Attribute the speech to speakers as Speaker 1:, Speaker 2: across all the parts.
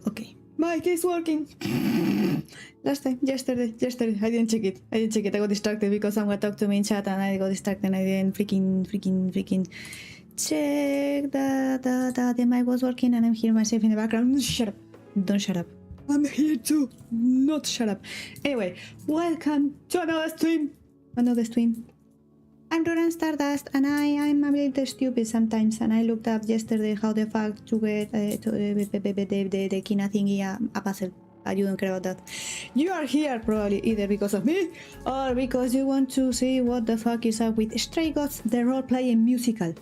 Speaker 1: Okay, mic is working. Last time, yesterday, I didn't check it. I got distracted because someone talked to me in chat and I got distracted and I didn't freaking check that the mic was working and I'm hearing myself in the background. Shut up. Don't shut up. I'm here to not shut up. Anyway, welcome to another stream. I'm Roran Stardust and I'm a little stupid sometimes, and I looked up yesterday how the fuck to get the Kina thingy a puzzle. You don't care about that. You are here probably either because of me or because you want to see what the fuck is up with Stray Gods, the role-playing musical.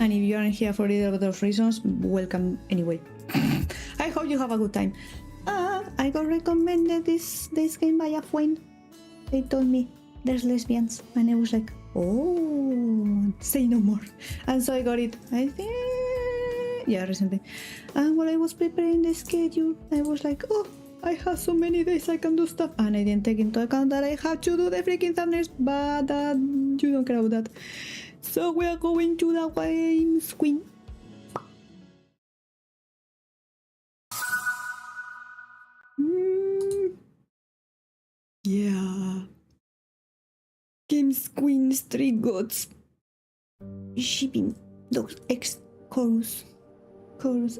Speaker 1: And if you aren't here for either of those reasons, welcome anyway. I hope you have a good time. I got recommended this game by a friend. They told me there's lesbians, and I was like, oh, say no more. And so I got it, I think, yeah, recently. And while I was preparing the schedule, I was like, oh, I have so many days I can do stuff, and I didn't take into account that I have to do the freaking thumbnails, but you don't care about that. So we are going to the games queen. Yeah. Games Queen, Stray Gods. Shipping those X chorus.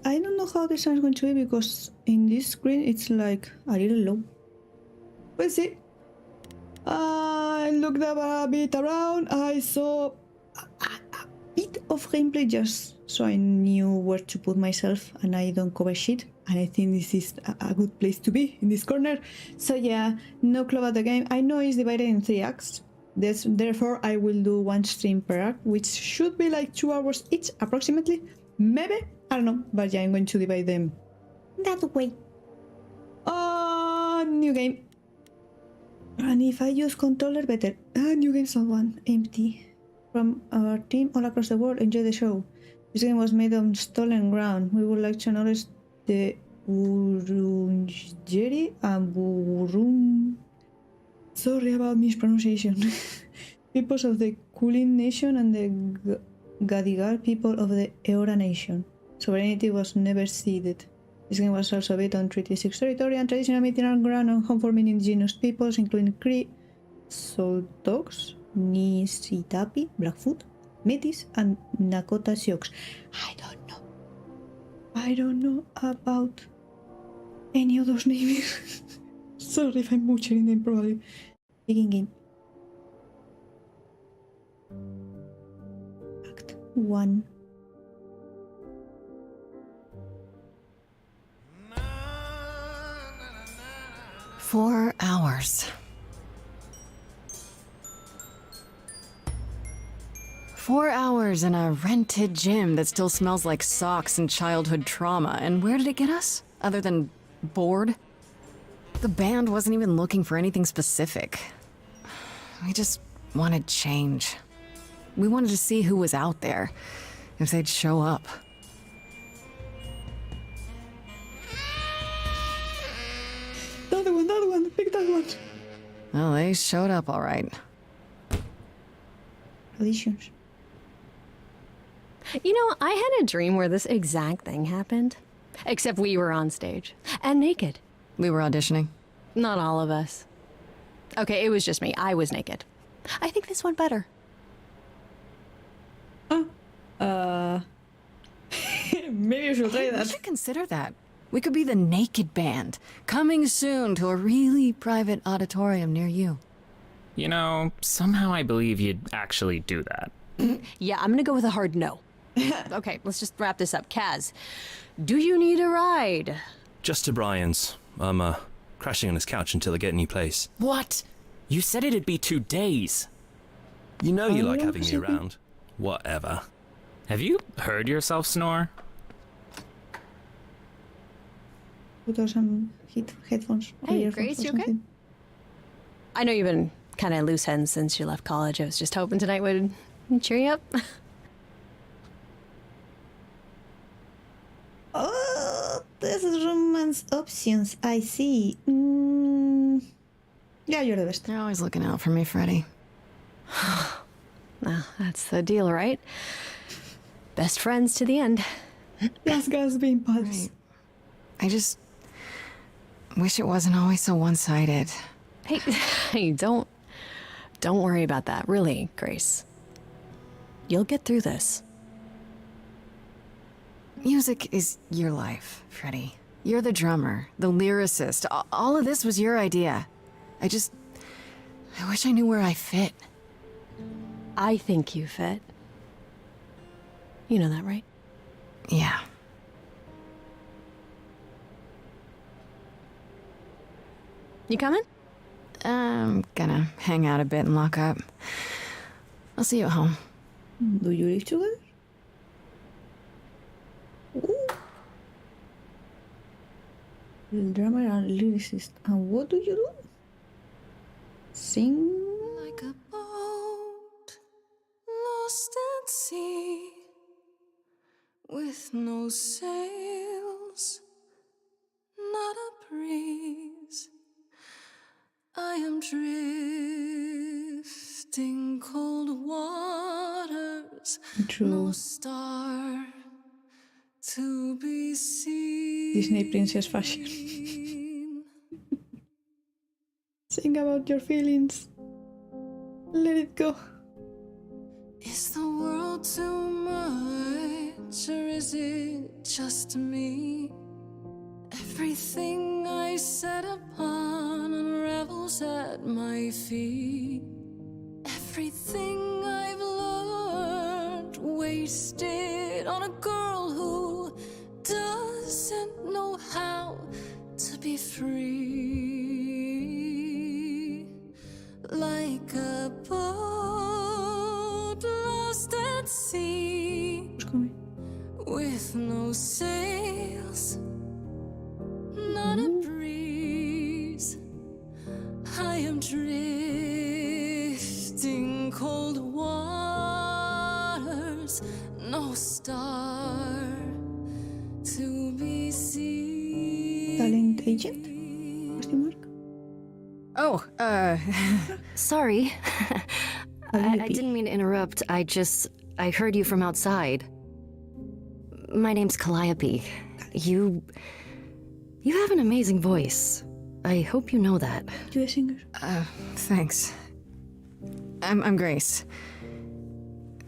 Speaker 1: I don't know how the sound is going to be because in this screen it's like a little low. We'll see. I looked up a bit around. I saw a bit of gameplay just so I knew where to put myself and I don't cover shit. And I think this is a good place to be, in this corner. So yeah, no clue about the game. I know it's divided in 3 acts. Therefore, I will do 1 stream per act, which should be like 2 hours each, approximately. Maybe? I don't know. But yeah, I'm going to divide them that way. New game. And if I use controller, better. New game someone. Empty. From our team all across the world, enjoy the show. This game was made on stolen ground. We would like to acknowledge the Urunjeri and Burum. Sorry about mispronunciation. Peoples of the Kulin Nation and the Gadigal people of the Eora Nation. Sovereignty was never ceded. This game was also based on Treaty 6 territory and traditional meeting ground on home-forming indigenous peoples, including Cree, Soltoks, Nisitapi, Blackfoot, Métis, and Nakota Sioux. I don't know about any of those names. Sorry if I'm butchering them, probably. Begin game. Act 1.
Speaker 2: Four hours. 4 hours in a rented gym that still smells like socks and childhood trauma. And where did it get us? Other than bored? The band wasn't even looking for anything specific. We just wanted change. We wanted to see who was out there, if they'd show up.
Speaker 1: The other one, pick that one.
Speaker 2: Well, they showed up all right.
Speaker 1: Auditions.
Speaker 3: You know, I had a dream where this exact thing happened. Except we were on stage. And naked.
Speaker 2: We were auditioning.
Speaker 3: Not all of us. Okay, it was just me. I was naked. I think this went better.
Speaker 1: Maybe you should try
Speaker 2: We
Speaker 1: that.
Speaker 2: should consider that. We could be the Naked Band, coming soon to a really private auditorium near you.
Speaker 4: You know, somehow I believe you'd actually do that.
Speaker 3: Yeah, I'm gonna go with a hard no. Okay, let's just wrap this up. Kaz, do you need a ride?
Speaker 5: Just to Brian's. I'm crashing on his couch until I get a new place.
Speaker 4: What? You said it'd be 2 days.
Speaker 5: You know you like
Speaker 1: yeah,
Speaker 5: having me
Speaker 1: something.
Speaker 5: around. Whatever.
Speaker 4: Have you heard yourself snore?
Speaker 1: Put on some headphones. Or
Speaker 3: Hey,
Speaker 1: earphones
Speaker 3: Grace,
Speaker 1: or
Speaker 3: you okay?
Speaker 1: something.
Speaker 3: I know you've been kind of loose ends since you left college. I was just hoping tonight would cheer you up.
Speaker 1: Oh, this is romance options. I see. Yeah, you're the best.
Speaker 2: You're always looking out for me, Freddie.
Speaker 3: Well, that's the deal, right? Best friends to the end.
Speaker 1: Yes, guys, being pals.
Speaker 2: I just wish it wasn't always so one-sided.
Speaker 3: Hey, hey, don't worry about that. Really, Grace. You'll get through this.
Speaker 2: Music is your life, Freddie. You're the drummer, the lyricist. All of this was your idea. I wish I knew where I fit.
Speaker 3: I think you fit. You know that, right?
Speaker 2: Yeah.
Speaker 3: You coming?
Speaker 2: I'm gonna hang out a bit and lock up. I'll see you at home.
Speaker 1: Do you live together? Ooh. The drummer and lyricist. And what do you do? Sing?
Speaker 2: Like a boat lost at sea with no sails, not a breeze. I am drifting cold waters,
Speaker 1: True.
Speaker 2: no star to be seen.
Speaker 1: Disney princess fashion. Sing about your feelings. Let it go.
Speaker 2: Is the world too much, or is it just me? Everything I set upon unravels at my feet. Everything I've learned wasted on a girl who doesn't know how to be free. Like a boat lost at sea
Speaker 1: Búscame.
Speaker 2: with no sails, not a breeze. I am drifting cold waters, no star to be seen.
Speaker 1: Talent agent? Question mark?
Speaker 2: Oh,
Speaker 6: Sorry. I
Speaker 1: Calliope.
Speaker 6: didn't mean to interrupt. I heard you from outside. My name's Calliope. You have an amazing voice. I hope you know that.
Speaker 1: You a singer?
Speaker 2: thanks. I'm Grace.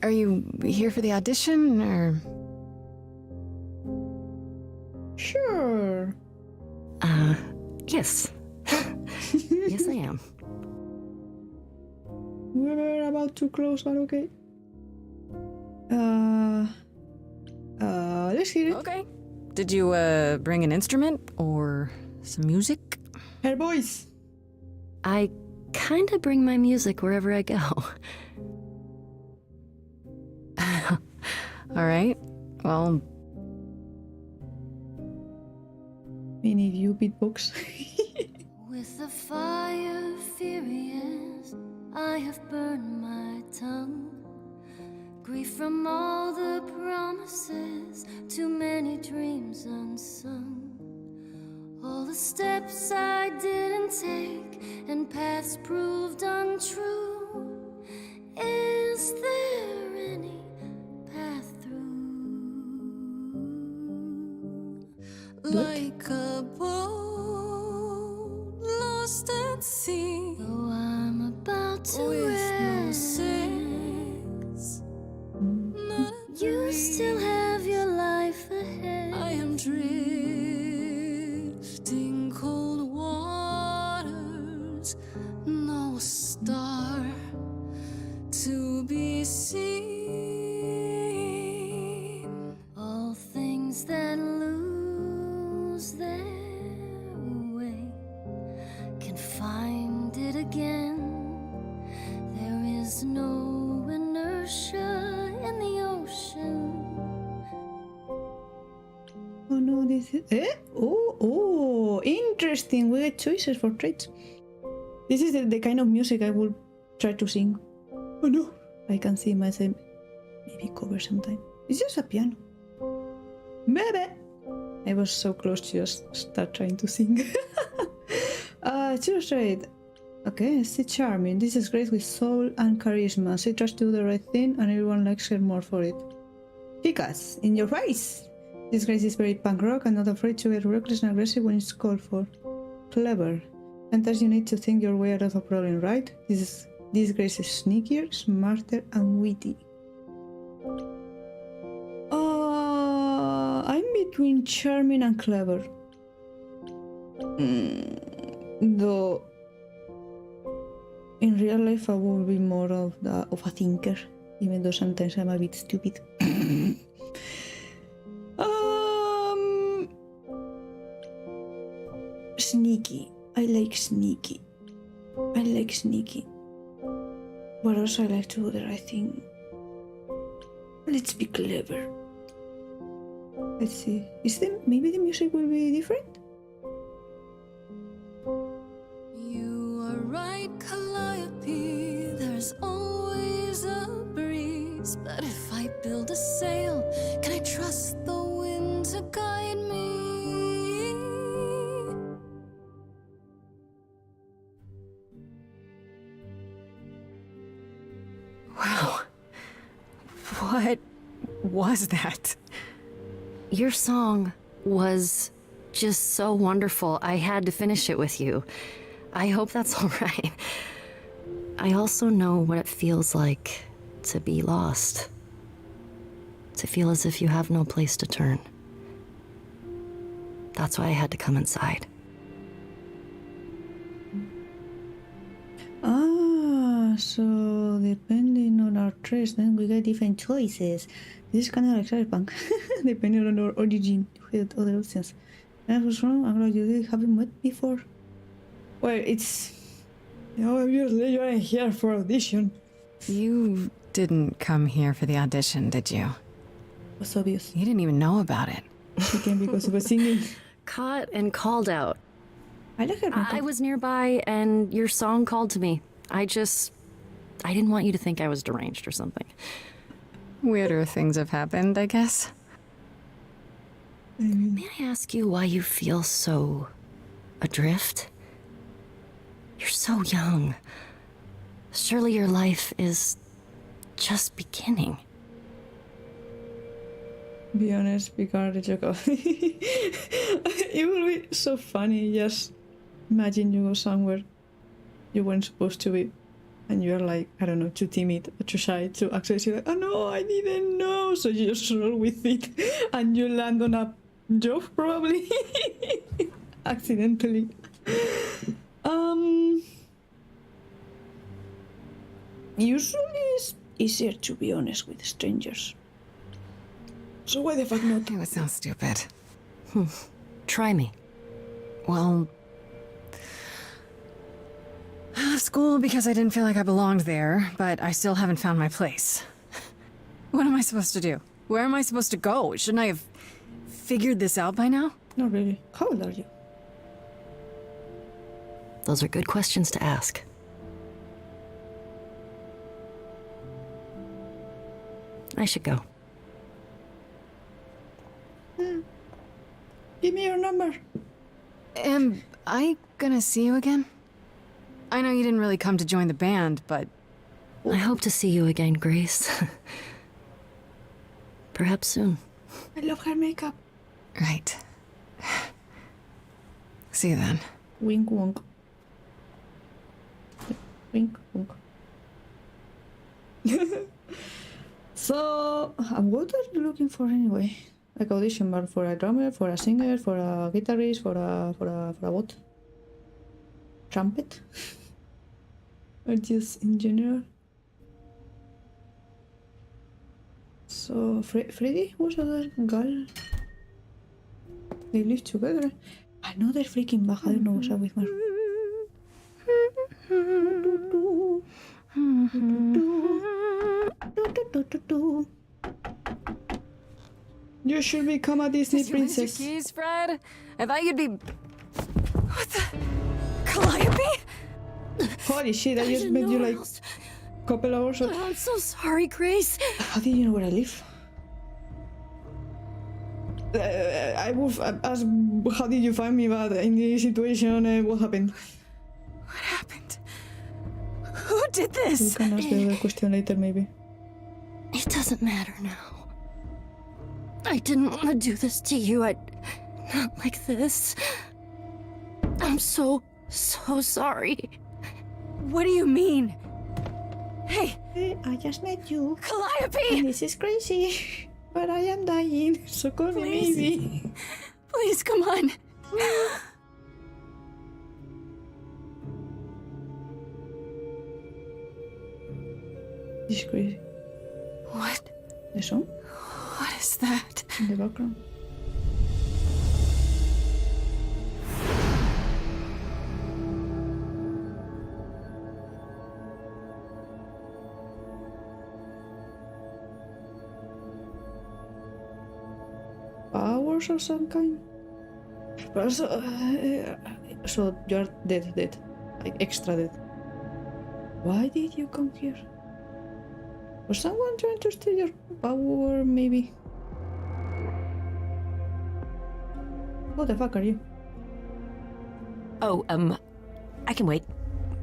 Speaker 2: Are you here for the audition, or?
Speaker 1: Sure.
Speaker 6: Yes. Yes, I am.
Speaker 1: We were about to close, but okay. Let's hear it.
Speaker 2: Okay. Did you, bring an instrument or some music?
Speaker 1: Her voice.
Speaker 6: I kinda bring my music wherever I go.
Speaker 2: All right. Well,
Speaker 1: We need you beatbox.
Speaker 7: With the fire furious, I have burned my tongue. Grief from all the promises, too many dreams unsung. All the steps I didn't take and paths proved untrue. Is there any path through? Like a boat lost at sea. Though I'm about to with no sails, you still have your life ahead. I am drifting cold waters, no star to be seen. All things that lose their way can find it again. There is no inertia in the ocean.
Speaker 1: Oh no, this is... Oh, interesting. We get choices for traits. This is the kind of music I would try to sing. Oh no, I can see myself maybe cover sometime. It's just a piano. Maybe. I was so close to just start trying to sing. Choose trait. Okay, she's charming. This is great with soul and charisma. She tries to do the right thing and everyone likes her more for it. Kick-ass, in your face! This Grace is very punk rock and not afraid to get reckless and aggressive when it's called for. Clever. Sometimes you need to think your way out of a problem, right? This Grace is sneakier, smarter, and witty. I'm between charming and clever. Though in real life I will be more of a thinker, even though sometimes I'm a bit stupid. Sneaky. I like sneaky. But also I like to do the right thing. Let's be clever. Let's see. Maybe the music will be different?
Speaker 7: You are right, Calliope. There's always a breeze. But if I build a sail, can I trust the wind to guide me?
Speaker 2: Wow. What was that?
Speaker 6: Your song was just so wonderful. I had to finish it with you. I hope that's all right. I also know what it feels like to be lost. To feel as if you have no place to turn. That's why I had to come inside.
Speaker 1: So depending on our traits, then we get different choices. This is kind of like cyberpunk, depending on our origin. We had other options. And I was wrong. I'm glad you haven't met before. Well, it's obviously you're here for audition.
Speaker 2: You didn't come here for the audition, did you?
Speaker 1: It's obvious.
Speaker 2: You didn't even know about it.
Speaker 1: She came because of a singing.
Speaker 6: Caught and called out.
Speaker 1: I like her.
Speaker 6: I was nearby and your song called to me. I didn't want you to think I was deranged or something.
Speaker 2: Weirder things have happened, I guess.
Speaker 6: May I ask you why you feel so adrift? You're so young. Surely your life is just beginning.
Speaker 1: Be honest, be kind of joke. It will be so funny. Just imagine you go somewhere you weren't supposed to be, and you're like, I don't know, too timid or too shy to actually say like, oh no, I didn't know. So you just roll with it, and you land on a job probably accidentally. Usually it's easier to be honest with strangers. So why the fuck not?
Speaker 2: It was so stupid.
Speaker 6: Try me.
Speaker 2: Well, I left school because I didn't feel like I belonged there, but I still haven't found my place. What am I supposed to do? Where am I supposed to go? Shouldn't I have figured this out by now?
Speaker 1: Not really. How old are you?
Speaker 6: Those are good questions to ask. I should go.
Speaker 1: Give me your number.
Speaker 2: Am I gonna see you again? I know you didn't really come to join the band, but
Speaker 6: I hope to see you again, Grace. Perhaps soon.
Speaker 1: I love her makeup.
Speaker 2: right. See you then.
Speaker 1: Wink wonk. Wink wonk. So, what are you looking for anyway? Like audition bar for a drummer, for a singer, for a guitarist, for a what? Trumpet? Or just in general? So, Freddy was other girl. They live together. Another freaking bug. I don't know what's up with my. You should become a Disney
Speaker 2: Did you lose your
Speaker 1: princess.
Speaker 2: keys, Fred? I thought you'd be... What the... Calliope?
Speaker 1: Holy shit, I just met you like a couple hours ago.
Speaker 6: I'm so sorry, Grace.
Speaker 1: How did you know where I live? I would ask, how did you find me, but in this situation, what happened?
Speaker 2: What happened? Who did
Speaker 1: We
Speaker 2: this?
Speaker 1: can ask the other question later, maybe.
Speaker 6: It doesn't matter now. I didn't want to do this to you. Not like this. I'm so sorry.
Speaker 2: What do you mean? Hey,
Speaker 1: Hey, I just met you.
Speaker 2: Calliope!
Speaker 1: This is crazy. But I am dying, so call me
Speaker 2: Please.
Speaker 1: maybe.
Speaker 2: Please, come on.
Speaker 1: This is crazy.
Speaker 2: What?
Speaker 1: The song
Speaker 2: What is that?
Speaker 1: in the background. Powers of some kind. But also, so you're dead, like extra dead. Why did you come here? Was someone trying to steal your power, maybe? What the fuck are you?
Speaker 3: Oh, I can wait.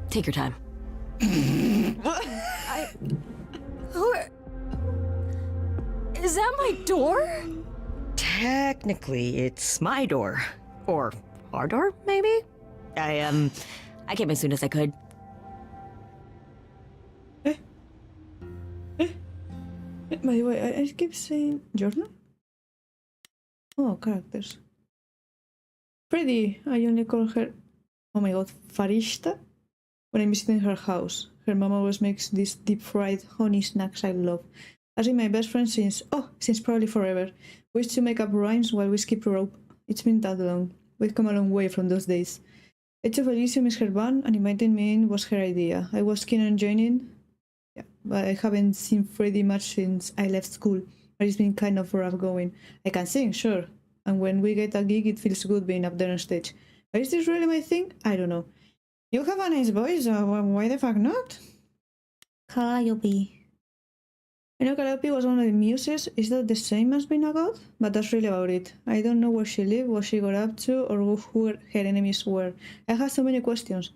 Speaker 3: Take your time.
Speaker 2: Who are... Is that my door?
Speaker 3: Technically, it's my door. Or our door, maybe? I came as soon as I could.
Speaker 1: By the way, I keep saying journal? Oh, characters. Freddy, I only call her, oh my god, Farishta, when I'm visiting her house. Her mom always makes these deep-fried honey snacks I love. Has been my best friend since probably forever. We used to make up rhymes while we skip rope. It's been that long. We've come a long way from those days. Edge of Elysium is her band, and inviting me in was her idea. I was keen on joining, yeah, but I haven't seen Freddy much since I left school. But it's been kind of rough going. I can sing, sure, and when we get a gig, it feels good being up there on stage. But is this really my thing? I don't know. You have a nice voice, so why the fuck not? Calliope. I know Calliope was one of the muses. Is that the same as being a god? But that's really about it. I don't know where she lived, what she got up to, or who her enemies were. I have so many questions.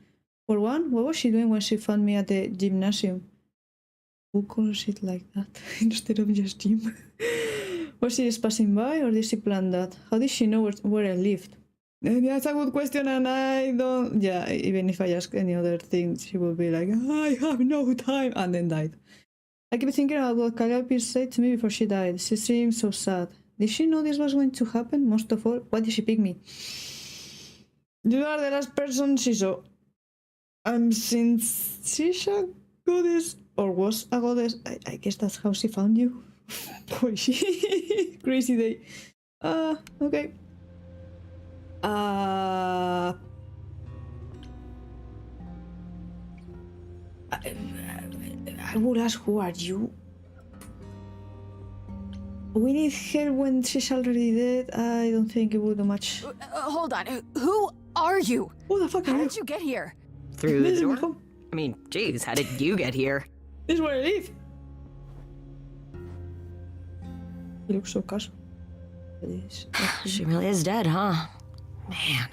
Speaker 1: For one, what was she doing when she found me at the gymnasium? Who calls it like that instead of just gym? Was she just passing by, or did she plan that? How did she know where I lived? That's a good question, and I don't... Yeah, even if I ask any other thing, she will be like, I have no time, and then died. I keep thinking about what Calliope said to me before she died. She seemed so sad. Did she know this was going to happen? Most of all, why did she pick me? You are the last person she saw. And since she's a goddess, or was a goddess, I guess that's how she found you. Holy shit. Crazy day. Okay. I would ask, who are you? We need her when she's already dead. I don't think it would do much.
Speaker 2: Hold on. Who are you?
Speaker 1: Who the fuck are
Speaker 2: How
Speaker 1: you?
Speaker 2: did you get here?
Speaker 3: Through
Speaker 1: This
Speaker 3: the
Speaker 1: is my
Speaker 3: door?
Speaker 1: home.
Speaker 3: I mean, geez, how did you get here?
Speaker 1: This is where I live. He looks so casual.
Speaker 3: She really is dead, huh? Man.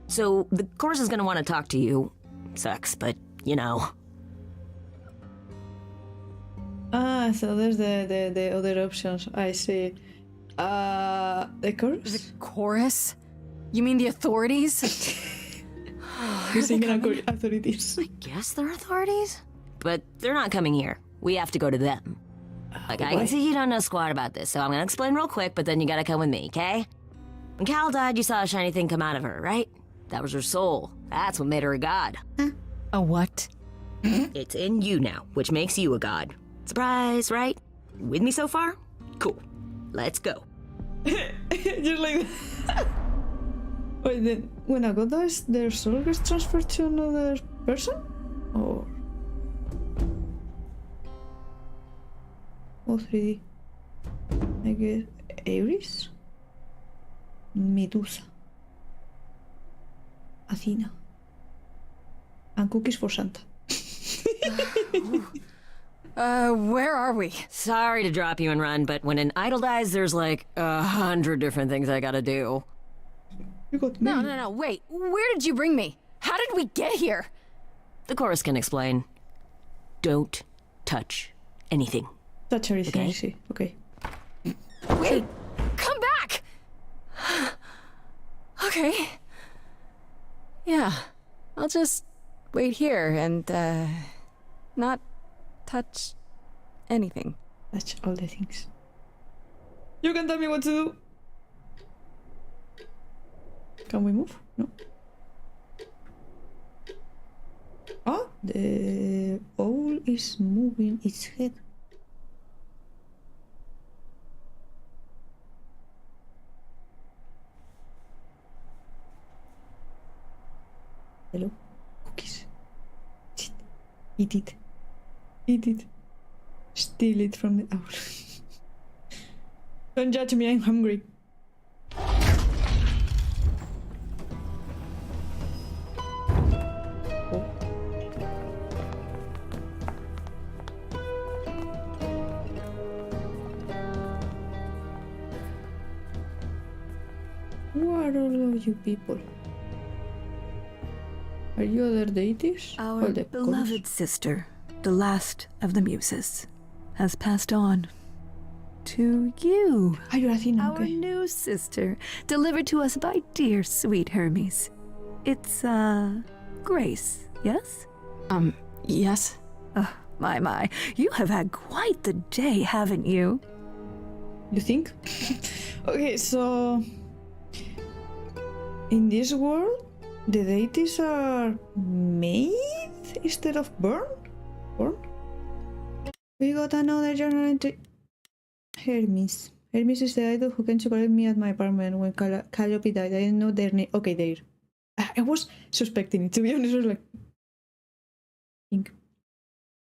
Speaker 8: So the chorus is gonna want to talk to you. Sucks, but you know.
Speaker 1: Ah, so there's the other options. I see. The chorus?
Speaker 2: The chorus? You mean the authorities?
Speaker 1: You're singing authorities.
Speaker 8: I guess they're authorities? But they're not coming here. We have to go to them. Like, I can see you don't know squat about this, so I'm gonna explain real quick, but then you gotta come with me, okay? When Cal died, you saw a shiny thing come out of her, right? That was her soul. That's what made her a god.
Speaker 2: A what?
Speaker 8: It's in you now, which makes you a god. Surprise, right? With me so far? Cool. Let's go.
Speaker 1: Just like that. Wait, then when a god dies, their soul gets transferred to another person? Or... Oh, 3D. I guess... Ares? Medusa. Athena. And cookies for Santa.
Speaker 2: Where are we?
Speaker 8: Sorry to drop you and run, but when an idol dies, there's like 100 different things I gotta do.
Speaker 1: You got me.
Speaker 2: No, wait. Where did you bring me? How did we get here?
Speaker 8: The chorus can explain. Don't touch anything.
Speaker 1: That's everything,
Speaker 8: Okay.
Speaker 1: I see. Okay.
Speaker 2: Wait! Come back! Okay. Yeah. I'll just wait here and, not touch anything.
Speaker 1: That's all the things. You can tell me what to do. Can we move? No. Ah, the owl is moving its head. Hello? Cookies. Eat it. Eat it. Steal it from the owl. Don't judge me, I'm hungry. Who are all of you people? Are you other deities?
Speaker 9: Our
Speaker 1: Or the
Speaker 9: beloved
Speaker 1: gods?
Speaker 9: sister, the last of the muses, has passed on to you.
Speaker 1: Ah, you're Athena,
Speaker 9: Our
Speaker 1: okay.
Speaker 9: new sister, delivered to us by dear sweet Hermes. It's, Grace, yes?
Speaker 2: Yes?
Speaker 9: Oh, my. You have had quite the day, haven't you?
Speaker 1: You think? Okay, so... In this world, the deities are made instead of born? We got another journal entry. Hermes. Hermes is the idol who came to collect me at my apartment when Calliope died. I didn't know their name. Okay, there. I was suspecting it, to be honest. I was like... I think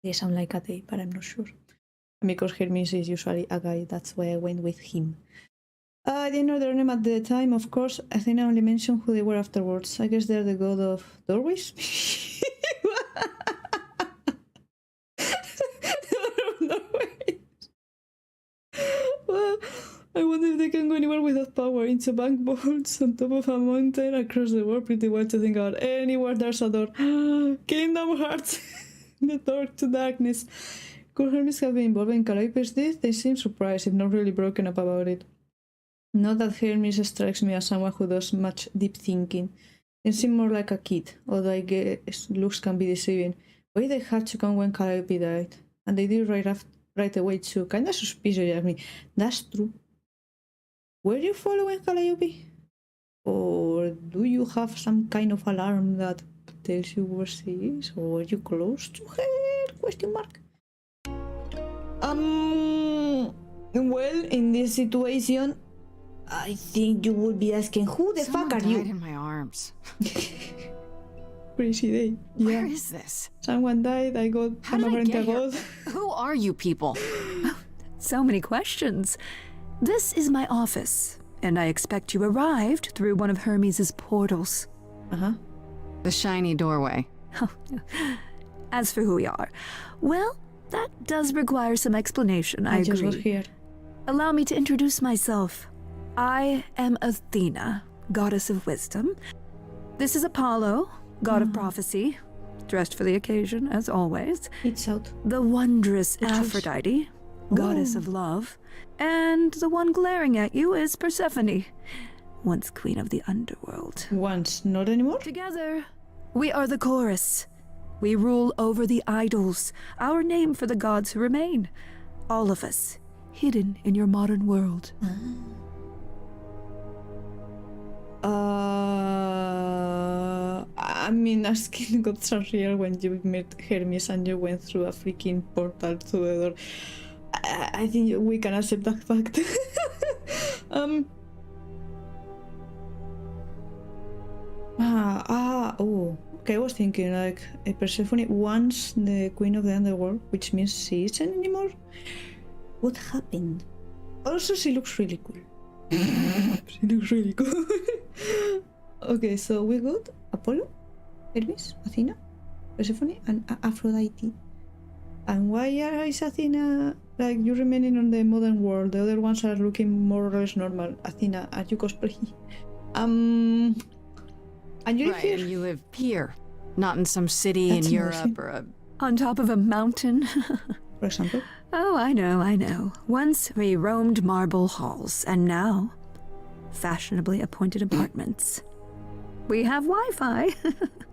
Speaker 1: they sound like a they, but I'm not sure. And because Hermes is usually a guy, that's why I went with him. I didn't know their name at the time, of course. Athena only mentioned who they were afterwards. I guess they're the god of doorways? Doorways. Well, I wonder if they can go anywhere without power. Into bank vaults, on top of a mountain, across the world. Pretty wild to think about. Anywhere there's a door. Kingdom Hearts. The door to darkness. Could Hermes have been involved in Calliope's death? They seem surprised, if not really broken up about it. Not that Hermes strikes me as someone who does much deep thinking. They seem more like a kid, although I guess looks can be deceiving. Why they had to come when Calliope died? And they did right away too. Kinda suspicious of me. That's true. Were you following Calliope? Or do you have some kind of alarm that tells you where she is? Or were you close to her? Question mark. Well, in this situation, I think you would be asking, who the
Speaker 2: Someone
Speaker 1: fuck are
Speaker 2: died
Speaker 1: you?
Speaker 2: in my arms.
Speaker 1: Crazy day.
Speaker 2: Where
Speaker 1: Yeah.
Speaker 2: is this?
Speaker 1: Someone died, I got
Speaker 2: How did I
Speaker 1: apparently
Speaker 2: get
Speaker 1: a
Speaker 2: here?
Speaker 1: god.
Speaker 2: Who are you people?
Speaker 9: So many questions. This is my office, and I expect you arrived through one of Hermes' portals.
Speaker 1: Uh-huh.
Speaker 2: The shiny doorway.
Speaker 9: As for who we are, well, that does require some explanation, I
Speaker 1: just was
Speaker 9: agree.
Speaker 1: here.
Speaker 9: Allow me to introduce myself. I am Athena, goddess of wisdom, This is Apollo, god of prophecy, dressed for the occasion, as always.
Speaker 1: It's out.
Speaker 9: The wondrous
Speaker 1: Which is-
Speaker 9: Aphrodite, goddess of love. And the one glaring at you is Persephone, once queen of the underworld.
Speaker 1: Once, not anymore?
Speaker 9: Together, we are the chorus. We rule over the idols, our name for the gods who remain. All of us, hidden in your modern world.
Speaker 1: I mean, asking gods are real when you met Hermes and you went through a freaking portal to the door. I think we can accept that fact. Oh. Okay, I was thinking like Persephone once the queen of the underworld, which means she isn't anymore. What happened? Also, she looks really cool. She looks really cool. Okay, so we got Apollo, Hermes, Athena, Persephone, and Aphrodite. And why is Athena like you remaining on the modern world? The other ones are looking more or less normal. Athena, are you cosplaying? And you live
Speaker 2: Right,
Speaker 1: here?
Speaker 2: and you live here, not in some city
Speaker 1: That's
Speaker 2: in Europe
Speaker 1: amazing.
Speaker 2: or a...
Speaker 9: On top of a mountain.
Speaker 1: For example?
Speaker 9: Oh, I know. Once we roamed marble halls, and now fashionably appointed apartments. We have Wi-Fi.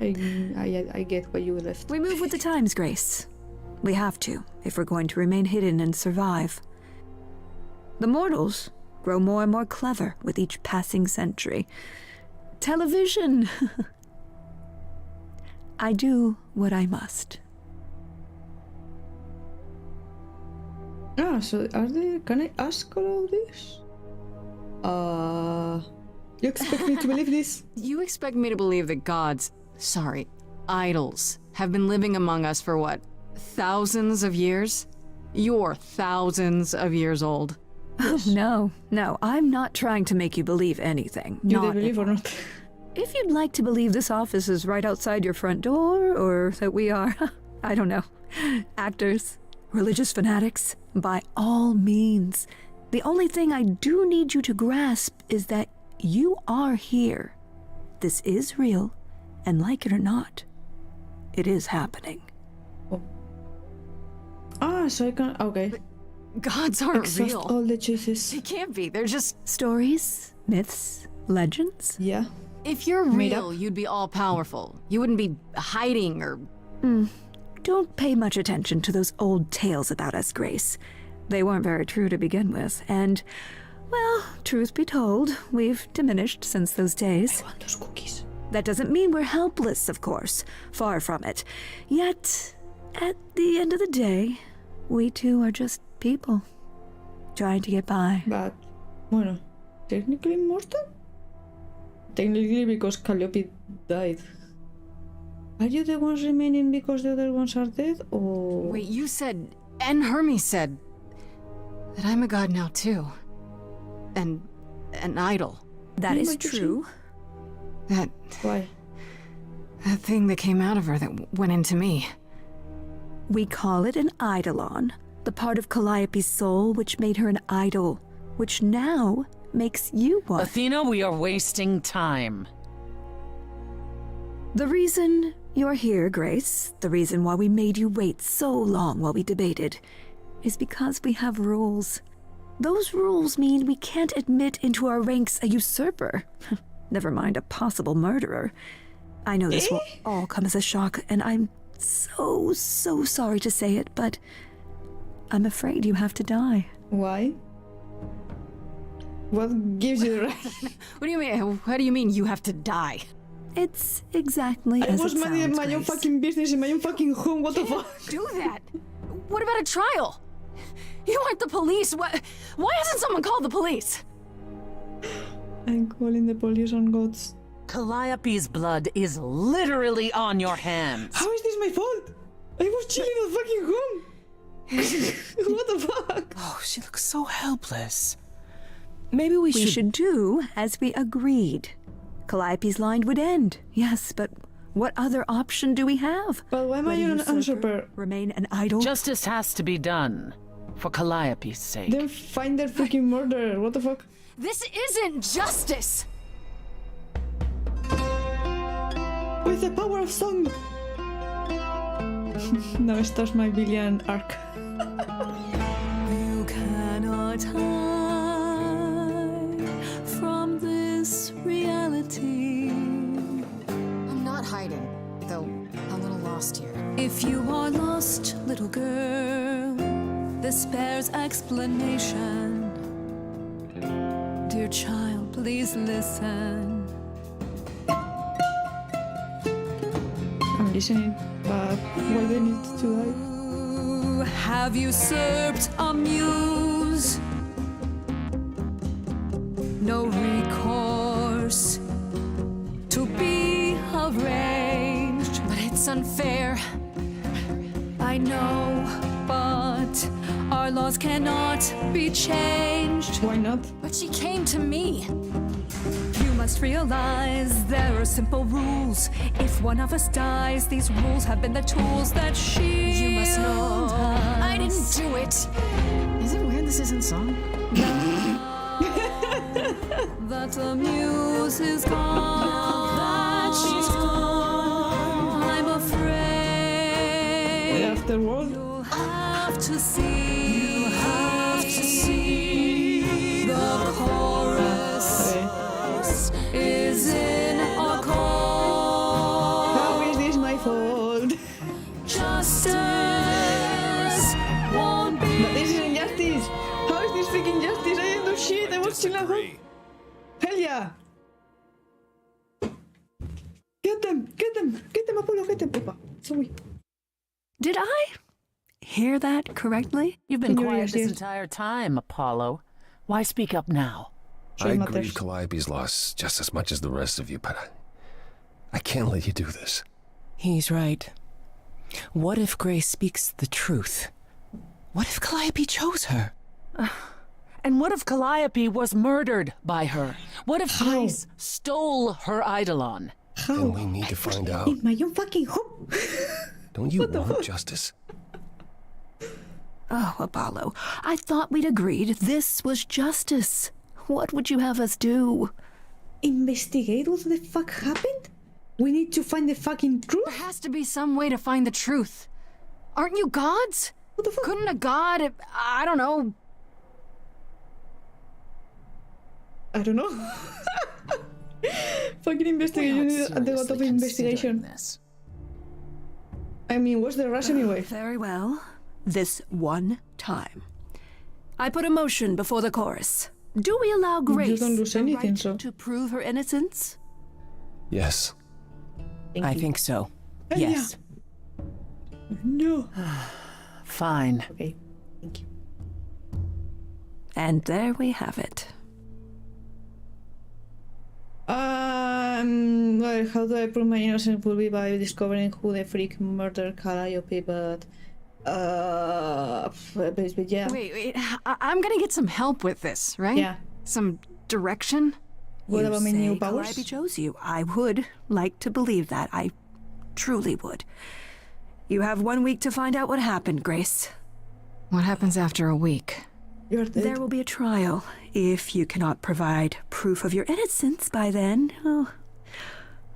Speaker 1: I get why you left.
Speaker 9: We move with the times, Grace. We have to, if we're going to remain hidden and survive. The mortals grow more and more clever with each passing century. Television! I do what I must.
Speaker 1: So are they? Can I ask all of this? You expect me to believe this?
Speaker 2: You expect me to believe that gods, sorry, idols, have been living among us for what, thousands of years? You're thousands of years old.
Speaker 9: Oh, no, I'm not trying to make you believe anything.
Speaker 1: Do they
Speaker 9: Not
Speaker 1: believe
Speaker 9: at
Speaker 1: or
Speaker 9: all.
Speaker 1: not?
Speaker 9: If you'd like to believe this office is right outside your front door, or that we are, I don't know, actors, religious fanatics, by all means. The only thing I do need you to grasp is that you are here. This is real, and like it or not, it is happening.
Speaker 1: So I can. Okay.
Speaker 2: Gods aren't
Speaker 1: Exhaust
Speaker 2: real.
Speaker 1: all the choices.
Speaker 2: They can't be, they're just...
Speaker 9: Stories, myths, legends.
Speaker 1: Yeah.
Speaker 2: If you're
Speaker 1: Made
Speaker 2: real,
Speaker 1: up.
Speaker 2: you'd be all-powerful. You wouldn't be hiding or...
Speaker 9: Don't pay much attention to those old tales about us, Grace. They weren't very true to begin with, and, well, truth be told, we've diminished since those days.
Speaker 1: I want those cookies.
Speaker 9: That doesn't mean we're helpless, of course. Far from it. Yet, at the end of the day, we too are just people, trying to get by.
Speaker 1: But, bueno, technically mortal? Technically because Calliope died. Are you the ones remaining because the other ones are dead, or...?
Speaker 2: Wait, you said, and Hermes said, that I'm a god now too. And an idol.
Speaker 9: That is
Speaker 1: What did
Speaker 9: true.
Speaker 2: That
Speaker 1: Why?
Speaker 2: thing that came out of her that went into me.
Speaker 9: We call it an eidolon, the part of Calliope's soul which made her an idol, which now makes you one.
Speaker 10: Athena, we are wasting time.
Speaker 9: The reason you're here, Grace, the reason why we made you wait so long while we debated, is because we have rules. Those rules mean we can't admit into our ranks a usurper, never mind a possible murderer. I know this will all come as a shock, and I'm so sorry to say it, but I'm afraid you have to die.
Speaker 1: Why? What gives you the right?
Speaker 2: What do you mean? What do you mean you have to die?
Speaker 9: It's exactly
Speaker 1: I
Speaker 9: as
Speaker 1: was
Speaker 9: it
Speaker 1: minding
Speaker 9: sounds,
Speaker 1: my own
Speaker 9: Grace.
Speaker 1: fucking business in my own fucking home, what the fuck?
Speaker 2: Do that? What about a trial? You aren't the police. Why hasn't someone called the police?
Speaker 1: I'm calling the police on gods.
Speaker 10: Calliope's blood is literally on your hands.
Speaker 1: How is this my fault? I was chilling at fucking home. What the fuck?
Speaker 10: Oh, she looks so helpless. Maybe we
Speaker 9: We should do as we agreed. Calliope's line would end, yes, but what other option do we have?
Speaker 1: But why am I
Speaker 9: Let a
Speaker 1: an
Speaker 9: usurper
Speaker 1: usurper?
Speaker 9: remain an idol?
Speaker 10: Justice has to be done. For Calliope's sake.
Speaker 1: Then find their freaking murderer. What the fuck?
Speaker 2: This isn't justice.
Speaker 1: With the power of song! Now starts my villain arc.
Speaker 7: You cannot hide from this reality.
Speaker 2: I'm not hiding, though a little lost here.
Speaker 7: If you are lost, little girl, this bears explanation. Dear child, please listen.
Speaker 1: I'm listening, but why do I need to die?
Speaker 7: Have usurped a muse. No recourse to be arranged.
Speaker 2: But it's unfair.
Speaker 7: I know, but our laws cannot be changed.
Speaker 1: Why not?
Speaker 2: But she came to me.
Speaker 7: You must realize there are simple rules. If one of us dies, these rules have been the tools that shield
Speaker 2: You must know I didn't
Speaker 7: us.
Speaker 2: do it. Is it weird this isn't song?
Speaker 7: That the muse is gone. That she's gone. I'm afraid.
Speaker 1: Afterward?
Speaker 7: You'll have to see. You have to see. The chorus is in a chord.
Speaker 1: How is this my fault?
Speaker 7: Justice won't be.
Speaker 1: But this is injustice! How is this freaking justice? I didn't do shit! I was chilling at home! Hell yeah! Get them! Get them! Get them, Apollo! Get them! Opa! Sorry.
Speaker 9: Did I hear that correctly?
Speaker 10: You've been
Speaker 1: Can you
Speaker 10: quiet this
Speaker 1: yes.
Speaker 10: entire time, Apollo. Why speak up now?
Speaker 1: Sure
Speaker 11: I
Speaker 1: matters.
Speaker 11: grieve Calliope's loss just as much as the rest of you, but I can't let you do this.
Speaker 12: He's right. What if Grace speaks the truth? What if Calliope chose her?
Speaker 10: And what if Calliope was murdered by her? What if Grace stole her Eidolon?
Speaker 1: How?
Speaker 11: And we need to find out.
Speaker 1: In my own fucking home!
Speaker 11: Don't you want justice?
Speaker 9: Oh, Apollo, I thought we'd agreed this was justice. What would you have us do?
Speaker 1: Investigate what the fuck happened? We need to find the fucking truth?
Speaker 2: There has to be some way to find the truth. Aren't you gods?
Speaker 1: What the fuck?
Speaker 2: Couldn't a god, I don't know,
Speaker 1: I don't know. Fucking investigation at the god of investigation.
Speaker 10: This.
Speaker 1: I mean, what's the rush anyway?
Speaker 9: Very well. This one time. I put a motion before the chorus. Do we allow Grace
Speaker 1: don't lose
Speaker 9: the
Speaker 1: anything,
Speaker 9: right
Speaker 1: so.
Speaker 9: to prove her innocence?
Speaker 11: Yes.
Speaker 12: I think so.
Speaker 1: Hell
Speaker 12: Yes.
Speaker 1: yeah. No.
Speaker 10: Fine.
Speaker 1: Okay, thank you.
Speaker 9: And there we have it.
Speaker 1: Well, how do I prove my innocence will be by discovering who the freak murdered Calliope, but yeah.
Speaker 2: Wait, I'm gonna get some help with this, right?
Speaker 1: Yeah.
Speaker 2: Some direction?
Speaker 1: What
Speaker 9: You
Speaker 1: about my
Speaker 9: say
Speaker 1: new powers?
Speaker 9: Calliope chose you. I would like to believe that. I truly would. You have 1 week to find out what happened, Grace.
Speaker 2: What happens after a week?
Speaker 1: You're dead.
Speaker 9: There will be a trial. If you cannot provide proof of your innocence by then, oh,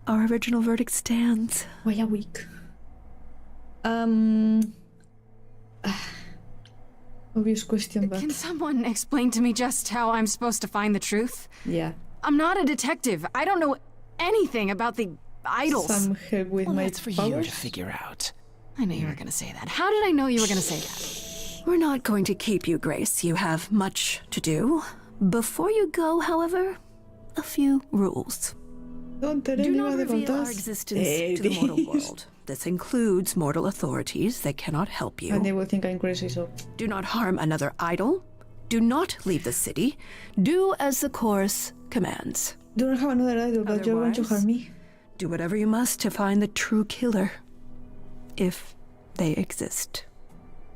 Speaker 9: our original verdict stands.
Speaker 1: Why a week? Obvious question, but
Speaker 2: Can someone explain to me just how I'm supposed to find the truth?
Speaker 1: yeah.
Speaker 2: I'm not a detective. I don't know anything about the idols.
Speaker 1: Some help with
Speaker 12: Well,
Speaker 1: my
Speaker 12: that's for you
Speaker 1: powers.
Speaker 12: to figure out.
Speaker 2: I knew you were gonna say that. How did I know you were gonna say that?
Speaker 9: We're not going to keep you, Grace. You have much to do. Before you go, however, a few rules.
Speaker 1: Don't tell
Speaker 9: Do
Speaker 1: anyone
Speaker 9: not
Speaker 1: about
Speaker 9: reveal our
Speaker 1: us.
Speaker 9: existence to the mortal world. This includes mortal authorities. They cannot help you.
Speaker 1: And they will think I'm crazy, so.
Speaker 9: Do not harm another idol. Do not leave the city. Do as the chorus commands.
Speaker 1: Don't have another idol, but you're going to
Speaker 9: Otherwise-
Speaker 1: harm me.
Speaker 9: Do whatever you must to find the true killer. If they exist.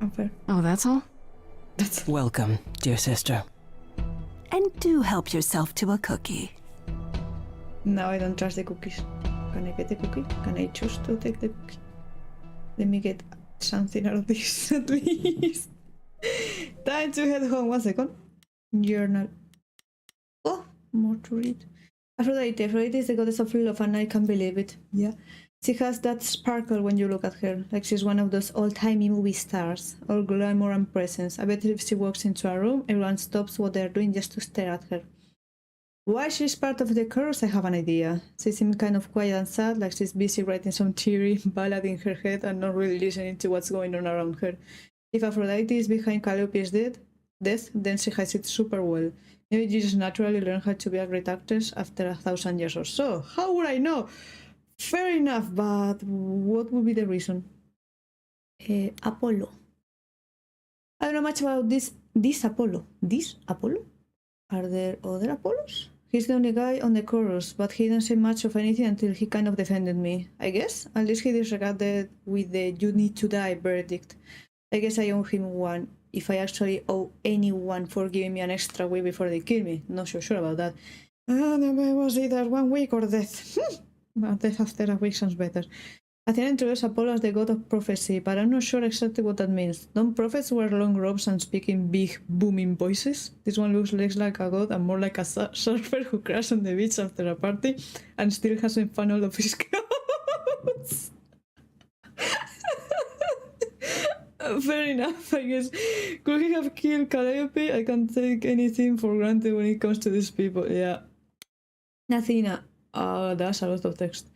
Speaker 1: Unfair.
Speaker 2: Oh, that's all?
Speaker 1: That's.
Speaker 12: Welcome, dear sister.
Speaker 9: And do help yourself to a cookie.
Speaker 1: Now I don't trust the cookies. Can I get the cookie? Can I choose to take the cookie? Let me get something out of this at least. Time to head home. 1 second. Journal. Oh, more to read. Aphrodite. Aphrodite is the goddess of love, and I can't believe it. Yeah. She has that sparkle when you look at her, like she's one of those old-timey movie stars, all glamour and presence. I bet if she walks into a room, everyone stops what they're doing just to stare at her. Why she's part of the chorus, I have an idea. She seems kind of quiet and sad, like she's busy writing some teary ballad in her head and not really listening to what's going on around her. If Aphrodite is behind Calliope's death, then she hides it super well. Maybe you just naturally learn how to be a great actress after 1,000 years or so. How would I know? Fair enough, but what would be the reason? Apollo. I don't know much about this Apollo. This Apollo? Are there other Apollos? He's the only guy on the chorus, but he didn't say much of anything until he kind of defended me. I guess? At least he disregarded with the "you need to die" verdict. I guess I owe him one, if I actually owe anyone for giving me an extra week before they kill me. Not so sure about that. It was either 1 week or death. But death after a week sounds better. Athena introduced Apollo as the god of prophecy, but I'm not sure exactly what that means. Don't prophets wear long robes and speak in big, booming voices? This one looks less like a god and more like a surfer who crashed on the beach after a party and still hasn't found all of his clothes. Fair enough, I guess. Could he have killed Calliope? I can't take anything for granted when it comes to these people. Yeah. Athena. That's a lot of text.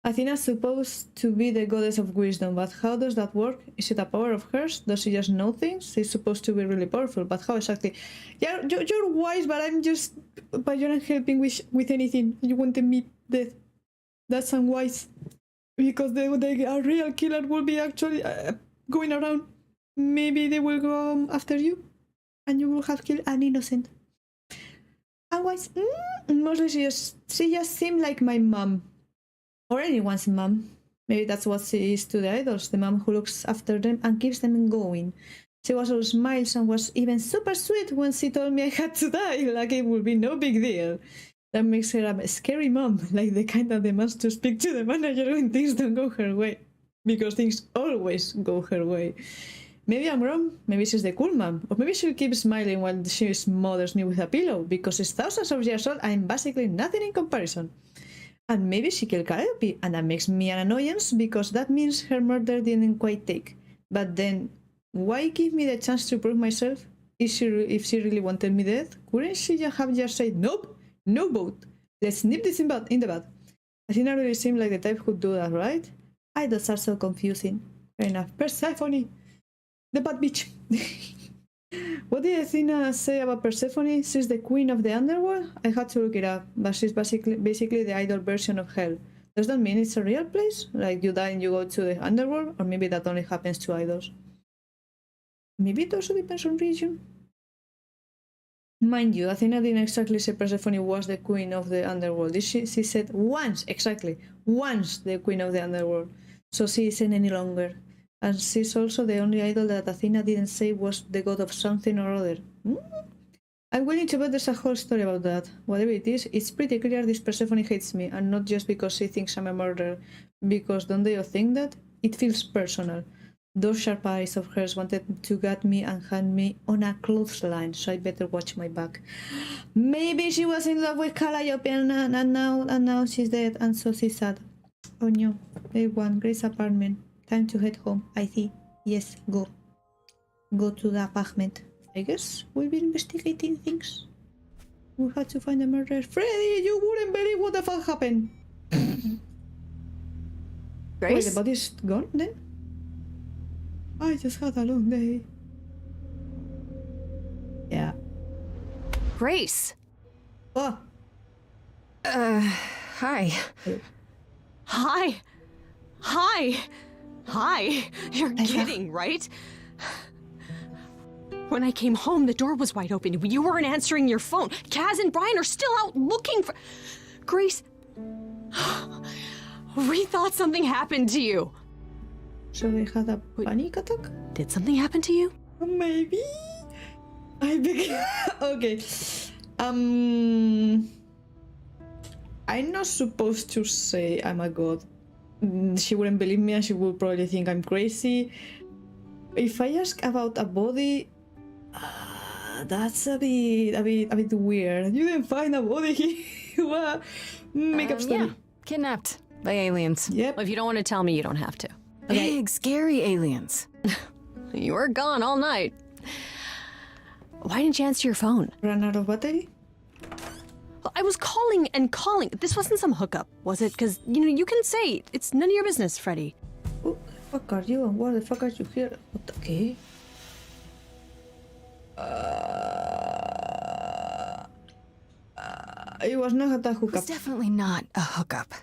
Speaker 1: Athena is supposed to be the goddess of wisdom, but how does that work? Is it a power of hers? Does she just know things? She's supposed to be really powerful, but how exactly? Yeah, you're wise, but but you're not helping with anything. You wanted me dead. That's unwise. Because a real killer will be actually going around. Maybe they will go after you, and you will have killed an innocent. Unwise? Mostly she just seemed like my mom. Or anyone's mom. Maybe that's what she is to the idols, the mom who looks after them and keeps them going. She was all smiles and was even super sweet when she told me I had to die, like it would be no big deal. That makes her a scary mom, like the kind that demands to speak to the manager when things don't go her way. Because things always go her way. Maybe I'm wrong, maybe she's the cool mom, or maybe she'll keep smiling while she smothers me with a pillow, because she's thousands of years old and I'm basically nothing in comparison. And maybe she killed Calliope, and that makes me an annoyance because that means her murder didn't quite take. But then, why give me the chance to prove myself? If she really wanted me dead, couldn't she have just said, nope, no vote, let's nip this in the bud? Athena really seemed like the type who'd do that, right? Idols are so confusing. Fair enough. Persephone! The bad bitch! What did Athena say about Persephone? She's the queen of the underworld? I had to look it up, but she's basically the idol version of hell. Does that mean it's a real place? Like you die and you go to the underworld? Or maybe that only happens to idols? Maybe it also depends on region. Mind you, Athena didn't exactly say Persephone was the queen of the underworld. She said once, exactly, once the queen of the underworld. So she isn't any longer. And she's also the only idol that Athena didn't say was the god of something or other. I'm willing to bet there's a whole story about that. Whatever it is, it's pretty clear this Persephone hates me, and not just because she thinks I'm a murderer. Because don't they all think that? It feels personal. Those sharp eyes of hers wanted to gut me and hang me on a clothesline, so I better watch my back. Maybe she was in love with Calliope and now she's dead, and so she's sad. Oh no, day one, Grace's apartment. Time to head home, I see. Yes, go. Go to the apartment. I guess we'll be investigating things. We had to find the murderer. Freddy, you wouldn't believe what the fuck happened.
Speaker 3: Grace?
Speaker 1: Wait, the body's gone then? I just had a long day. Yeah.
Speaker 3: Grace!
Speaker 1: Oh.
Speaker 2: Hi.
Speaker 3: Hi! Hi! Hi! You're kidding, right? When I came home, the door was wide open. You weren't answering your phone. Kaz and Brian are still out looking for... Grace... We thought something happened to you.
Speaker 1: So they had a panic attack?
Speaker 3: Did something happen to you?
Speaker 1: Maybe. Okay. I'm not supposed to say I'm a god. She wouldn't believe me and she would probably think I'm crazy. If I ask about a body, that's a bit weird. You didn't find a body here. What? Make up story.
Speaker 2: Yeah, kidnapped by aliens.
Speaker 1: Yep.
Speaker 3: Well, if you don't want to tell me, you don't have to.
Speaker 2: Big, scary aliens.
Speaker 3: You were gone all night. Why didn't you answer your phone?
Speaker 1: Ran out of battery?
Speaker 3: I was calling and calling. This wasn't some hookup, was it? Because, you can say it's none of your business, Freddy.
Speaker 1: Who the fuck are you and why the fuck are you here? What the okay? It was not a
Speaker 2: It's
Speaker 1: hookup.
Speaker 2: definitely not a hookup.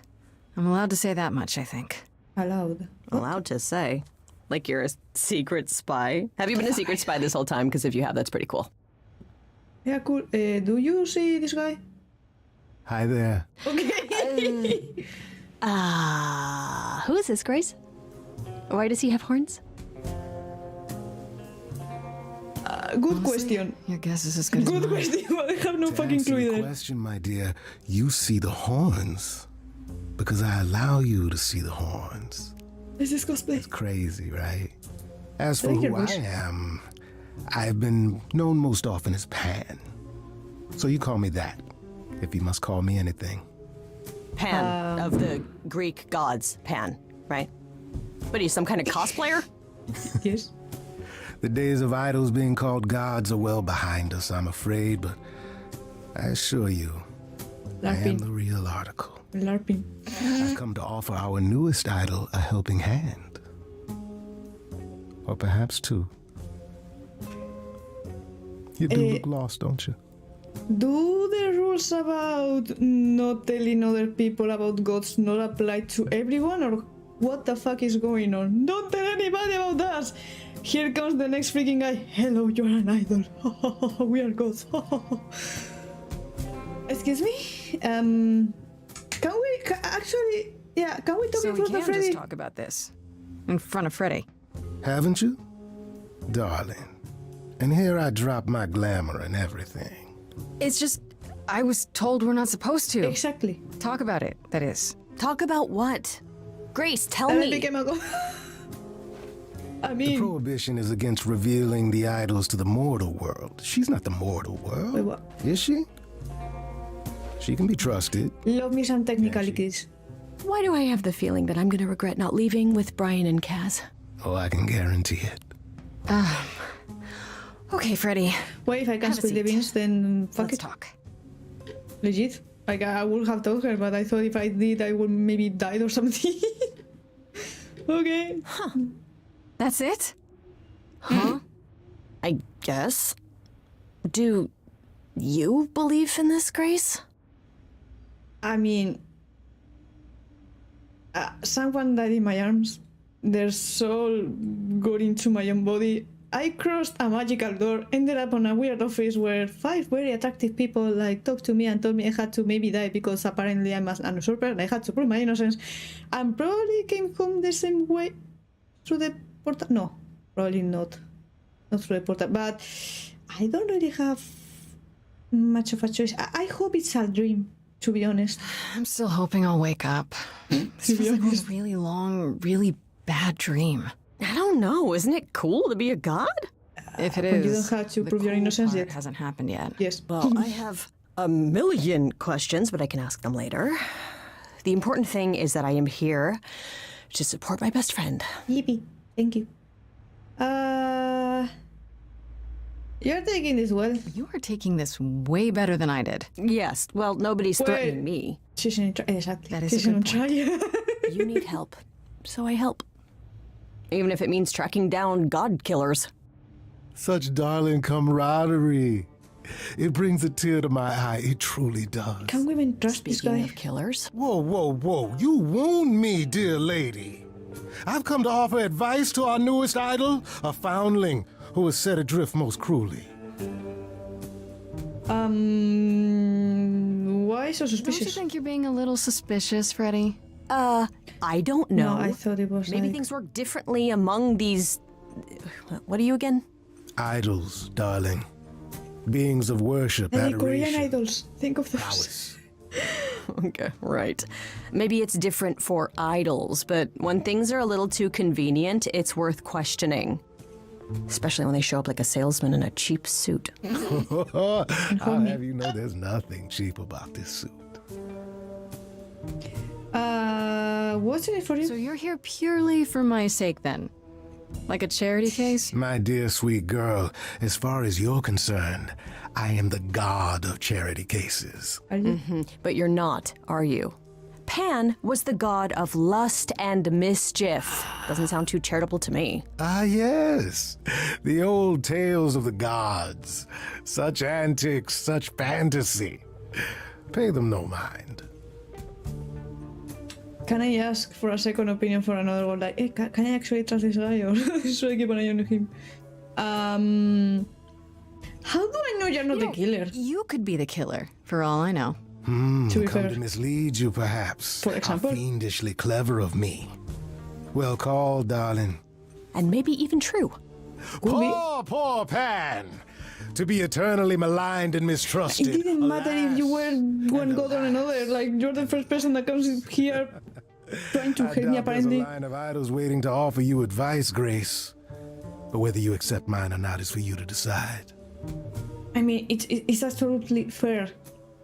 Speaker 2: I'm allowed to say that much, I think.
Speaker 1: Allowed.
Speaker 3: Allowed to say. Like you're a secret spy. Have you been a secret spy this whole time? Because if you have, that's pretty cool.
Speaker 1: Yeah, cool. Do you see this guy?
Speaker 11: Hi there.
Speaker 1: Okay.
Speaker 3: Who is this, Grace? Why does he have horns?
Speaker 1: Good question.
Speaker 2: Your guess is as good as
Speaker 1: Good
Speaker 2: mine.
Speaker 1: question. I have no
Speaker 11: To
Speaker 1: fucking
Speaker 11: answer
Speaker 1: clue
Speaker 11: your
Speaker 1: either.
Speaker 11: question, my dear, you see the horns because I allow you to see the horns.
Speaker 1: Is this cosplay?
Speaker 11: It's crazy, right? As for
Speaker 1: Thank you,
Speaker 11: who I
Speaker 1: Rose.
Speaker 11: am, I've been known most often as Pan. So you call me that, if you must call me anything.
Speaker 3: Pan, of the Greek gods, Pan, right? But he's some kind of cosplayer?
Speaker 1: Yes.
Speaker 11: The days of idols being called gods are well behind us, I'm afraid, but I assure you, I am the real article.
Speaker 1: LARPing.
Speaker 11: I've come to offer our newest idol a helping hand. Or perhaps two. You do look lost, don't you?
Speaker 1: Do the rules about not telling other people about gods not apply to everyone, or what the fuck is going on? Don't tell anybody about us! Here comes the next freaking guy. Hello, you're an idol. We are gods. Excuse me? Can we actually... Yeah, can we talk
Speaker 2: So
Speaker 1: in
Speaker 2: we
Speaker 1: front of
Speaker 2: can
Speaker 1: Freddy?
Speaker 2: just talk about this. In front of Freddy.
Speaker 11: Haven't you? Darling. And here I drop my glamour and everything.
Speaker 2: It's just, I was told we're not supposed to.
Speaker 1: Exactly.
Speaker 2: Talk about it, that is.
Speaker 3: Talk about what? Grace, tell
Speaker 1: And I
Speaker 3: me.
Speaker 1: became a god. I
Speaker 11: The
Speaker 1: mean...
Speaker 11: prohibition is against revealing the idols to the mortal world. She's not the mortal world.
Speaker 1: Wait, what?
Speaker 11: Is she? She can be trusted.
Speaker 1: Love me some technicalities.
Speaker 3: Why do I have the feeling that I'm going to regret not leaving with Brian and Kaz?
Speaker 11: Oh, I can guarantee it.
Speaker 2: Okay, Freddy.
Speaker 1: Wait, if I can
Speaker 2: Have a
Speaker 1: spill the
Speaker 2: seat.
Speaker 1: beans, then fuck
Speaker 2: Let's
Speaker 1: it.
Speaker 2: talk.
Speaker 1: Legit. Like, I would have told her, but I thought if I did, I would maybe die or something. Okay.
Speaker 2: That's it?
Speaker 3: Huh? I guess. Do you believe in this, Grace?
Speaker 1: I mean, someone died in my arms. Their soul got into my own body. I crossed a magical door, ended up on a weird office where 5 very attractive people like talked to me and told me I had to maybe die because apparently I'm an usurper and I had to prove my innocence, and probably came home the same way through the portal. No, probably not through the portal, but I don't really have much of a choice. I hope it's a dream, to be honest.
Speaker 2: I'm still hoping I'll wake up. This feels like a really long, really bad dream.
Speaker 3: I don't know. Isn't it cool to be a god?
Speaker 2: If it
Speaker 1: But you
Speaker 2: is,
Speaker 1: don't have to
Speaker 2: the
Speaker 1: prove your
Speaker 2: cool
Speaker 1: innocence
Speaker 2: part
Speaker 1: yet.
Speaker 2: hasn't happened yet.
Speaker 1: Yes.
Speaker 3: Well, I have a million questions, but I can ask them later. The important thing is that I am here to support my best friend.
Speaker 1: Yippee. Thank you. You're taking this well.
Speaker 2: You are taking this way better than I did.
Speaker 3: Yes, well, nobody's threatening me.
Speaker 1: She's in exactly.
Speaker 2: That is
Speaker 1: She's
Speaker 2: a
Speaker 1: in
Speaker 2: good
Speaker 1: try.
Speaker 3: You need help, so I help. Even if it means tracking down god killers.
Speaker 11: Such darling camaraderie. It brings a tear to my eye. It truly does.
Speaker 1: Can women trust this
Speaker 3: Speaking
Speaker 1: guy?
Speaker 3: of killers,
Speaker 11: Whoa, whoa, whoa. You wound me, dear lady. I've come to offer advice to our newest idol, a foundling who was set adrift most cruelly.
Speaker 1: Why so
Speaker 2: Don't you
Speaker 1: suspicious?
Speaker 2: think you're being a little suspicious, Freddy?
Speaker 3: I don't know.
Speaker 1: No, I thought it was
Speaker 3: Maybe
Speaker 1: like...
Speaker 3: things work differently among these... What are you again?
Speaker 11: Idols, darling. Beings of worship,
Speaker 1: Like
Speaker 11: adoration.
Speaker 1: Korean idols. Think of those.
Speaker 11: prowess.
Speaker 3: Okay, right. Maybe it's different for idols, but when things are a little too convenient, it's worth questioning. Especially when they show up like a salesman in a cheap suit.
Speaker 11: I'll have you know there's nothing cheap about this suit.
Speaker 1: What's in it for you?
Speaker 2: So you're here purely for my sake then? Like a charity case?
Speaker 11: My dear sweet girl, as far as you're concerned, I am the god of charity cases.
Speaker 1: Are you?
Speaker 3: But you're not, are you? Pan was the god of lust and mischief. Doesn't sound too charitable to me.
Speaker 11: Ah, yes. The old tales of the gods. Such antics, such fantasy. Pay them no mind.
Speaker 1: Can I ask for a second opinion for another one? Like, can I actually trust this guy or should I keep an eye on him? How do I know you're not the killer?
Speaker 2: You could be the killer, for all I know.
Speaker 1: To be
Speaker 11: Come
Speaker 1: fair.
Speaker 11: to mislead you, perhaps.
Speaker 1: For example?
Speaker 11: How fiendishly clever of me. Well called, darling.
Speaker 3: And maybe even true.
Speaker 11: Poor Pan! To be eternally maligned and mistrusted.
Speaker 1: It didn't matter if you were one
Speaker 11: and
Speaker 1: god or another. Like, you're the first person that comes here trying to
Speaker 11: I
Speaker 1: help me,
Speaker 11: doubt there's a
Speaker 1: apparently.
Speaker 11: line of idols waiting to offer you advice, Grace. But whether you accept mine or not is for you to decide.
Speaker 1: I mean, it's absolutely fair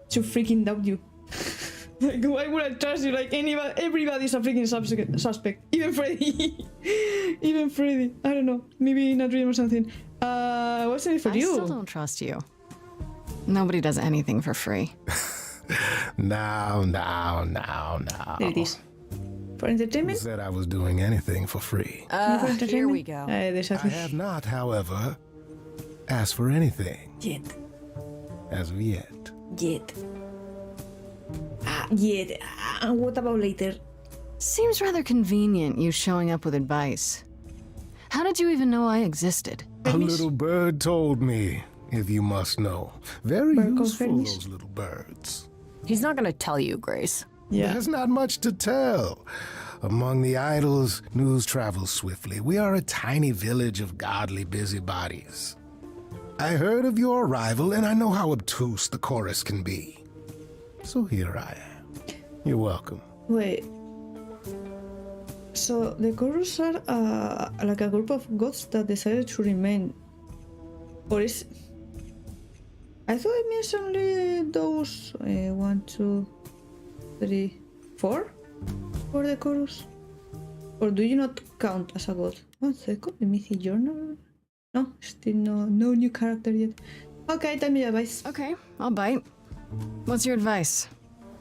Speaker 1: to freaking doubt you. Like, why would I trust you? Like, everybody's a freaking suspect. Even Freddy. Even Freddy. I don't know. Maybe in a dream or something. What's in it for
Speaker 2: I
Speaker 1: you?
Speaker 2: still don't trust you. Nobody does anything for free.
Speaker 11: Now.
Speaker 1: There it is. For
Speaker 11: Who
Speaker 1: entertainment?
Speaker 11: said I was doing anything for free?
Speaker 1: For
Speaker 3: Here
Speaker 1: entertainment?
Speaker 3: we go.
Speaker 1: There's a
Speaker 11: I have not, however, asked for anything.
Speaker 1: Yet.
Speaker 11: As of yet.
Speaker 1: Yet. Yet. What about later?
Speaker 2: Seems rather convenient, you showing up with advice. How did you even know I existed?
Speaker 11: A little bird told me, if you must know. Very
Speaker 1: Bird called
Speaker 11: useful,
Speaker 1: Hermes?
Speaker 11: those little birds.
Speaker 3: He's not gonna tell you, Grace.
Speaker 1: Yeah.
Speaker 11: There's not much to tell. Among the idols, news travels swiftly. We are a tiny village of godly busybodies. I heard of your arrival, and I know how obtuse the chorus can be. So here I am. You're welcome.
Speaker 1: Wait. So the chorus are like a group of gods that decided to remain. Or is... I thought it means only those 1, 2, 3, 4 for the chorus. Or do you not count as a god? 1 second, let me see journal. No, still no new character yet. Okay, tell me your advice.
Speaker 2: Okay, I'll bite. What's your advice?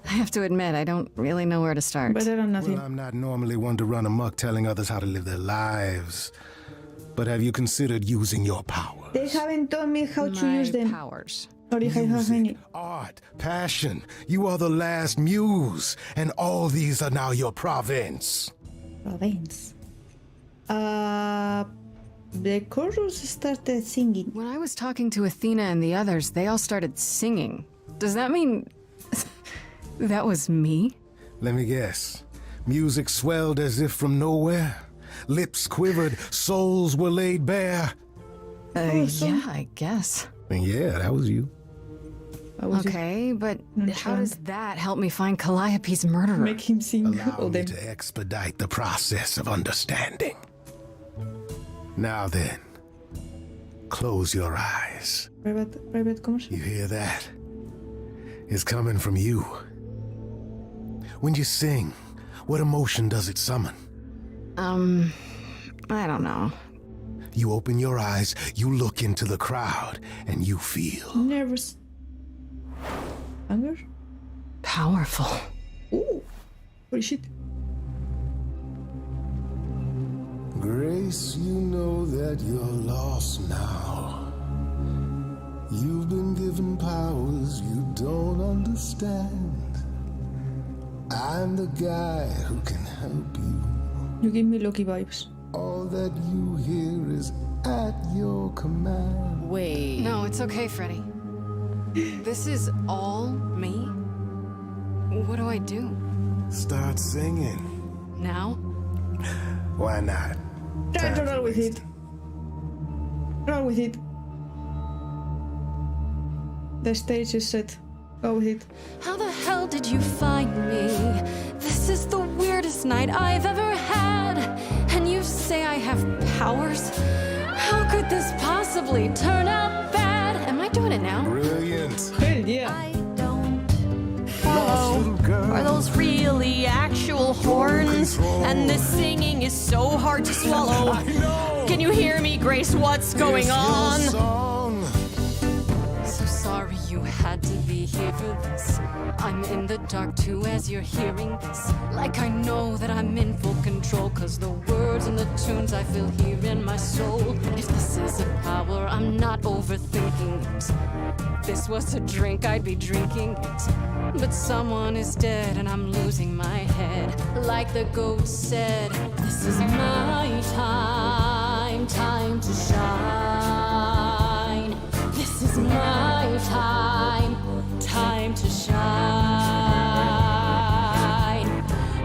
Speaker 2: I have to admit, I don't really know where to start.
Speaker 1: Better than nothing.
Speaker 11: Well, I'm not normally one to run amok telling others how to live their lives. But have you considered using your power?
Speaker 1: They haven't told me how to
Speaker 2: My
Speaker 1: use them.
Speaker 2: powers.
Speaker 1: Or if I have any.
Speaker 11: Music, art, passion. You are the last muse, and all these are now your province.
Speaker 1: Province. The chorus started singing.
Speaker 2: When I was talking to Athena and the others, they all started singing. Does that mean that was me?
Speaker 11: Let me guess. Music swelled as if from nowhere. Lips quivered, souls were laid bare.
Speaker 2: Yeah, I guess.
Speaker 11: And yeah, that was you.
Speaker 2: Okay, but how does that help me find Calliope's murderer?
Speaker 1: Make him sing
Speaker 11: Allow
Speaker 1: all
Speaker 11: me
Speaker 1: them.
Speaker 11: to expedite the process of understanding. Now then, close your eyes.
Speaker 1: Private commercial.
Speaker 11: You hear that? It's coming from you. When you sing, what emotion does it summon?
Speaker 2: I don't know.
Speaker 11: You open your eyes, you look into the crowd, and you feel.
Speaker 1: Nervous. Anger?
Speaker 2: Powerful.
Speaker 1: Ooh. Holy shit.
Speaker 11: Grace, you know that you're lost now. You've been given powers you don't understand. I'm the guy who can help you.
Speaker 1: You give me Loki vibes.
Speaker 11: All that you hear is at your command.
Speaker 3: Wait.
Speaker 2: No, it's okay, Freddy. This is all me? What do I do?
Speaker 11: Start singing.
Speaker 2: Now?
Speaker 11: Why not?
Speaker 1: Try to roll with it. Roll with it. The stage is set. Go with it.
Speaker 7: How the hell did you find me? This is the weirdest night I've ever had. And you say I have powers? How could this possibly turn out bad? Am I doing it now?
Speaker 11: Brilliant.
Speaker 1: Hell yeah.
Speaker 7: I don't
Speaker 11: Lost
Speaker 3: lines, and this singing is so hard to swallow. Can you hear me, Grace? What's going on?
Speaker 7: So sorry you had to be here for this. I'm in the dark too as you're hearing this. Like I know that I'm in full control, cause the words and the tunes I feel here in my soul. If this is a power, I'm not overthinking it. If this was a drink, I'd be drinking it. But someone is dead and I'm losing my head. Like the ghost said, this is my time, time to shine. This is my time, time to shine.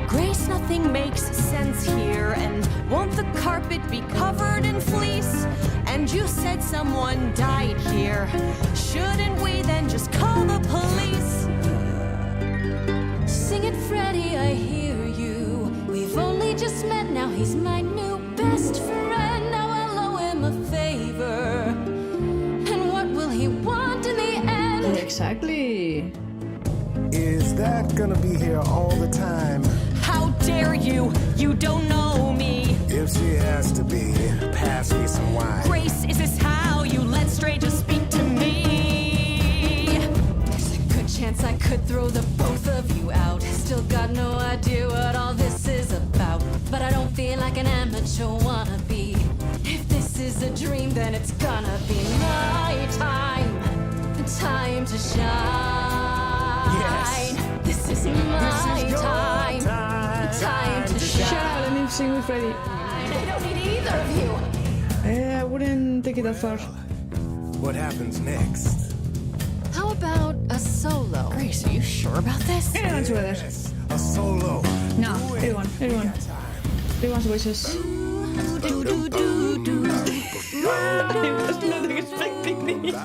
Speaker 3: Grace, nothing makes sense here, and won't the carpet be covered in fleece? And you said someone died here. Shouldn't we then just call the police?
Speaker 7: Sing it, Freddie, I hear you. We've only just met, now he's my new best friend. Now I'll owe him a favor. And what will he want in the end?
Speaker 1: Exactly.
Speaker 11: Is that gonna be here all the time?
Speaker 3: How dare you? You don't know me.
Speaker 11: If she has to be, pass me some wine.
Speaker 3: Grace, is this how you let strangers speak to me?
Speaker 7: There's a good chance I could throw the both of you out. Still got no idea what all this is about. But I don't feel like an amateur wannabe. If this is a dream, then it's gonna be my time. Time to shine.
Speaker 11: Yes.
Speaker 7: This is my time. Time to shine.
Speaker 1: Shut up, let me sing with Freddie.
Speaker 7: I don't need either of you.
Speaker 1: I wouldn't take it that far.
Speaker 11: What happens next?
Speaker 7: How about a solo?
Speaker 3: Grace, are you sure about this?
Speaker 1: Everyone together.
Speaker 11: A solo.
Speaker 1: No, everyone's voices. I was not expecting this.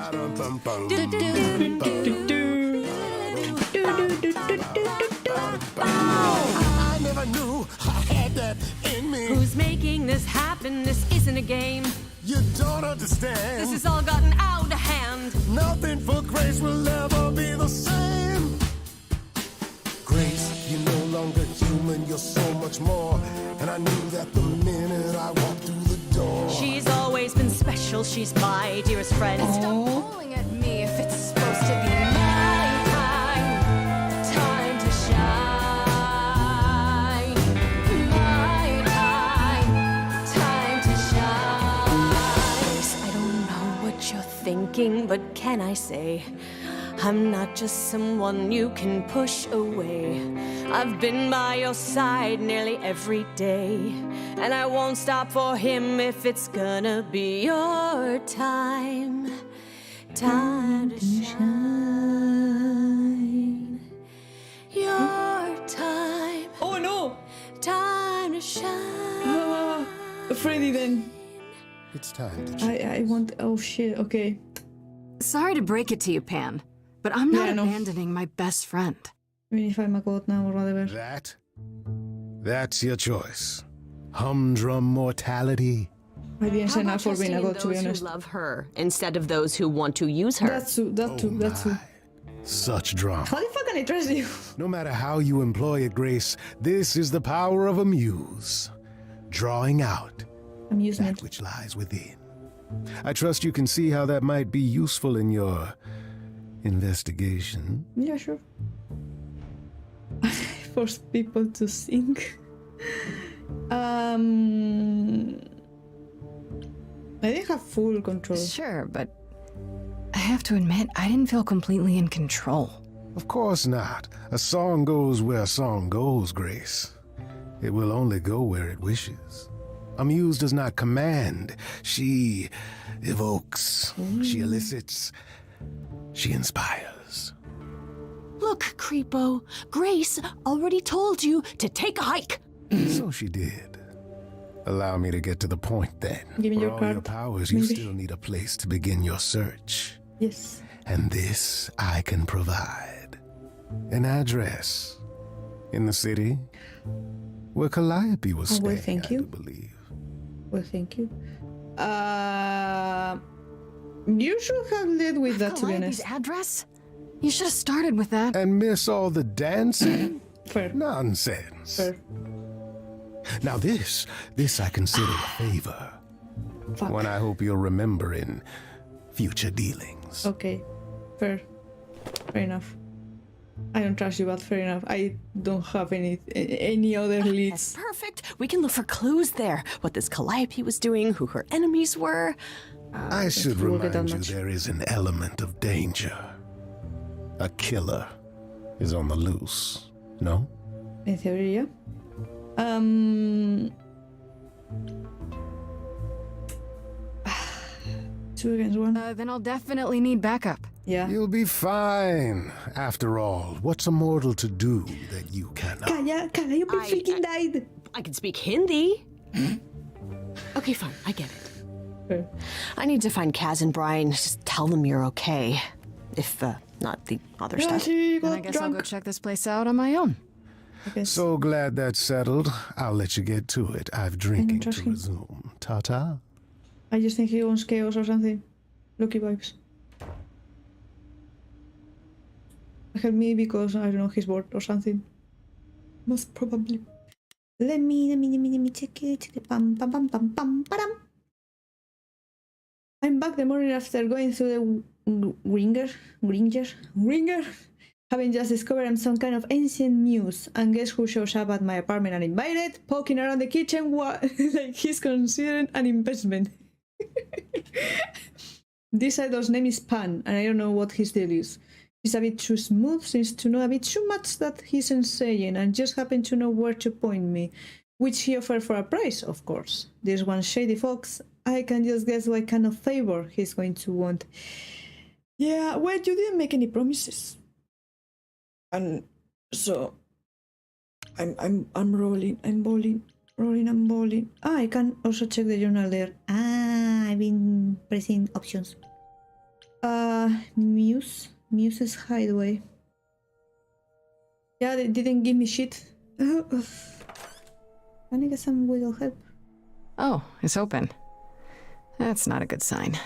Speaker 11: I never knew I had that in me.
Speaker 3: Who's making this happen? This isn't a game.
Speaker 11: You don't understand.
Speaker 3: This has all gotten out of hand.
Speaker 11: Nothing for Grace will ever be the same. Grace, you're no longer human, you're so much more. And I knew that the minute I walked through the door.
Speaker 3: She's always been special. She's my dearest friend.
Speaker 7: Stop pulling at me if it's supposed to be my time. Time to shine. My time. Time to shine.
Speaker 3: I don't know what you're thinking, but can I say, I'm not just someone you can push away. I've been by your side nearly every day, and I won't stop for him if it's gonna be your time. Time to shine. Your time.
Speaker 1: Oh no!
Speaker 3: Time to shine.
Speaker 1: Freddie then.
Speaker 11: It's time to change.
Speaker 1: I want. Oh shit, okay.
Speaker 2: Sorry to break it to you, Pan, but I'm not
Speaker 1: Yeah, no.
Speaker 2: abandoning my best friend.
Speaker 1: Even if I'm a god now or whatever.
Speaker 11: That's your choice. Humdrum mortality.
Speaker 1: I didn't
Speaker 3: How
Speaker 1: sign
Speaker 3: about
Speaker 1: up for being a
Speaker 3: trusting in
Speaker 1: god, to be
Speaker 3: those who
Speaker 1: honest.
Speaker 3: love her instead of those who want to use her?
Speaker 1: That's true, that's true.
Speaker 11: Such drama.
Speaker 1: How the fuck can I trust you?
Speaker 11: No matter how you employ it, Grace, this is the power of a muse. Drawing out
Speaker 1: Amusement.
Speaker 11: that which lies within. I trust you can see how that might be useful in your investigation.
Speaker 1: Yeah, sure. Force people to sing. I didn't have full control.
Speaker 2: Sure, but I have to admit, I didn't feel completely in control.
Speaker 11: Of course not. A song goes where a song goes, Grace. It will only go where it wishes. A muse does not command. She evokes. She elicits. She inspires.
Speaker 3: Look, creepo, Grace already told you to take a hike.
Speaker 11: So she did. Allow me to get to the point then.
Speaker 1: Give me
Speaker 11: For
Speaker 1: your
Speaker 11: all
Speaker 1: card,
Speaker 11: your powers, you
Speaker 1: maybe.
Speaker 11: still need a place to begin your search.
Speaker 1: Yes.
Speaker 11: And this I can provide. An address. In the city where Calliope was
Speaker 1: Oh,
Speaker 11: staying,
Speaker 1: well, thank
Speaker 11: I
Speaker 1: you.
Speaker 11: do believe.
Speaker 1: Well, thank you. You should have led with that, to be
Speaker 2: Calliope's
Speaker 1: honest.
Speaker 2: address? You should have started with that.
Speaker 11: And miss all the dancing?
Speaker 1: Fair.
Speaker 11: Nonsense.
Speaker 1: Fair.
Speaker 11: Now this I consider a favor.
Speaker 1: Fuck.
Speaker 11: One I hope you'll remember in future dealings.
Speaker 1: Okay, fair enough. I don't trust you, but fair enough. I don't have any other leads.
Speaker 13: That's perfect. We can look for clues there. What this Calliope was doing, who her enemies were.
Speaker 11: I should
Speaker 1: we'll get
Speaker 11: remind
Speaker 1: that
Speaker 11: you
Speaker 1: much.
Speaker 11: there is an element of danger. A killer is on the loose, no?
Speaker 1: In theory, yeah. Two against one.
Speaker 2: Then I'll definitely need backup.
Speaker 1: Yeah.
Speaker 11: You'll be fine. After all, what's a mortal to do that you cannot?
Speaker 1: Calla, you freaking died.
Speaker 13: I can speak Hindi. Okay, fine. I get it.
Speaker 1: Okay.
Speaker 13: I need to find Kaz and Brian. Just tell them you're okay. If not the other
Speaker 1: Yeah,
Speaker 13: stuff.
Speaker 1: she
Speaker 2: Then I
Speaker 1: got
Speaker 2: guess I'll
Speaker 1: drunk.
Speaker 2: go check this place out on my own.
Speaker 11: So glad that's settled. I'll let you get to it. I've drinking
Speaker 1: trust
Speaker 11: to
Speaker 1: him.
Speaker 11: resume. Ta-ta.
Speaker 1: I just think he wants chaos or something. Lucky vibes. Help me because I don't know he's bored or something. Most probably. Let me check it. Pam pam pam pam pam padam. I'm back the morning after going through the ringer. Having just discovered I'm some kind of ancient muse, and guess who shows up at my apartment uninvited, poking around the kitchen like he's considering an investment. This idol's name is Pan, and I don't know what his deal is. He's a bit too smooth, seems to know a bit too much that he isn't saying, and just happened to know where to point me, which he offered for a price, of course. This one shady fox, I can just guess what kind of favor he's going to want. Yeah, well, you didn't make any promises. And so I'm rolling, I'm balling. Ah, I can also check the journal there. Ah, I've been pressing options. Muse's hideaway. Yeah, they didn't give me shit. Can I get some wiggle help?
Speaker 2: Oh, it's open. That's not a good sign.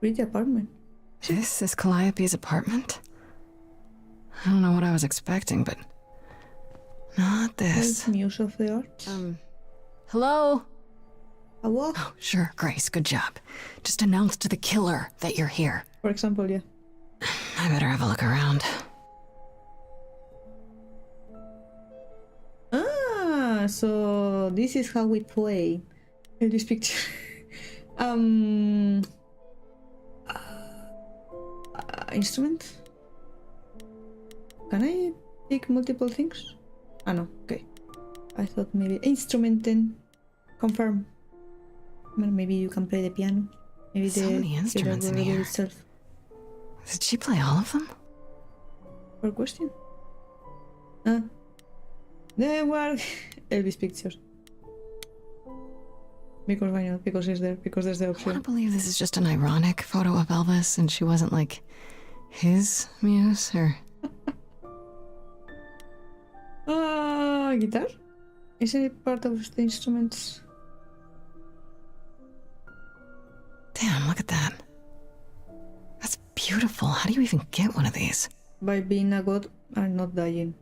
Speaker 1: Read the apartment.
Speaker 2: This is Calliope's apartment? I don't know what I was expecting, but not this.
Speaker 1: Muse of the arts.
Speaker 2: Hello?
Speaker 1: Hello?
Speaker 2: Oh, sure, Grace, good job. Just announce to the killer that you're here.
Speaker 1: For example, yeah.
Speaker 2: I better have a look around.
Speaker 1: Ah, so this is how we play. In this picture. Instrument? Can I pick multiple things? Ah, no, okay. I thought maybe instrument then. Confirm. Well, maybe you can play the piano. Maybe
Speaker 2: So many instruments in here.
Speaker 1: Itself.
Speaker 2: Did she play all of them?
Speaker 1: Good question. Ah. There were Elvis pictures. Because why not? Because it's there. Because there's the
Speaker 2: I
Speaker 1: option.
Speaker 2: want to believe this is just an ironic photo of Elvis and she wasn't like his muse or...
Speaker 1: Guitar? Isn't it part of the instruments?
Speaker 2: Damn, look at that. That's beautiful. How do you even get one of these?
Speaker 1: By being a god and not dying.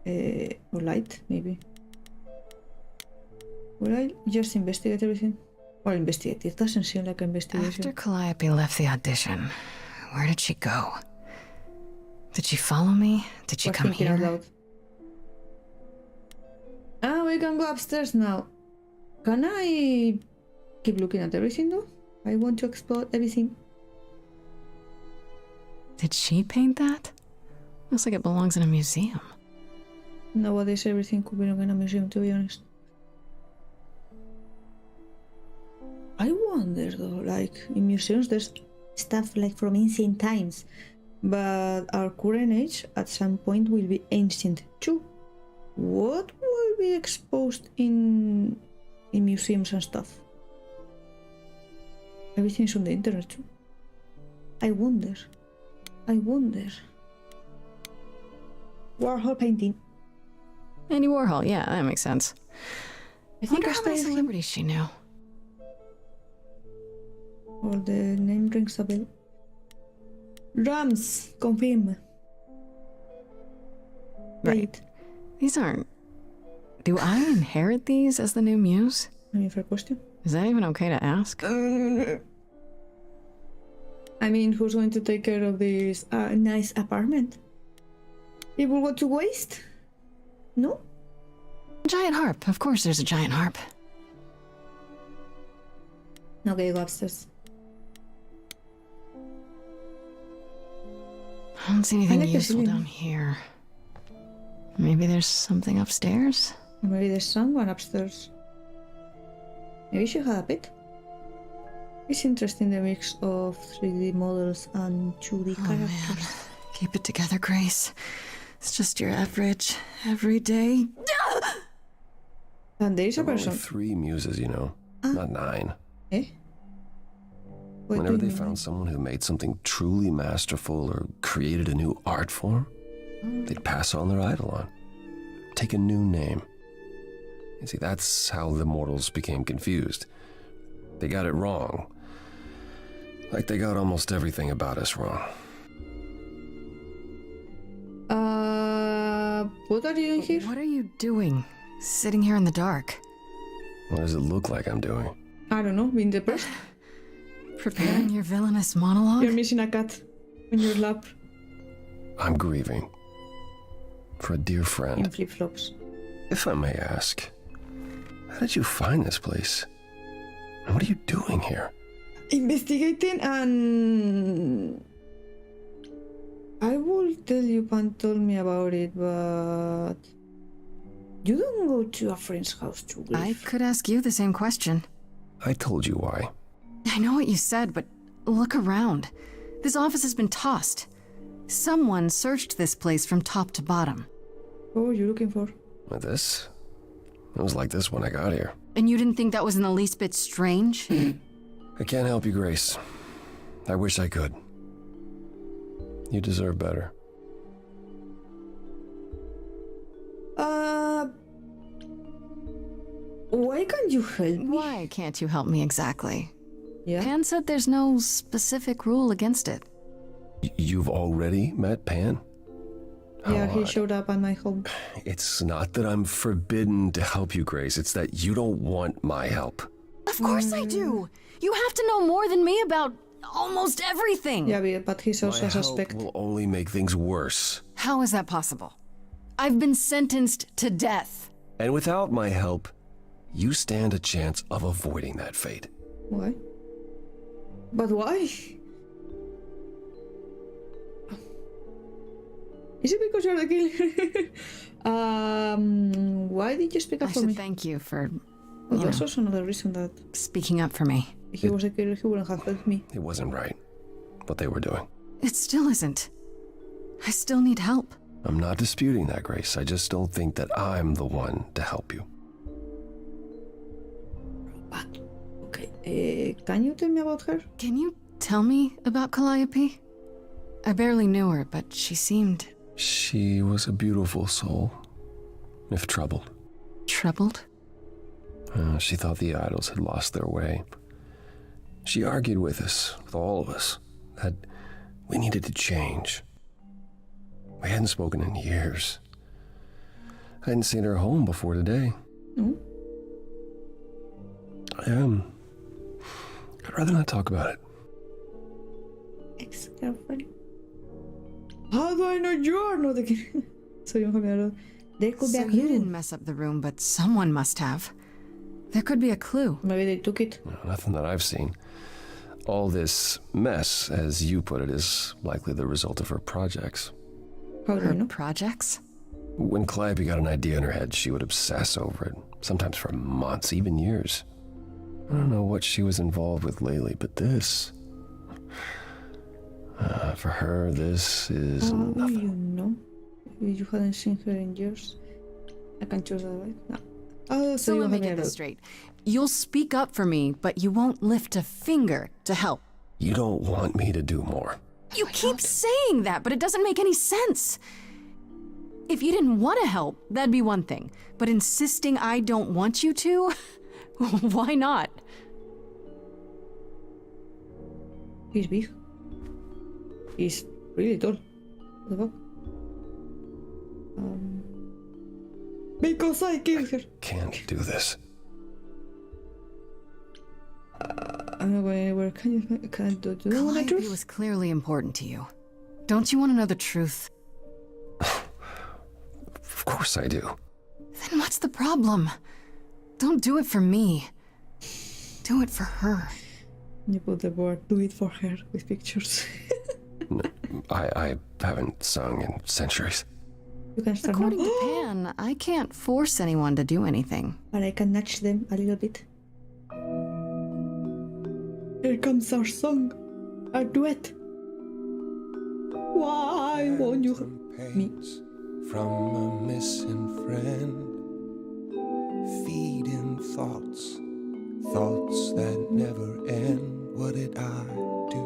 Speaker 1: Or light, maybe. Will I just investigate everything? Well, investigate. It doesn't seem like an investigation.
Speaker 2: After Calliope left the audition, where did she go? Did she follow me? Did she
Speaker 1: Was
Speaker 2: come
Speaker 1: thinking out
Speaker 2: here?
Speaker 1: loud. Ah, we can go upstairs now. Can I keep looking at everything though? I want to explore everything.
Speaker 2: Did she paint that? Looks like it belongs in a museum.
Speaker 1: Nowadays everything could belong in a museum, to be honest. I wonder though, like in museums there's stuff like from ancient times, but our current age at some point will be ancient too. What will be exposed in museums and stuff? Everything's on the internet too. I wonder. Warhol painting.
Speaker 2: Andy Warhol, yeah, that makes sense.
Speaker 1: I think
Speaker 2: wonder
Speaker 1: I
Speaker 2: how many
Speaker 1: studied him.
Speaker 2: celebrities she knew.
Speaker 1: Well, the name rings a bell. Rams, confirm.
Speaker 2: Right. These aren't... Do I inherit these as the new muse?
Speaker 1: I mean, fair question.
Speaker 2: Is that even okay to ask?
Speaker 1: I mean, who's going to take care of this nice apartment? It will go to waste? No?
Speaker 2: Giant harp. Of course there's a giant harp.
Speaker 1: Okay, go upstairs.
Speaker 2: I don't see anything
Speaker 1: I like the
Speaker 2: useful
Speaker 1: ceiling.
Speaker 2: down here. Maybe there's something upstairs?
Speaker 1: Maybe there's someone upstairs. Maybe she had a pet. It's interesting, the mix of 3D models and 2D characters.
Speaker 2: Man. Keep it together, Grace. It's just your average, everyday...
Speaker 1: And there is a
Speaker 14: There are
Speaker 1: person.
Speaker 14: only 3 muses, you know, not 9.
Speaker 1: Eh? What
Speaker 14: Whenever
Speaker 1: do
Speaker 14: they
Speaker 1: you
Speaker 14: found
Speaker 1: mean?
Speaker 14: someone who made something truly masterful or created a new art form, they'd pass on their idol on. Take a new name. You see, that's how the mortals became confused. They got it wrong. Like they got almost everything about us wrong.
Speaker 1: What are you doing here?
Speaker 2: What are you doing? Sitting here in the dark?
Speaker 14: What does it look like I'm doing?
Speaker 1: I don't know, being depressed.
Speaker 2: Preparing your villainous monologue?
Speaker 1: You're missing a cat in your lap
Speaker 14: I'm grieving. For a dear
Speaker 1: in
Speaker 14: friend.
Speaker 1: flip-flops.
Speaker 14: If I may ask, how did you find this place? And what are you doing here?
Speaker 1: Investigating, and I will tell you, Pan told me about it, but you don't go to a friend's house to grieve.
Speaker 2: I could ask you the same question.
Speaker 14: I told you why.
Speaker 2: I know what you said, but look around. This office has been tossed. Someone searched this place from top to bottom.
Speaker 1: What were you looking for?
Speaker 14: With this? It was like this when I got here.
Speaker 2: And you didn't think that was in the least bit strange?
Speaker 14: I can't help you, Grace. I wish I could. You deserve better.
Speaker 1: Why can't you help me?
Speaker 2: Why can't you help me exactly?
Speaker 1: Yeah.
Speaker 2: Pan said there's no specific rule against it.
Speaker 14: You've already met Pan?
Speaker 1: Yeah,
Speaker 14: How
Speaker 1: he
Speaker 14: odd.
Speaker 1: showed up at my home.
Speaker 14: It's not that I'm forbidden to help you, Grace. It's that you don't want my help.
Speaker 2: Of course I do! You have to know more than me about almost everything!
Speaker 1: Yeah, but he's also
Speaker 14: My
Speaker 1: a
Speaker 14: help
Speaker 1: suspect.
Speaker 14: will only make things worse.
Speaker 2: How is that possible? I've been sentenced to death.
Speaker 14: And without my help, you stand a chance of avoiding that fate.
Speaker 1: Why? But why? Is it because you're the killer? Why did you speak up
Speaker 2: I
Speaker 1: for
Speaker 2: should
Speaker 1: me?
Speaker 2: thank you for,
Speaker 1: Well,
Speaker 2: you
Speaker 1: that's
Speaker 2: know,
Speaker 1: also another reason that
Speaker 2: speaking up for me.
Speaker 1: if he was a killer, he wouldn't have helped me.
Speaker 14: It wasn't right, what they were doing.
Speaker 2: It still isn't. I still need help.
Speaker 14: I'm not disputing that, Grace. I just don't think that I'm the one to help you.
Speaker 1: Okay, can you tell me about her?
Speaker 2: Can you tell me about Calliope? I barely knew her, but she seemed...
Speaker 14: She was a beautiful soul, if troubled.
Speaker 2: Troubled?
Speaker 14: She thought the idols had lost their way. She argued with us, with all of us, that we needed to change. We hadn't spoken in years. I hadn't seen her home before today.
Speaker 1: No?
Speaker 14: I'd rather not talk about it.
Speaker 1: Ex-girlfriend? How do I know you're not the killer? Sorry, they could be
Speaker 2: So
Speaker 1: a
Speaker 2: you
Speaker 1: clue.
Speaker 2: didn't mess up the room, but someone must have. There could be a clue.
Speaker 1: Maybe they took it.
Speaker 14: No, nothing that I've seen. All this mess, as you put it, is likely the result of her projects.
Speaker 1: How do you know?
Speaker 2: Projects?
Speaker 14: When Calliope got an idea in her head, she would obsess over it, sometimes for months, even years. I don't know what she was involved with lately, but this... for her, this is
Speaker 1: How do
Speaker 14: nothing.
Speaker 1: you know? If you hadn't seen her in years. I can choose that, right? No. Oh,
Speaker 2: So
Speaker 1: you
Speaker 2: let me
Speaker 1: have
Speaker 2: get
Speaker 1: me
Speaker 2: this
Speaker 1: out.
Speaker 2: straight. You'll speak up for me, but you won't lift a finger to help.
Speaker 14: You don't want me to do more.
Speaker 2: You keep saying that, but it doesn't make any sense. If you didn't want to help, that'd be one thing. But insisting I don't want you to? Why not?
Speaker 1: He's big. He's really tall. What the fuck? Because I killed her.
Speaker 14: Can't do this.
Speaker 1: I'm not going anywhere. Can you do you want the
Speaker 2: Calliope
Speaker 1: truth?
Speaker 2: was clearly important to you. Don't you want to know the truth?
Speaker 14: Of course I do.
Speaker 2: Then what's the problem? Don't do it for me. Do it for her.
Speaker 1: You put the word "do it for her" with pictures.
Speaker 14: I haven't sung in centuries.
Speaker 1: You can start
Speaker 2: According
Speaker 1: now.
Speaker 2: to Pan, I can't force anyone to do anything.
Speaker 1: But I can nudge them a little bit. Here comes our song, our duet. Why won't you me?
Speaker 15: From a missing friend, feeding thoughts, thoughts that never end. What did I do?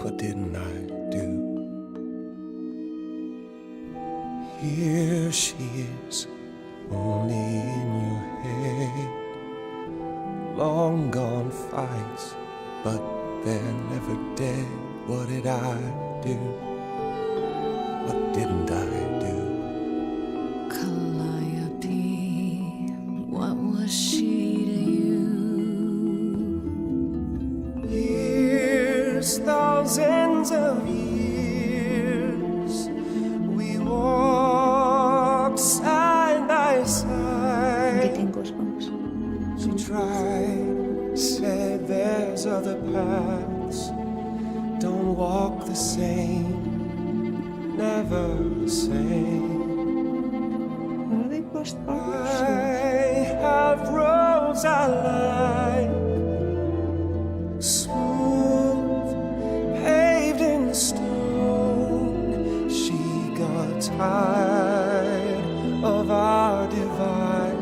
Speaker 15: What didn't I do? Here she is, only in your head. Long gone fights, but they're never dead. What did I do? What didn't I do?
Speaker 7: Calliope, what was she to you?
Speaker 15: Years, thousands of years, we walked side by side.
Speaker 1: Getting goosebumps.
Speaker 15: She tried, said there's other paths. Don't walk the same, never the same.
Speaker 1: Are they post
Speaker 15: I have roads I like, smooth, paved in stone. She got tired of our divide.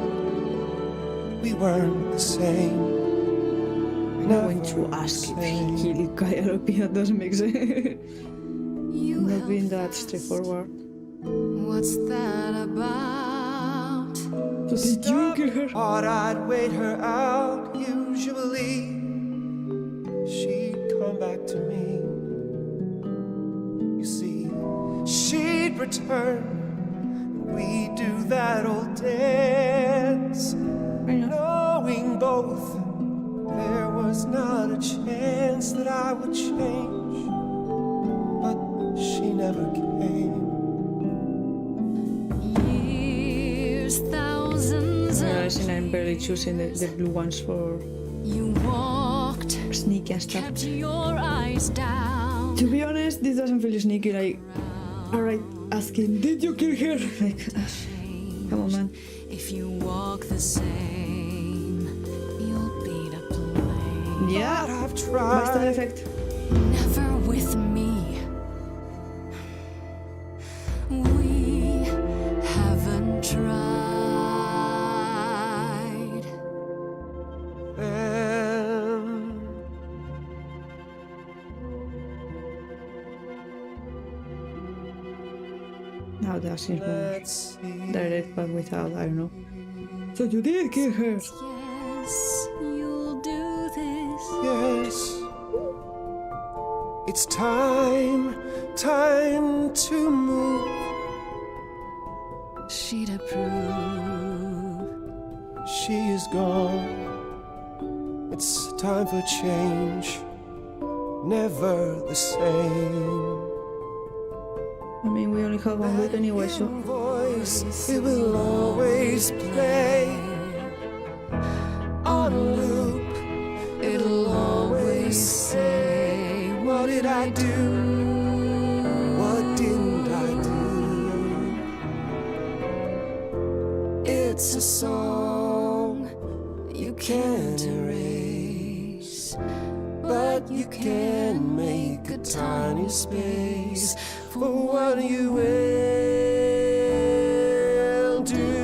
Speaker 15: We weren't the same.
Speaker 1: I'm going to ask if he killed Calliope. That doesn't make sense. Not being that straightforward.
Speaker 7: What's that about?
Speaker 1: So did you kill her?
Speaker 15: Thought I'd wait her out. Usually, she'd come back to me. You see, she'd return. We'd do that old dance, knowing both there was not a chance that I would change. But she never came.
Speaker 7: Years, thousands
Speaker 1: I'm
Speaker 7: of
Speaker 1: realizing I'm barely choosing the blue ones for
Speaker 7: you walked,
Speaker 1: sneaky and stuff.
Speaker 7: kept your eyes down.
Speaker 1: To be honest, this doesn't feel sneaky. Like, alright, asking, did you kill her? Like, come on, man.
Speaker 7: If you walk the same, you'll be to blame.
Speaker 1: Yeah,
Speaker 15: I've tried.
Speaker 1: Bastard effect.
Speaker 7: Never with me. We haven't tried.
Speaker 1: Now that's in direct, but without, I don't know. So you did kill her.
Speaker 7: Yes, you'll do this.
Speaker 15: Yes, it's time to move.
Speaker 7: She'd approve.
Speaker 15: She is gone. It's time for change. Never the same.
Speaker 1: I mean, we only have 1 week anyway, so.
Speaker 15: Voice, it will always play on a loop. It'll always say, what did I do? What didn't I do? It's a song you can't erase, but you can make a tiny space for what you will do.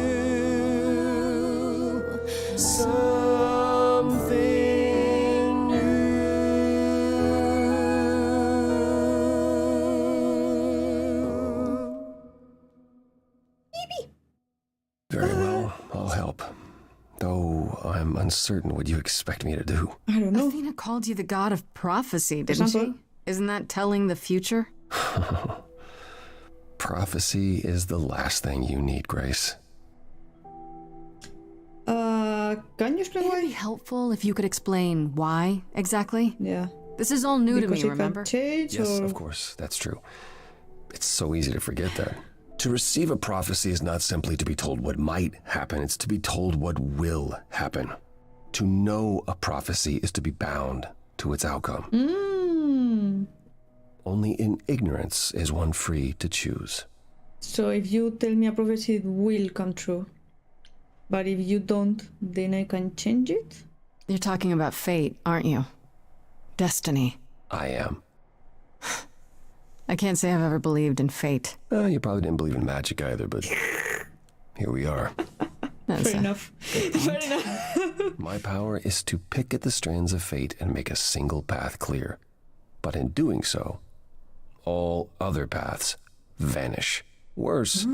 Speaker 15: Something new.
Speaker 14: Very well, I'll help. Though I'm uncertain what you expect me to do.
Speaker 1: I don't know.
Speaker 2: Athena called you the god of prophecy,
Speaker 1: For
Speaker 2: didn't she?
Speaker 1: example,
Speaker 2: Isn't that telling the future?
Speaker 14: Prophecy is the last thing you need, Grace.
Speaker 1: Can you explain
Speaker 2: It'd
Speaker 1: why?
Speaker 2: be helpful if you could explain why exactly.
Speaker 1: Yeah.
Speaker 2: This is all new
Speaker 1: Because
Speaker 2: to me,
Speaker 1: it
Speaker 2: remember?
Speaker 1: can change,
Speaker 14: Yes,
Speaker 1: or...
Speaker 14: of course, that's true. It's so easy to forget that. To receive a prophecy is not simply to be told what might happen, it's to be told what will happen. To know a prophecy is to be bound to its outcome. Only in ignorance is one free to choose.
Speaker 1: So if you tell me a prophecy, it will come true. But if you don't, then I can change it?
Speaker 2: You're talking about fate, aren't you? Destiny.
Speaker 14: I am.
Speaker 2: I can't say I've ever believed in fate.
Speaker 14: You probably didn't believe in magic either, but here we are.
Speaker 1: Fair enough. Fair enough.
Speaker 14: My power is to pick at the strands of fate and make a single path clear. But in doing so, all other paths vanish. Worse,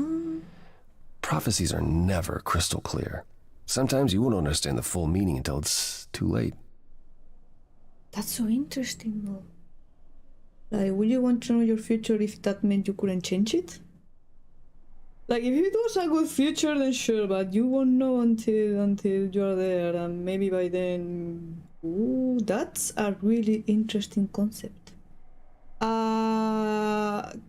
Speaker 14: prophecies are never crystal clear. Sometimes you won't understand the full meaning until it's too late.
Speaker 1: That's so interesting, though. Like, would you want to know your future if that meant you couldn't change it? Like, if it was a good future, then sure, but you won't know until you're there, and maybe by then... Ooh, that's a really interesting concept. Can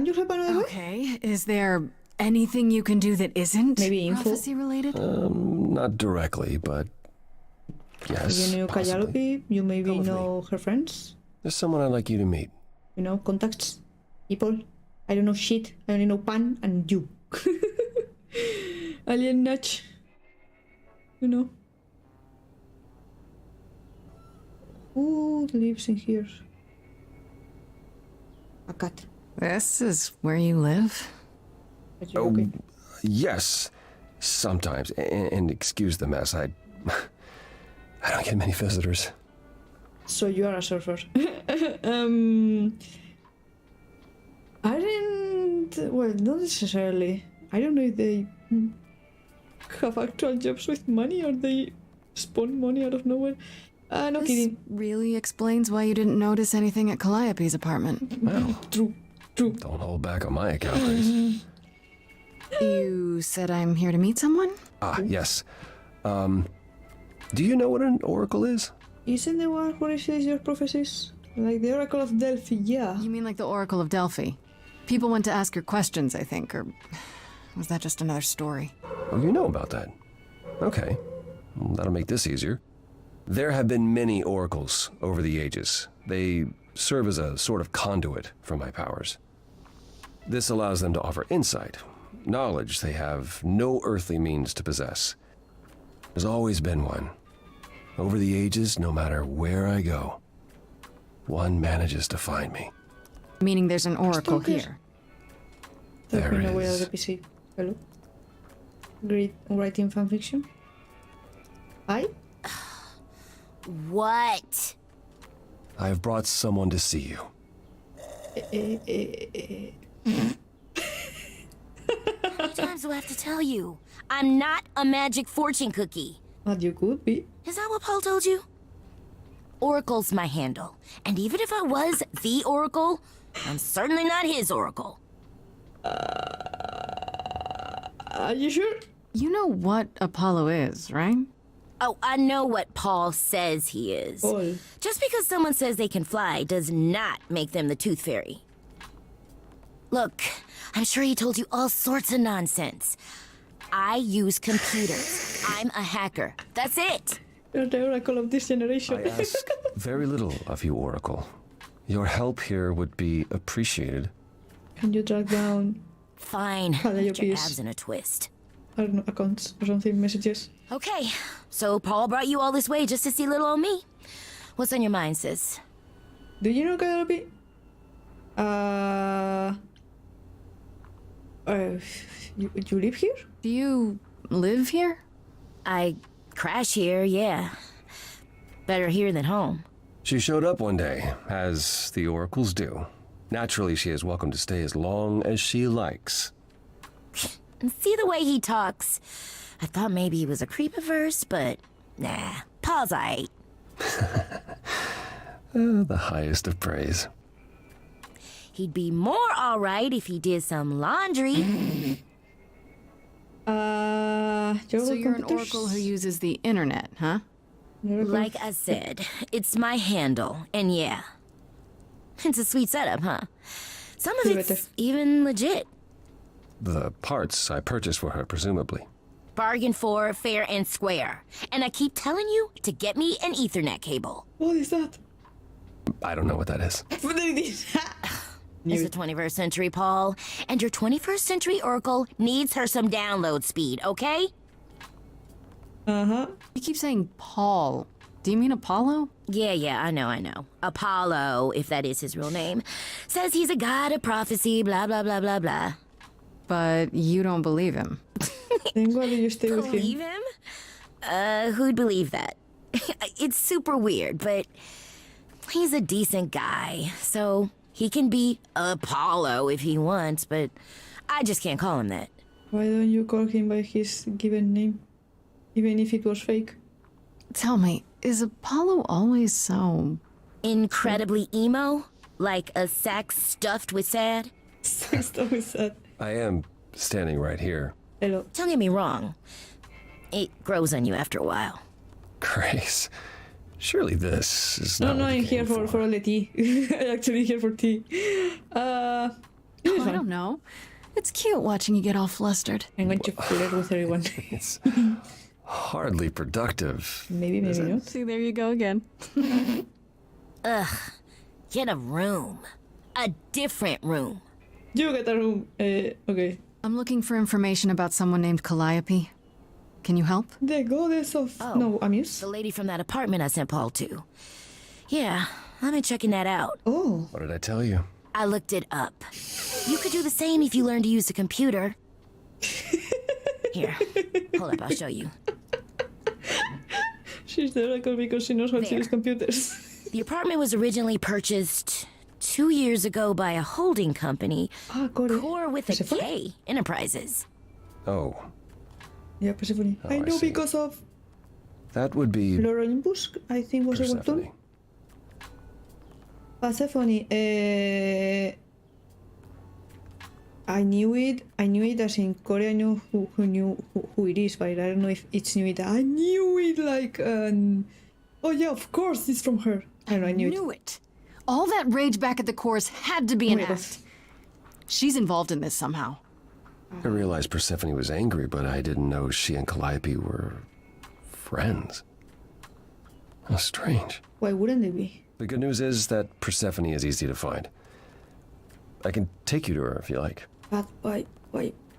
Speaker 1: you help another way?
Speaker 2: Okay, is there anything you can do that isn't
Speaker 1: Maybe info?
Speaker 2: prophecy related?
Speaker 14: Not directly, but yes,
Speaker 1: You know
Speaker 14: possibly.
Speaker 1: Calliope, you maybe
Speaker 14: Come with
Speaker 1: know her friends,
Speaker 14: There's someone I'd like you to meet.
Speaker 1: you know, contacts, people. I don't know shit, I only know Pan and you. Alien Nudge. You know. Who lives in here? A cat.
Speaker 2: This is where you live?
Speaker 1: Are you okay?
Speaker 14: Yes, sometimes. And excuse the mess. I don't get many visitors.
Speaker 1: So you are a surfer. I didn't... Well, not necessarily. I don't know if they have actual jobs with money or they spawn money out of nowhere. No
Speaker 2: This
Speaker 1: kidding.
Speaker 2: really explains why you didn't notice anything at Calliope's apartment.
Speaker 14: Well,
Speaker 1: true.
Speaker 14: Don't hold back on my account, Grace.
Speaker 2: You said I'm here to meet someone?
Speaker 14: Yes. Do you know what an oracle is?
Speaker 1: Isn't the one who receives your prophecies? Like the Oracle of Delphi, yeah.
Speaker 2: You mean like the Oracle of Delphi? People went to ask her questions, I think, or was that just another story?
Speaker 14: Oh, you know about that. Okay. Well, that'll make this easier. There have been many oracles over the ages. They serve as a sort of conduit for my powers. This allows them to offer insight, knowledge they have no earthly means to possess. There's always been one. Over the ages, no matter where I go, one manages to find me.
Speaker 2: Meaning there's an oracle here.
Speaker 14: There
Speaker 1: Talking away
Speaker 14: is.
Speaker 1: of the PC. Hello? Great writing fanfiction? Hi?
Speaker 8: What?
Speaker 14: I have brought someone to see you.
Speaker 8: How many times do I have to tell you? I'm not a magic fortune cookie.
Speaker 1: But you could be.
Speaker 8: Is that what Paul told you? Oracle's my handle. And even if I was the Oracle, I'm certainly not his Oracle.
Speaker 1: Are you sure?
Speaker 2: You know what Apollo is, right?
Speaker 8: Oh, I know what Paul says he is.
Speaker 1: Paul.
Speaker 8: Just because someone says they can fly does not make them the Tooth Fairy. Look, I'm sure he told you all sorts of nonsense. I use computers. I'm a hacker. That's it.
Speaker 1: You're the Oracle of this generation.
Speaker 14: I ask very little of you, Oracle. Your help here would be appreciated.
Speaker 1: Can you track down...
Speaker 8: Fine.
Speaker 1: How do you
Speaker 8: Put your
Speaker 1: piece?
Speaker 8: abs in a twist.
Speaker 1: I don't know, accounts or something, messages.
Speaker 8: Okay, so Paul brought you all this way just to see little old me. What's on your mind, sis?
Speaker 1: Do you know Calliope? You live here?
Speaker 2: Do you live here?
Speaker 8: I crash here, yeah. Better here than home.
Speaker 14: She showed up one day, as the oracles do. Naturally, she is welcome to stay as long as she likes.
Speaker 8: And see the way he talks. I thought maybe he was a creep-averse, but nah, Paul's aight.
Speaker 14: The highest of praise.
Speaker 8: He'd be more alright if he did some laundry.
Speaker 2: So you're an oracle who uses the internet, huh?
Speaker 8: Like I said, it's my handle, and yeah. It's a sweet setup, huh? Some of it's even legit.
Speaker 14: The parts I purchased for her, presumably.
Speaker 8: Bargain for, fair and square. And I keep telling you to get me an Ethernet cable.
Speaker 1: What is that?
Speaker 14: I don't know what that is.
Speaker 8: It's the 21st century, Paul. And your 21st century Oracle needs her some download speed, okay?
Speaker 1: Uh-huh.
Speaker 2: You keep saying Paul. Do you mean Apollo?
Speaker 8: Yeah, I know. Apollo, if that is his real name, says he's a god of prophecy, blah, blah, blah, blah, blah.
Speaker 2: But you don't believe him.
Speaker 1: Then why do you stay with
Speaker 8: Believe
Speaker 1: him?
Speaker 8: Who'd believe that? It's super weird, but he's a decent guy, so he can be Apollo if he wants, but I just can't call him that.
Speaker 1: Why don't you call him by his given name? Even if it was fake.
Speaker 2: Tell me, is Apollo always so...
Speaker 8: incredibly emo? Like a sack stuffed with sad?
Speaker 1: Stuffed with sad.
Speaker 14: I am standing right here.
Speaker 1: Hello.
Speaker 8: Don't get me wrong. It grows on you after a while.
Speaker 14: Grace, surely this is not
Speaker 1: No,
Speaker 14: what you
Speaker 1: I'm here
Speaker 14: came
Speaker 1: for all the tea. I'm actually here for tea.
Speaker 2: I don't know. It's cute watching you get all flustered.
Speaker 1: I'm going to flirt with everyone.
Speaker 14: It's hardly productive.
Speaker 1: Maybe not.
Speaker 2: See, there you go again.
Speaker 8: Ugh. Get a room. A different room.
Speaker 1: You get a room. Okay.
Speaker 2: I'm looking for information about someone named Calliope. Can you help?
Speaker 1: The goddess of... No, Amuse?
Speaker 8: The lady from that apartment I sent Paul to. Yeah, I've been checking that out.
Speaker 1: Oh.
Speaker 14: What did I tell you?
Speaker 8: I looked it up. You could do the same if you learn to use a computer. Here, hold up, I'll show you.
Speaker 1: She's the oracle because she knows how to use computers.
Speaker 8: The apartment was originally purchased 2 years ago by a holding company. Core with a K Enterprises.
Speaker 14: Oh.
Speaker 1: Yeah, Persephone.
Speaker 14: Oh,
Speaker 1: I know
Speaker 14: see.
Speaker 1: because of
Speaker 14: That would be
Speaker 1: Laura Olympus, I think was a webtoon. Persephone. I knew it as in Korea. I know who it is, but I don't know if it's new. I knew it like oh yeah, of course it's from her. I don't know, I knew
Speaker 2: it. All that rage back at the course had to be an act. She's involved in this somehow.
Speaker 14: I realized Persephone was angry, but I didn't know she and Calliope were friends. How strange.
Speaker 1: Why wouldn't they be?
Speaker 14: The good news is that Persephone is easy to find. I can take you to her if you like.
Speaker 1: But why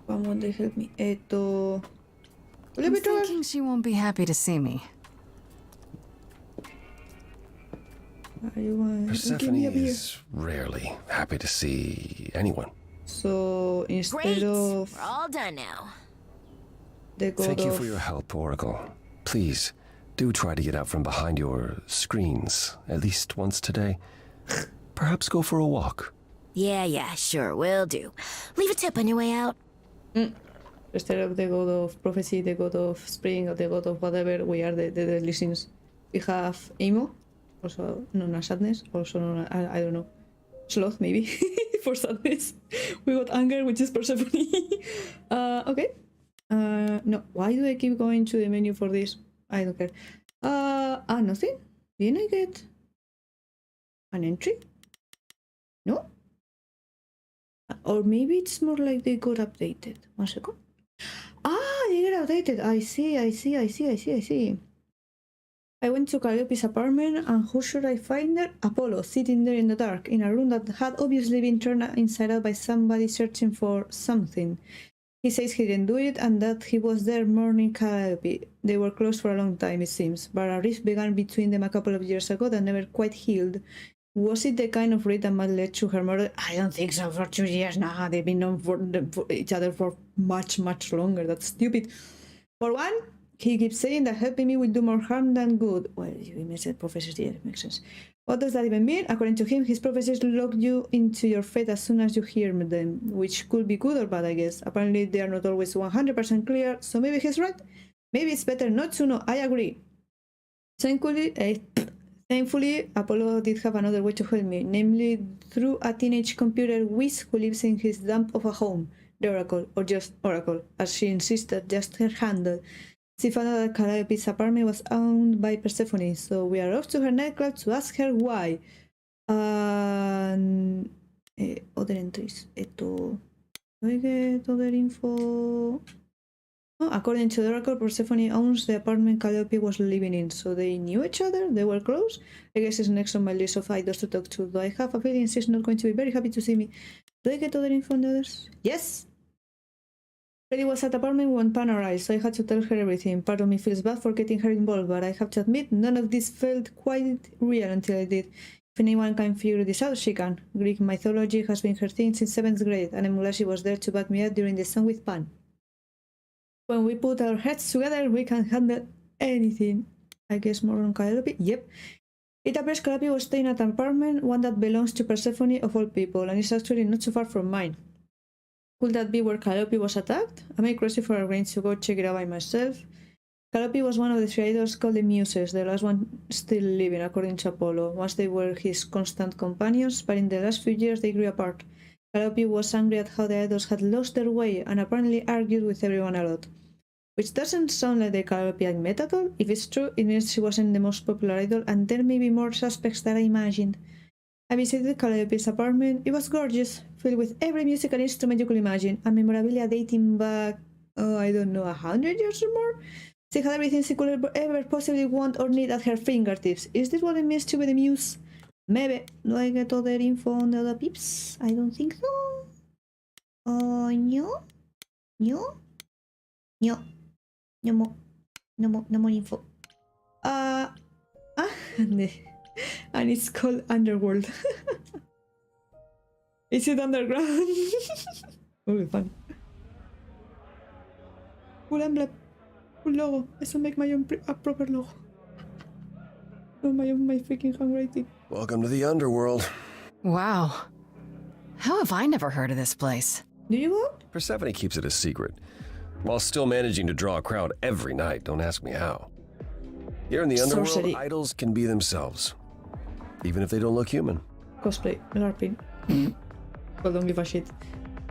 Speaker 1: won't they help me?
Speaker 2: I'm thinking she won't be happy to see me.
Speaker 14: Persephone is rarely happy to see anyone.
Speaker 1: So instead
Speaker 8: Great.
Speaker 1: of
Speaker 8: We're all done now.
Speaker 1: the god
Speaker 14: Thank you
Speaker 1: of
Speaker 14: for your help, Oracle. Please, do try to get out from behind your screens at least once today. Perhaps go for a walk.
Speaker 8: Yeah, sure, will do. Leave a tip on your way out.
Speaker 1: instead of the god of prophecy, the god of spring, or the god of whatever, we are the deadly sins. We have emo, also known as sadness, also known as, I don't know, sloth maybe for sadness. We got anger, which is Persephone. Okay. No, why do I keep going to the menu for this? I don't care. Nothing. Didn't I get an entry? No? Or maybe it's more like they got updated. 1 second. They got updated. I see. I went to Calliope's apartment, and who should I find there? Apollo, sitting there in the dark, in a room that had obviously been turned inside out by somebody searching for something. He says he didn't do it, and that he was there mourning Calliope. They were close for a long time, it sees, but a rift began between them a couple of years ago that never quite healed. Was it the kind of rift that might lead to her murder? I don't think so. For 2 years now, they've been known for each other for much longer. That's stupid. For one, he keeps saying that helping me will do more harm than good. Well, you mentioned prophecies, yeah, it makes sense. What does that even mean? According to him, his prophecies lock you into your fate as soon as you hear them, which could be good or bad, I guess. Apparently, they are not always 100% clear, so maybe he's right. Maybe it's better not to know. I agree. Thankfully, Apollo did have another way to help me, namely through a teenage computer whiz who lives in his dump of a home, the Oracle, or just Oracle, as she insisted, just her handle. She found out that Calliope's apartment was owned by Persephone, so we are off to her nightclub to ask her why. Other entries. Do I get other info? Oh, according to the Oracle, Persephone owns the apartment Calliope was living in, so they knew each other, they were close. I guess it's next on my list of idols to talk to, though I have a feeling she's not going to be very happy to see me. Do I get other info on the others? Yes! Freddy was at the apartment when Pan arrived, so I had to tell her everything. Part of me feels bad for getting her involved, but I have to admit, none of this felt quite real until I did. If anyone can figure this out, she can. Greek mythology has been her thing since 7th grade, and I'm glad she was there to back me up during the song with Pan. When we put our heads together, we can handle anything. I guess more on Calliope? Yep. It appears Calliope was staying at an apartment, one that belongs to Persephone of all people, and is actually not so far from mine. Could that be where Calliope was attacked? Am I crazy for arranging to go check it out by myself? Calliope was one of the 3 idols called the Muses, the last one still living, according to Apollo. Once they were his constant companions, but in the last few years they grew apart. Calliope was angry at how the idols had lost their way and apparently argued with everyone a lot. Which doesn't sound like the Calliope I met at all. If it's true, it means she wasn't the most popular idol, and there may be more suspects than I imagined. I visited Calliope's apartment. It was gorgeous, filled with every musical instrument you could imagine, and memorabilia dating back, I don't know, 100 years or more? She had everything she could ever possibly want or need at her fingertips. Is this what it means to be the muse? Maybe. Do I get other info on the other peeps? I don't think so. No? No? No. No more. No more info. And it's called Underworld. Is it underground? Will be fun. Cool emblem. Cool logo. I should make my own a proper logo. Oh, my freaking handwriting.
Speaker 14: Welcome to the underworld.
Speaker 2: Wow. How have I never heard of this place?
Speaker 1: Do you go?
Speaker 14: Persephone keeps it a secret, while still managing to draw a crowd every night. Don't ask me how. Here in the underworld,
Speaker 1: Sorcery.
Speaker 14: idols can be themselves, even if they don't look human.
Speaker 1: Cosplay. LARPing. Well, don't give a shit.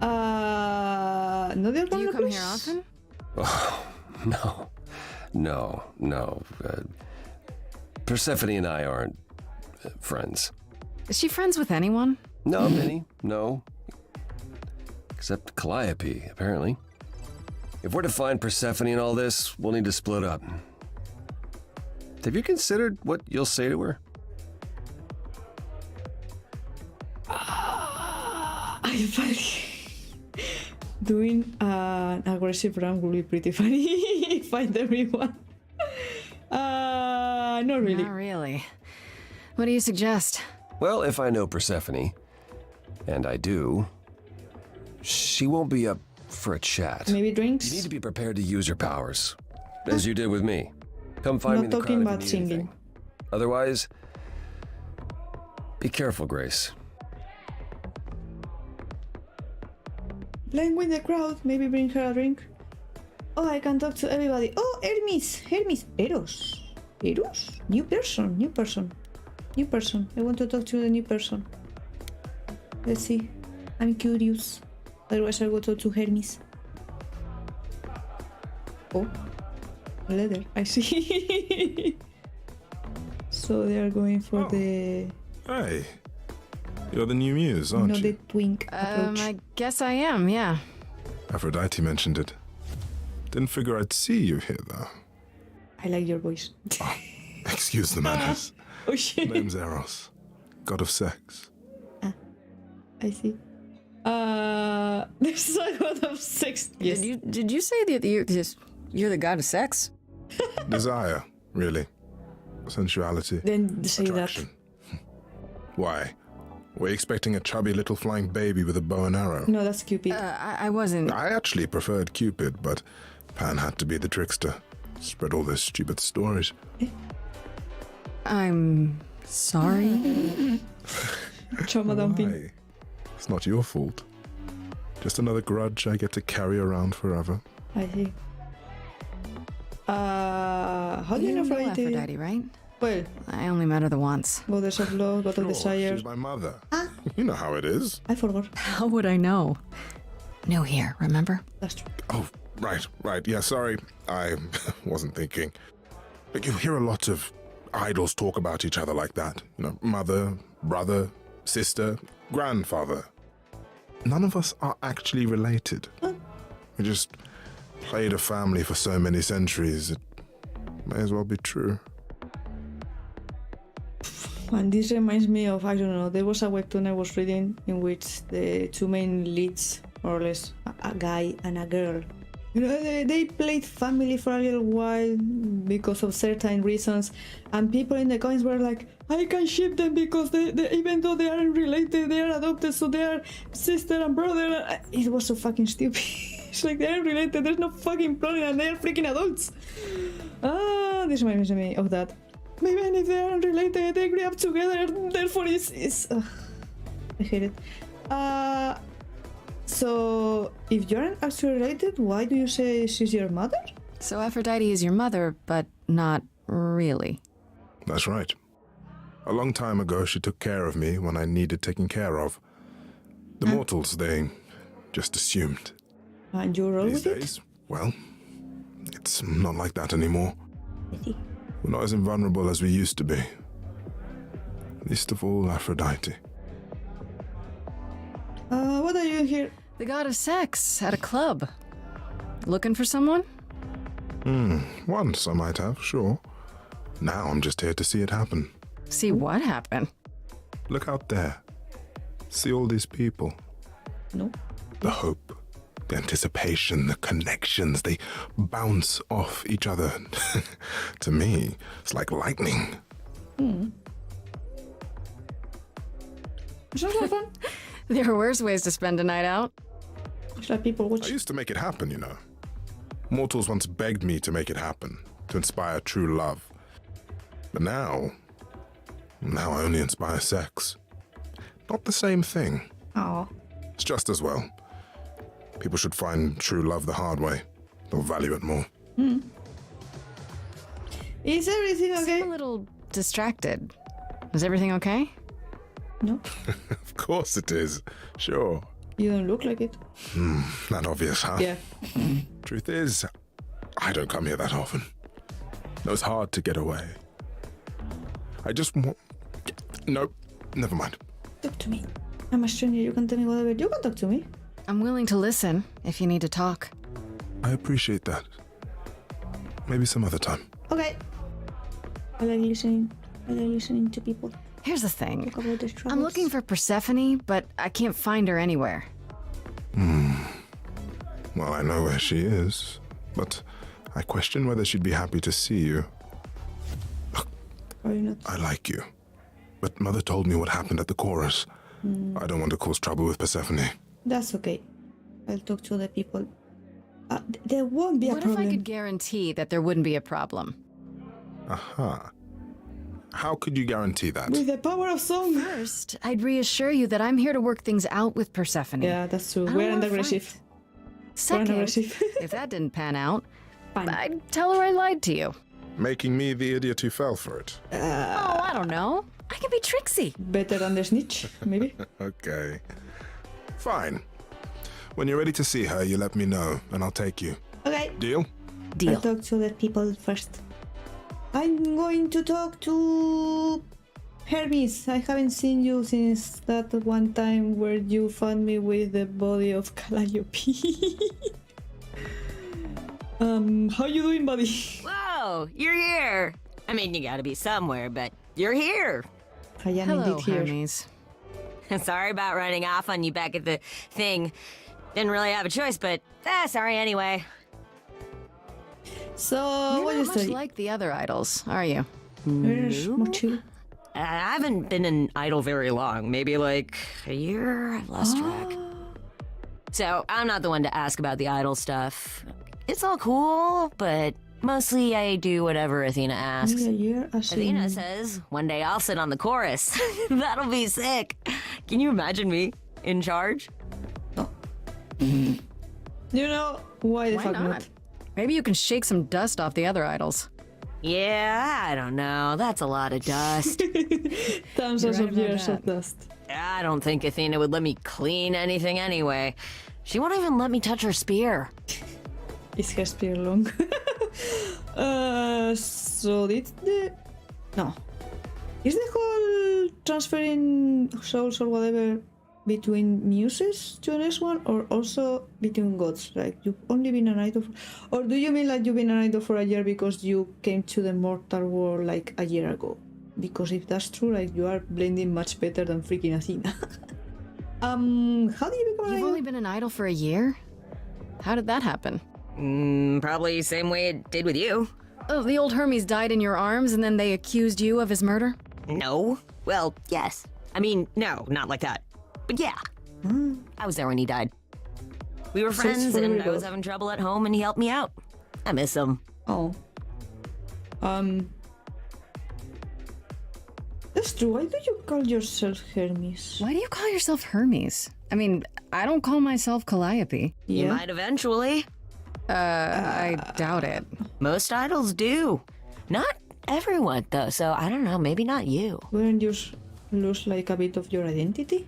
Speaker 1: No,
Speaker 2: Do you come here often?
Speaker 14: Oh, no. Persephone and I aren't friends.
Speaker 2: Is she friends with anyone?
Speaker 14: No, Minnie, no. Except Calliope, apparently. If we're to find Persephone in all this, we'll need to split up. Have you considered what you'll say to her?
Speaker 1: I find doing an aggressive run will be pretty funny. Find everyone. Not really.
Speaker 2: Not really. What do you suggest?
Speaker 14: Well, if I know Persephone, and I do, she won't be up for a chat.
Speaker 1: Maybe drinks?
Speaker 14: You need to be prepared to use your powers, as you did with me. Come find me in the
Speaker 1: Not
Speaker 14: crowd
Speaker 1: talking
Speaker 14: if you
Speaker 1: about
Speaker 14: need
Speaker 1: singing.
Speaker 14: anything. Otherwise, be careful, Grace.
Speaker 1: Playing with the crowd, maybe bring her a drink. Oh, I can talk to everybody. Oh, Hermes! Eros. New person. I want to talk to the new person. Let's see. I'm curious. Otherwise I'll go talk to Hermes. Oh. A letter. I see. So they are going for the...
Speaker 16: Hey. You're the new muse, aren't
Speaker 1: Not
Speaker 16: you?
Speaker 1: the twink approach.
Speaker 2: I guess I am, yeah.
Speaker 16: Aphrodite mentioned it. Didn't figure I'd see you here, though.
Speaker 1: I like your voice.
Speaker 16: Excuse the manners.
Speaker 1: Oh shit.
Speaker 16: Name's Eros, god of sex.
Speaker 1: I see. There's a lot of sex. Yes.
Speaker 2: Did you say that you're the god of sex?
Speaker 16: Desire, really. Sensuality.
Speaker 1: Then say
Speaker 16: attraction. Why? Were you expecting a chubby little flying baby with a bow and arrow?
Speaker 1: that. No, that's Cupid.
Speaker 2: I wasn't.
Speaker 16: I actually preferred Cupid, but Pan had to be the trickster. Spread all those stupid stories.
Speaker 2: I'm sorry.
Speaker 1: Trauma dumping.
Speaker 16: Why? It's not your fault. Just another grudge I get to carry around forever.
Speaker 1: I see. How do you know Aphrodite?
Speaker 2: Aphrodite, right?
Speaker 1: Well,
Speaker 2: I only met her the once.
Speaker 1: Goddess of Love, God of Desire.
Speaker 16: She's my mother. You know how it is.
Speaker 1: I forgot.
Speaker 2: How would I know? New here, remember?
Speaker 1: That's true.
Speaker 16: Oh, right. Yeah, sorry. I wasn't thinking. But you hear a lot of idols talk about each other like that. You know, mother, brother, sister, grandfather. None of us are actually related. We just played a family for so many centuries. It may as well be true.
Speaker 1: And this reminds me of, I don't know, there was a webtoon I was reading in which the two main leads, more or less, a guy and a girl, you know, they played family for a little while because of certain reasons, and people in the comments were like, I can ship them because they even though they aren't related, they are adopted, so they are sister and brother. It was so fucking stupid. It's like, they aren't related, there's no fucking problem, and they are freaking adults. This reminds me of that. Even if they aren't related, they grew up together, therefore it's I hate it. So, if you aren't actually related, why do you say she's your mother?
Speaker 2: So Aphrodite is your mother, but not really.
Speaker 16: That's right. A long time ago, she took care of me when I needed taking care of. The mortals, they just assumed.
Speaker 1: And you roll
Speaker 16: These
Speaker 1: with
Speaker 16: days,
Speaker 1: it?
Speaker 16: well, it's not like that anymore.
Speaker 1: I see.
Speaker 16: We're not as invulnerable as we used to be. Least of all, Aphrodite.
Speaker 1: What are you here?
Speaker 2: The god of sex at a club. Looking for someone?
Speaker 16: Once I might have, sure. Now I'm just here to see it happen.
Speaker 2: See what happen?
Speaker 16: Look out there. See all these people.
Speaker 1: No.
Speaker 16: The hope, the anticipation, the connections, they bounce off each other. To me, it's like lightning.
Speaker 1: Sounds like fun.
Speaker 2: There are worse ways to spend a night out.
Speaker 1: It's like people watch.
Speaker 16: I used to make it happen, you know. Mortals once begged me to make it happen, to inspire true love. But now I only inspire sex. Not the same thing.
Speaker 1: Oh.
Speaker 16: It's just as well. People should find true love the hard way. They'll value it more.
Speaker 1: Is everything okay?
Speaker 2: I'm a little distracted. Is everything okay?
Speaker 1: No.
Speaker 16: Of course it is. Sure.
Speaker 1: You don't look like it.
Speaker 16: Not obvious, huh?
Speaker 1: Yeah.
Speaker 16: Truth is, I don't come here that often. No, it's hard to get away. I just want... Nope, never mind.
Speaker 1: Talk to me. I'm a stranger, you can tell me whatever. You can talk to me.
Speaker 2: I'm willing to listen if you need to talk.
Speaker 16: I appreciate that. Maybe some other time.
Speaker 1: Okay. I like listening. I like listening to people.
Speaker 2: Here's the thing.
Speaker 1: Talk about their troubles.
Speaker 2: I'm looking for Persephone, but I can't find her anywhere.
Speaker 16: Well, I know where she is, but I question whether she'd be happy to see you.
Speaker 1: Probably not.
Speaker 16: I like you, but Mother told me what happened at the chorus. I don't want to cause trouble with Persephone.
Speaker 1: That's okay. I'll talk to other people. There won't be a
Speaker 2: What
Speaker 1: problem.
Speaker 2: if I could guarantee that there wouldn't be a problem?
Speaker 16: Aha. How could you guarantee that?
Speaker 1: With the power of song.
Speaker 2: First, I'd reassure you that I'm here to work things out with Persephone.
Speaker 1: Yeah, that's true.
Speaker 2: I don't
Speaker 1: We're
Speaker 2: wanna
Speaker 1: aggressive.
Speaker 2: fight. Second,
Speaker 1: aggressive.
Speaker 2: if that didn't pan out,
Speaker 1: Fine.
Speaker 2: I'd tell her I lied to you.
Speaker 16: Making me the idiot who fell for it.
Speaker 2: Oh, I don't know. I can be tricksy.
Speaker 1: Better than the snitch, maybe.
Speaker 16: Okay. Fine. When you're ready to see her, you let me know, and I'll take you.
Speaker 1: Okay.
Speaker 16: Deal?
Speaker 1: I'll talk to the people first. I'm going to talk to Hermes. I haven't seen you since that one time where you found me with the body of Calliope. How you doing, buddy?
Speaker 8: Whoa, you're here. I mean, you gotta be somewhere, but you're here.
Speaker 1: I am
Speaker 2: Hello,
Speaker 1: indeed here.
Speaker 2: Hermes.
Speaker 8: Sorry about running off on you back at the thing. Didn't really have a choice, but sorry anyway.
Speaker 1: So,
Speaker 2: You're
Speaker 1: what
Speaker 2: not
Speaker 1: you
Speaker 2: much
Speaker 1: say?
Speaker 2: like the other idols, are you?
Speaker 1: Where's more chill?
Speaker 8: I haven't been an idol very long. Maybe like a year. I've lost track. So I'm not the one to ask about the idol stuff. It's all cool, but mostly I do whatever Athena asks.
Speaker 1: Maybe a year,
Speaker 8: Athena says one day I'll sit on the chorus. That'll be sick. Can you imagine me in charge?
Speaker 1: You know, why the
Speaker 2: Why
Speaker 1: fuck
Speaker 2: not? Maybe you can shake some dust off the other idols.
Speaker 8: Yeah, I don't know. That's a lot of dust.
Speaker 1: Thousands of years of dust.
Speaker 8: I don't think Athena would let me clean anything anyway. She won't even let me touch her spear.
Speaker 1: Is her spear long? So it's the... No. Is the whole transferring souls or whatever between muses to the next one, or also between gods? Like, you've only been an idol or do you mean like you've been an idol for a year because you came to the mortal world like a year ago? Because if that's true, like, you are blending much better than freaking Athena. How do you become an idol?
Speaker 2: You've only been an idol for a year? How did that happen?
Speaker 8: Probably same way it did with you.
Speaker 2: Oh, the old Hermes died in your arms and then they accused you of his murder?
Speaker 8: No. Well, yes. I mean, no, not like that. But yeah. I was there when he died. We were friends and I was having trouble at home and he helped me out. I miss him.
Speaker 1: Oh. That's true. Why do you call yourself Hermes?
Speaker 2: Why do you call yourself Hermes? I mean, I don't call myself Calliope.
Speaker 8: You might eventually.
Speaker 2: I doubt it.
Speaker 8: Most idols do. Not everyone, though, so I don't know, maybe not you.
Speaker 1: Wouldn't you lose like a bit of your identity?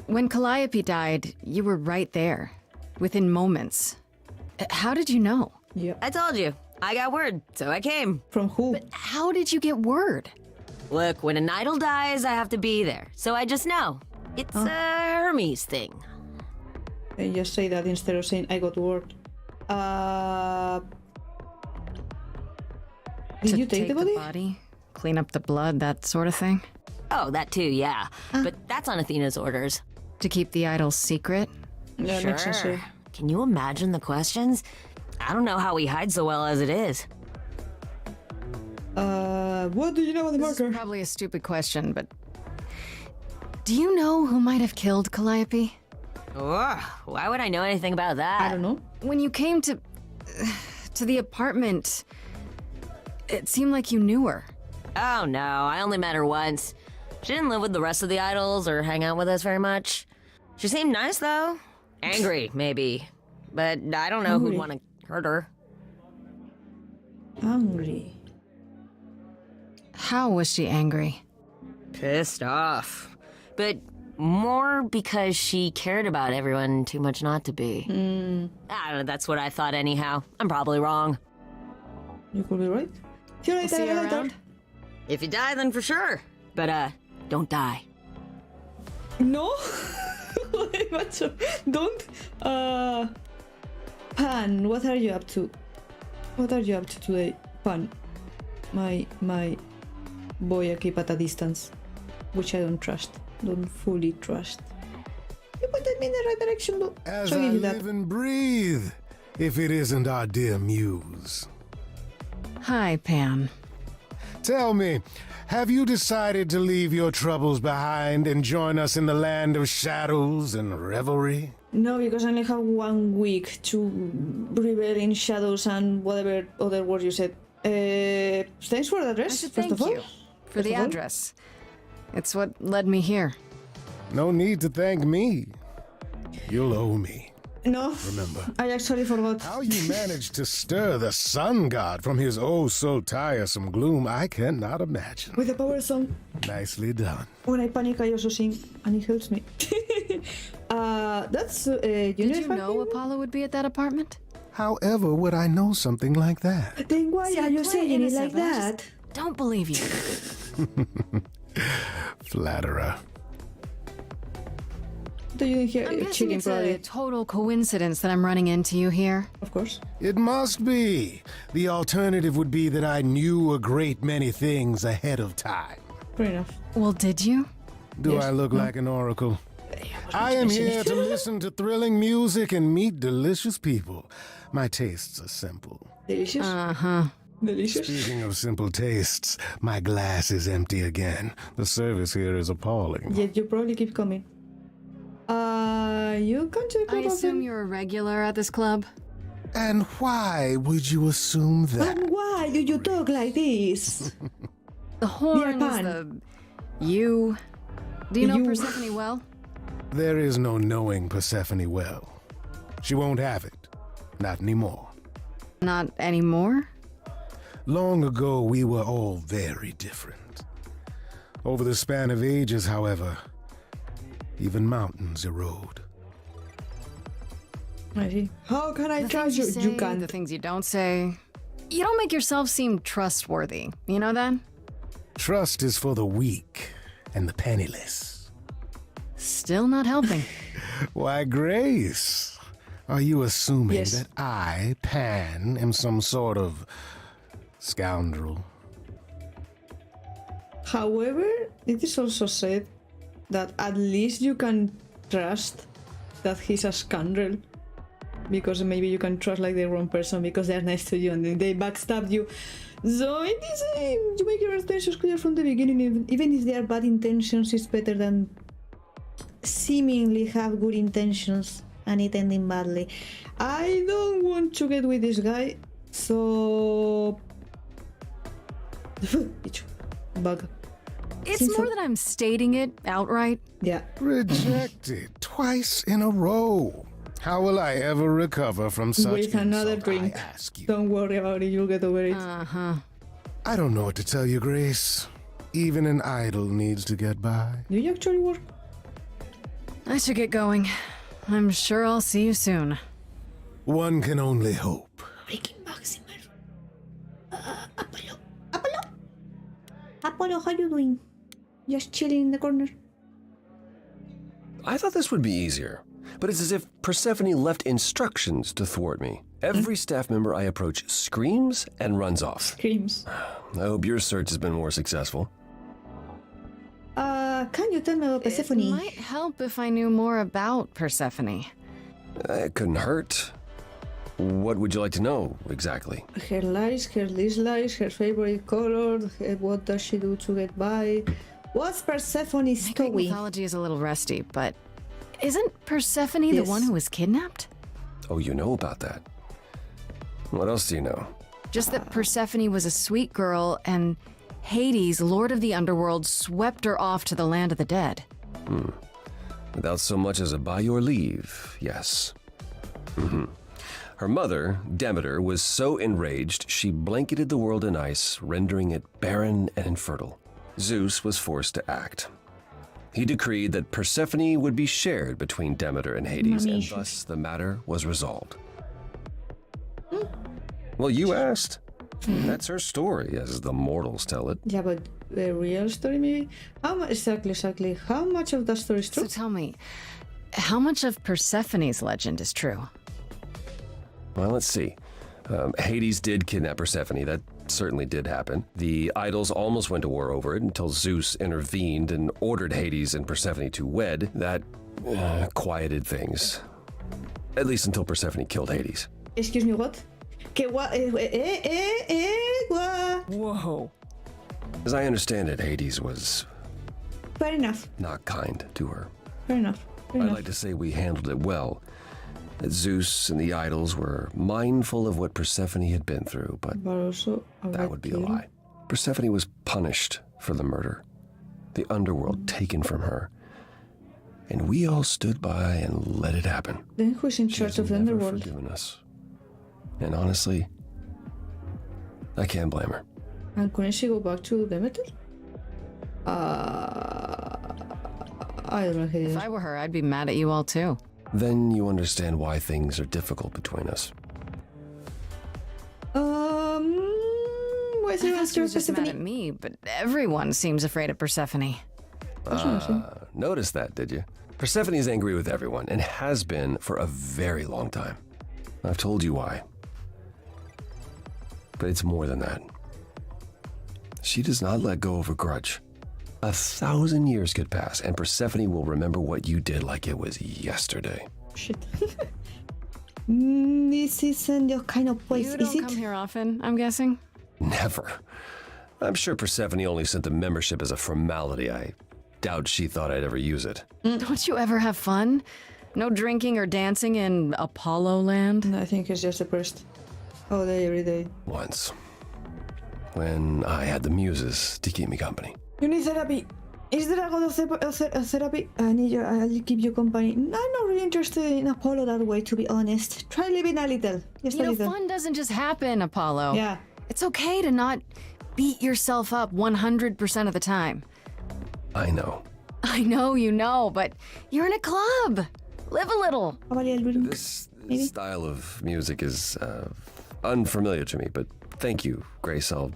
Speaker 2: When Calliope died, you were right there, within moments. How did you know?
Speaker 1: Yeah.
Speaker 8: I told you. I got word, so I came.
Speaker 1: From who?
Speaker 2: But how did you get word?
Speaker 8: Look, when an idol dies, I have to be there, so I just know. It's a Hermes thing.
Speaker 1: And just say that instead of saying I got word. Did you take the body?
Speaker 2: Clean up the blood, that sort of thing?
Speaker 8: Oh, that too, yeah. But that's on Athena's orders.
Speaker 2: To keep the idol's secret?
Speaker 1: Yeah,
Speaker 8: sure.
Speaker 1: makes sense, yeah.
Speaker 8: Can you imagine the questions? I don't know how he hides so well as it is.
Speaker 1: What do you know of the murder?
Speaker 2: This is probably a stupid question, but... Do you know who might have killed Calliope?
Speaker 8: Why would I know anything about that?
Speaker 1: I don't know.
Speaker 2: When you came to the apartment, it seemed like you knew her.
Speaker 8: Oh no, I only met her once. She didn't live with the rest of the idols or hang out with us very much. She seemed nice though. Angry, maybe. But I don't know who'd want to hurt her.
Speaker 1: Angry.
Speaker 2: How was she angry?
Speaker 8: Pissed off. But more because she cared about everyone too much not to be. I don't know, that's what I thought anyhow. I'm probably wrong.
Speaker 1: You could be right.
Speaker 2: We'll see you around.
Speaker 8: If you die, then for sure. But, don't die.
Speaker 1: No? Don't. Pan, what are you up to? What are you up to today? Pan. My boy I keep at a distance. Which I don't trust. Don't fully trust. You pointed me in the right direction though.
Speaker 11: As
Speaker 1: so
Speaker 11: I
Speaker 1: you that.
Speaker 11: live and breathe, if it isn't our dear muse.
Speaker 2: Hi, Pam.
Speaker 11: Tell me, have you decided to leave your troubles behind and join us in the land of shadows and revelry?
Speaker 1: No, because I only have 1 week to revel in shadows and whatever other word you said. Thanks for the address, first of all.
Speaker 2: Thank you for the address. It's what led me here.
Speaker 11: No need to thank me. You'll owe me.
Speaker 1: No,
Speaker 11: remember.
Speaker 1: I actually forgot.
Speaker 11: How you managed to stir the sun god from his oh so tiresome gloom, I cannot imagine.
Speaker 1: With the power song.
Speaker 11: Nicely done.
Speaker 1: When I panic, I also sing, and it helps me. That's
Speaker 2: Did you know Apollo would be at that apartment?
Speaker 11: However would I know something like that?
Speaker 1: Then why are you saying it like that?
Speaker 2: Don't believe you.
Speaker 11: Flatterer.
Speaker 1: Do you hear
Speaker 2: I'm guessing
Speaker 1: chicken
Speaker 2: it's
Speaker 1: probably?
Speaker 2: a total coincidence that I'm running into you here.
Speaker 1: Of course.
Speaker 11: It must be. The alternative would be that I knew a great many things ahead of time.
Speaker 1: Fair enough.
Speaker 2: Well, did you?
Speaker 11: Do
Speaker 1: Yes.
Speaker 11: I look like an oracle? I am here to listen to thrilling music and meet delicious people. My tastes are simple.
Speaker 1: Delicious?
Speaker 2: Uh-huh.
Speaker 1: Delicious?
Speaker 11: Speaking of simple tastes, my glass is empty again. The service here is appalling.
Speaker 1: Yet you probably keep coming. You come to the club
Speaker 2: I assume
Speaker 1: often?
Speaker 2: you're a regular at this club?
Speaker 11: And why would you assume that?
Speaker 1: And why do you talk like this?
Speaker 2: The horns,
Speaker 1: Pan.
Speaker 2: the... You... Do you know
Speaker 1: You-
Speaker 2: Persephone well?
Speaker 11: There is no knowing Persephone well. She won't have it. Not anymore.
Speaker 2: Not anymore?
Speaker 11: Long ago, we were all very different. Over the span of ages, however, even mountains erode.
Speaker 1: I see. How can I trust you? You can't.
Speaker 2: The things you don't say. You don't make yourself seem trustworthy. You know that?
Speaker 11: Trust is for the weak and the penniless.
Speaker 2: Still not helping.
Speaker 11: Why, Grace, are you assuming
Speaker 1: Yes.
Speaker 11: that I, Pan, am some sort of scoundrel?
Speaker 1: However, it is also said that at least you can trust that he's a scoundrel. Because maybe you can trust like the wrong person because they're nice to you and then they backstab you. So it is, you make your intentions clear from the beginning. Even if they are bad intentions, it's better than seemingly have good intentions and it ending badly. I don't want to get with this guy, so... Bug.
Speaker 2: It's more that I'm stating it outright.
Speaker 1: Yeah.
Speaker 11: Rejected twice in a row. How will I ever recover from such
Speaker 1: With another
Speaker 11: insult,
Speaker 1: drink.
Speaker 11: I ask you?
Speaker 1: Don't worry about it, you'll get over it.
Speaker 11: I don't know what to tell you, Grace. Even an idol needs to get by.
Speaker 1: Do you actually work?
Speaker 2: I should get going. I'm sure I'll see you soon.
Speaker 11: One can only hope.
Speaker 1: Breaking bugs in my room. Apollo, how you doing? Just chilling in the corner.
Speaker 14: I thought this would be easier, but it's as if Persephone left instructions to thwart me. Every staff member I approach screams and runs off.
Speaker 1: Screams.
Speaker 14: I hope your search has been more successful.
Speaker 1: Can you tell me about Persephone?
Speaker 2: It might help if I knew more about Persephone.
Speaker 14: It couldn't hurt. What would you like to know exactly?
Speaker 1: Her likes, her dislikes, her favorite color, what does she do to get by? What's Persephone's
Speaker 2: My Greek
Speaker 1: story?
Speaker 2: mythology is a little rusty, but isn't Persephone the one who was kidnapped?
Speaker 14: Oh, you know about that. What else do you know?
Speaker 2: Just that Persephone was a sweet girl and Hades, lord of the underworld, swept her off to the land of the dead.
Speaker 14: Without so much as a by your leave, yes. Her mother, Demeter, was so enraged she blanketed the world in ice, rendering it barren and infertile. Zeus was forced to act. He decreed that Persephone would be shared between Demeter and Hades, and thus the matter was resolved. Well, you asked. That's her story, as the mortals tell it.
Speaker 1: Yeah, but the real story maybe? Exactly. How much of that story is true?
Speaker 2: So tell me, how much of Persephone's legend is true?
Speaker 14: Well, let's see. Hades did kidnap Persephone. That certainly did happen. The idols almost went to war over it until Zeus intervened and ordered Hades and Persephone to wed. That quieted things. At least until Persephone killed Hades.
Speaker 1: Excuse me, what? What?
Speaker 2: Whoa.
Speaker 14: As I understand it, Hades was
Speaker 1: Fair enough.
Speaker 14: not kind to her.
Speaker 1: Fair enough.
Speaker 14: I'd like to say we handled it well. That Zeus and the idols were mindful of what Persephone had been through, but
Speaker 1: also
Speaker 14: that would be a lie. Persephone was punished for the murder, the underworld taken from her, and we all stood by and let it happen.
Speaker 1: Then who's in charge of the underworld?
Speaker 14: Forgiven us. And honestly, I can't blame her.
Speaker 1: And couldn't she go back to Demeter? I don't know.
Speaker 2: If I were her, I'd be mad at you all too.
Speaker 14: Then you understand why things are difficult between us.
Speaker 1: What's
Speaker 2: I
Speaker 1: your
Speaker 2: thought she was just mad
Speaker 1: Persephone?
Speaker 2: at me, but everyone seems afraid of Persephone.
Speaker 14: Notice that, did you? Persephone is angry with everyone and has been for a very long time. I've told you why. But it's more than that. She does not let go of a grudge. 1,000 years could pass, and Persephone will remember what you did like it was yesterday.
Speaker 1: Shit. This isn't your kind of place,
Speaker 2: You
Speaker 1: is
Speaker 2: don't
Speaker 1: it?
Speaker 2: come here often, I'm guessing?
Speaker 14: Never. I'm sure Persephone only sent the membership as a formality. I doubt she thought I'd ever use it.
Speaker 2: Don't you ever have fun? No drinking or dancing in Apollo land?
Speaker 1: I think it's just depressed. All day, every day.
Speaker 14: Once. When I had the muses to keep me company.
Speaker 1: You need therapy. Is there a god of therapy? I'll keep you company. I'm not really interested in Apollo that way, to be honest. Try living a little. Just a
Speaker 2: You know,
Speaker 1: little.
Speaker 2: fun doesn't just happen, Apollo.
Speaker 1: Yeah.
Speaker 2: It's okay to not beat yourself up 100% of the time.
Speaker 14: I know.
Speaker 2: I know you know, but you're in a club. Live a little.
Speaker 14: This style of music is unfamiliar to me, but thank you, Grace. I'll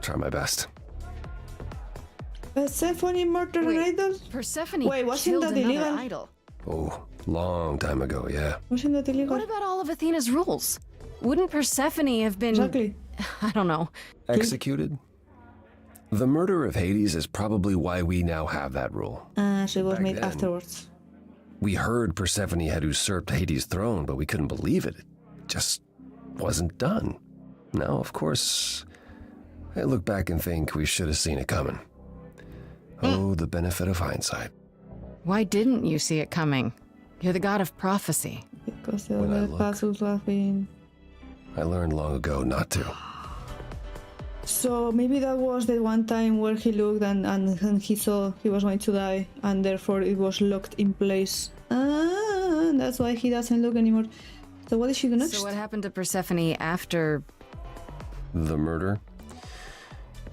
Speaker 14: try my best.
Speaker 1: Persephone murdered an idol?
Speaker 2: Persephone
Speaker 1: Wait, wasn't
Speaker 2: killed
Speaker 1: that
Speaker 2: another
Speaker 1: illegal?
Speaker 2: idol.
Speaker 14: Oh, long time ago, yeah.
Speaker 1: Wasn't that illegal?
Speaker 2: What about all of Athena's rules? Wouldn't Persephone have been...
Speaker 1: Exactly.
Speaker 2: I don't know.
Speaker 14: Executed? The murder of Hades is probably why we now have that rule.
Speaker 1: So it was
Speaker 14: Back
Speaker 1: made
Speaker 14: then,
Speaker 1: afterwards.
Speaker 14: We heard Persephone had usurped Hades' throne, but we couldn't believe it. It just wasn't done. Now, of course, I look back and think we should have seen it coming. Oh, the benefit of hindsight.
Speaker 2: Why didn't you see it coming? You're the god of prophecy.
Speaker 1: Because the
Speaker 14: When I
Speaker 1: other
Speaker 14: look-
Speaker 1: puzzles have been...
Speaker 14: I learned long ago not to.
Speaker 1: So maybe that was the one time where he looked and he saw he was going to die, and therefore it was locked in place. And that's why he doesn't look anymore. So what did she do next?
Speaker 2: So what happened to Persephone after...
Speaker 14: The murder?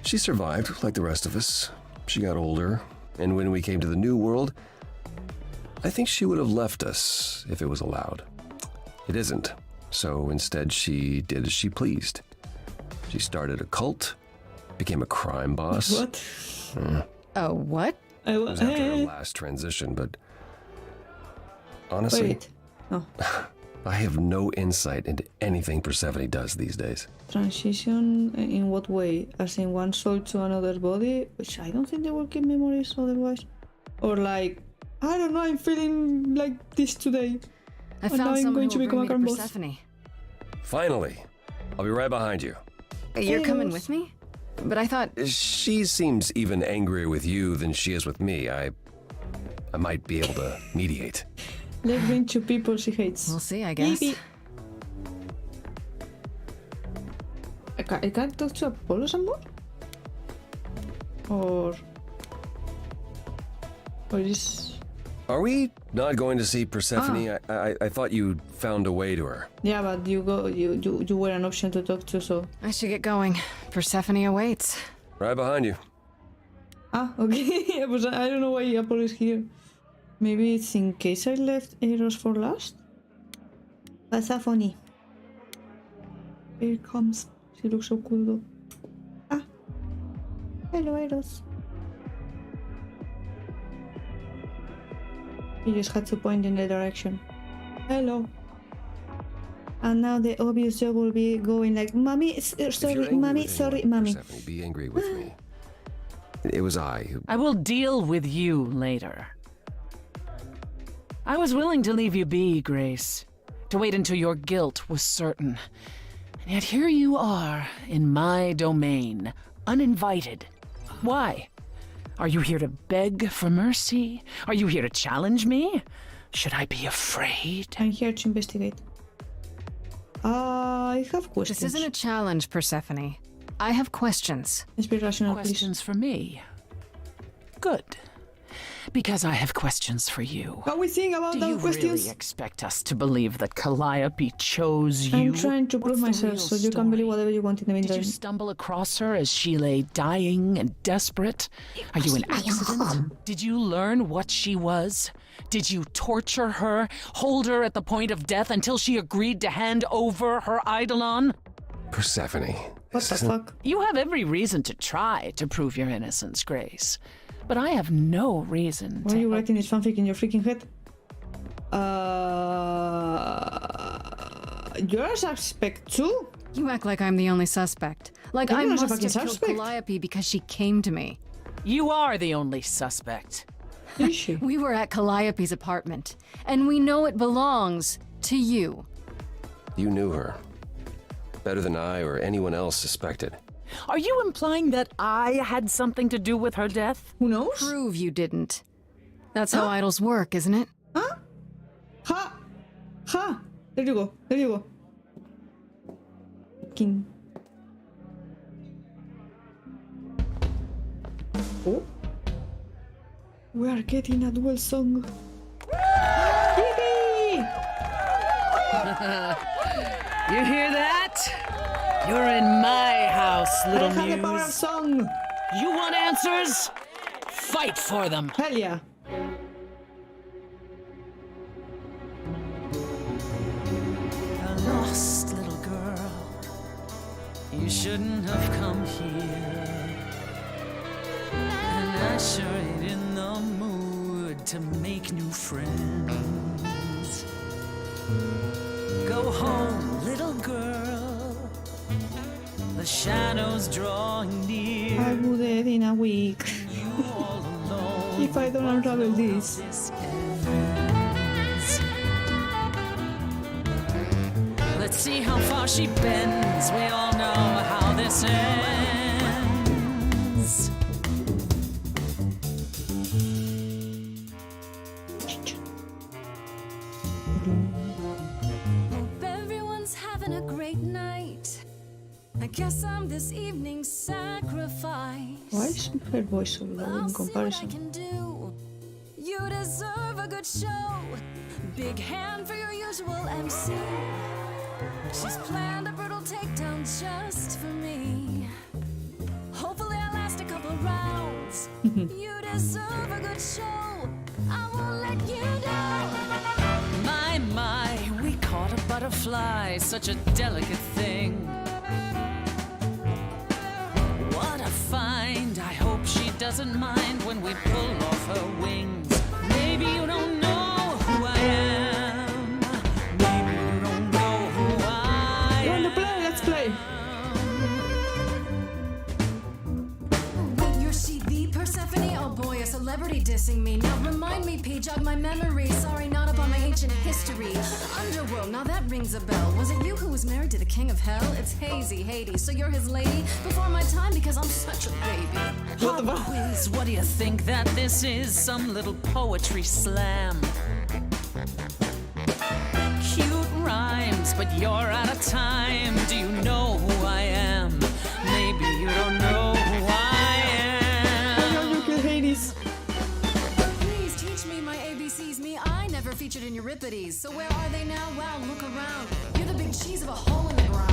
Speaker 14: She survived, like the rest of us. She got older, and when we came to the new world, I think she would have left us if it was allowed. It isn't, so instead she did as she pleased. She started a cult, became a crime boss.
Speaker 1: What?
Speaker 2: Oh, what?
Speaker 14: It was after her last transition, but honestly,
Speaker 1: Wait. No.
Speaker 14: I have no insight into anything Persephone does these days.
Speaker 1: Transition in what way? As in one soul to another body? Which I don't think they will keep memories otherwise. Or like, I don't know, I'm feeling like this today.
Speaker 2: I
Speaker 1: And now
Speaker 2: found
Speaker 1: I'm
Speaker 2: someone
Speaker 1: going
Speaker 2: who
Speaker 1: to
Speaker 2: will
Speaker 1: become
Speaker 2: bring
Speaker 1: a
Speaker 2: me to
Speaker 1: crime boss.
Speaker 2: Persephone.
Speaker 14: Finally, I'll be right behind you.
Speaker 2: You're coming with me? But I thought...
Speaker 14: She seems even angrier with you than she is with me. I might be able to mediate.
Speaker 1: Let's bring two people she hates.
Speaker 2: We'll see, I guess.
Speaker 1: Maybe. I can't talk to Apollo anymore? Or is...
Speaker 14: Are we not going to see Persephone? I thought you found a way to her.
Speaker 1: Yeah, but you were an option to talk to, so...
Speaker 2: I should get going. Persephone awaits.
Speaker 14: Right behind you.
Speaker 1: Ah, okay. But I don't know why Apollo is here. Maybe it's in case I left Eros for last? Persephone. Here it comes. She looks so cool though. Ah. Hello, Eros. He just had to point in the direction. Hello. And now the obvious joke will be going like, Mommy, sorry, Mommy, sorry, Mommy.
Speaker 14: Persephone, be angry with me. It was I who...
Speaker 10: I will deal with you later. I was willing to leave you be, Grace. To wait until your guilt was certain. And yet here you are, in my domain, uninvited. Why? Are you here to beg for mercy? Are you here to challenge me? Should I be afraid?
Speaker 1: I'm here to investigate. I have questions.
Speaker 2: This isn't a challenge, Persephone. I have questions.
Speaker 1: Let's be rational,
Speaker 10: Questions for me? Good. Because I have questions for you.
Speaker 1: How we think about
Speaker 10: Do
Speaker 1: those
Speaker 10: you
Speaker 1: questions?
Speaker 10: really expect us to believe that Calliope chose you?
Speaker 1: I'm trying to prove
Speaker 10: What's the
Speaker 1: myself,
Speaker 10: real
Speaker 1: so you can believe whatever you want in the
Speaker 10: Did
Speaker 1: meantime.
Speaker 10: you stumble across her as she lay dying and desperate? Are you an accident? Did you learn what she was? Did you torture her, hold her at the point of death until she agreed to hand over her eidolon?
Speaker 14: Persephone.
Speaker 1: What the fuck?
Speaker 10: You have every reason to try to prove your innocence, Grace. But I have no reason
Speaker 1: Why are you writing this fanfic in your freaking head? You're a suspect too?
Speaker 2: You act like I'm the only suspect. Like
Speaker 1: You're
Speaker 2: I
Speaker 1: not a
Speaker 2: must have
Speaker 1: fucking
Speaker 2: killed
Speaker 1: suspect.
Speaker 2: Calliope because she came to me.
Speaker 10: You are the only suspect.
Speaker 1: Is she?
Speaker 2: We were at Calliope's apartment, and we know it belongs to you.
Speaker 14: You knew her. Better than I or anyone else suspected.
Speaker 10: Are you implying that I had something to do with her death?
Speaker 1: Who knows?
Speaker 2: Prove you didn't. That's how idols work, isn't it?
Speaker 1: Huh? Ha! Ha! There you go. There you go. King. Oh? We are getting a duel song. Yippee!
Speaker 10: You hear that? You're in my house, little
Speaker 1: I have the power of
Speaker 10: muse.
Speaker 1: song.
Speaker 10: You want answers? Fight for them.
Speaker 1: Hell yeah.
Speaker 17: A lost little girl. You shouldn't have come here. And I sure ain't in the mood to make new friends. Go home, little girl. The shadows drawing near.
Speaker 1: I would dead in a week. If I don't unravel this.
Speaker 17: Let's see how far she bends. We all know how this ends.
Speaker 7: Hope everyone's having a great night. I guess I'm this evening's sacrifice.
Speaker 1: Why is her voice so low in comparison?
Speaker 7: You deserve a good show. Big hand for your usual MC. She's planned a brutal takedown just for me. Hopefully I'll last a couple rounds. You deserve a good show. I won't let you down.
Speaker 17: My, we caught a butterfly, such a delicate thing. What a find. I hope she doesn't mind when we pull off her wings. Maybe you don't know who I am. Maybe you don't know who I am.
Speaker 1: You want to play? Let's play.
Speaker 7: Wait, you're she the Persephone? Oh boy, a celebrity dissing me. Now remind me, P, jog my memory. Sorry, not up on my ancient history. Underworld, now that rings a bell. Was it you who was married to the king of hell? It's hazy, Hades. So you're his lady before my time because I'm such a baby.
Speaker 17: Pop quiz, what do you think that this is? Some little poetry slam. Cute rhymes, but you're out of time. Do you know who I am? Maybe you don't know who I am.
Speaker 1: You kill Hades.
Speaker 7: Please teach me my ABCs. Me, I never featured in Euripides. So where are they now? Wow, look around. You're the big cheese of a hole in the ground.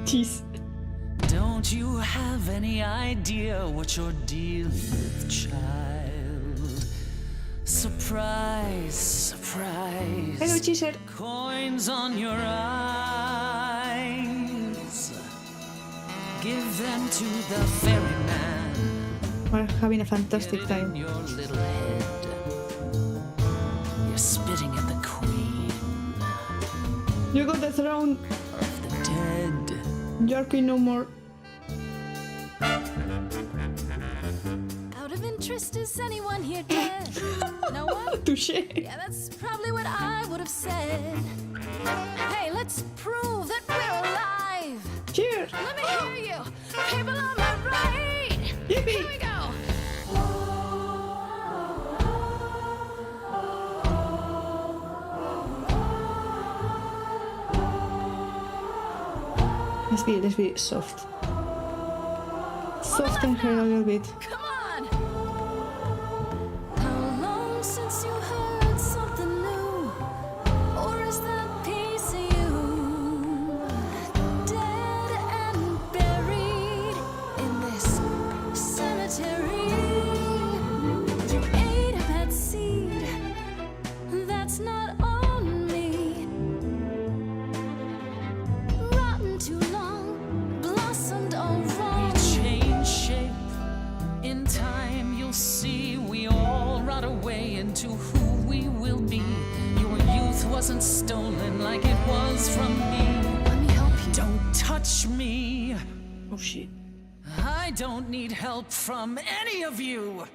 Speaker 1: Cheese.
Speaker 17: Don't you have any idea what you're dealing with, child? Surprise, surprise.
Speaker 1: Hello, cheeser.
Speaker 17: Coins on your eyes. Give them to the ferryman.
Speaker 1: We're having a fantastic time.
Speaker 17: Your little head. You're spitting at the queen.
Speaker 1: You got the throne.
Speaker 17: Of the dead.
Speaker 1: You're queen no more.
Speaker 7: Out of interest, is anyone here dead? No one?
Speaker 1: Touché.
Speaker 7: Yeah, that's probably what I would have said. Hey, let's prove that we're alive.
Speaker 1: Cheers.
Speaker 7: Let me hear you. People on my right.
Speaker 1: Yippee.
Speaker 7: Here we go.
Speaker 1: Let's be soft. Soften her a little bit.
Speaker 7: Come on. How long since you heard something new? Or is that piece of you dead and buried in this cemetery? You ate a bad seed. That's not on me. Rotten too long, blossomed all wrong.
Speaker 17: We change shape. In time, you'll see we all rot away into who we will be. Your youth wasn't stolen like it was from me.
Speaker 7: Let me help you.
Speaker 17: Don't touch me.
Speaker 1: Oh shit.
Speaker 17: I don't need help from any of you.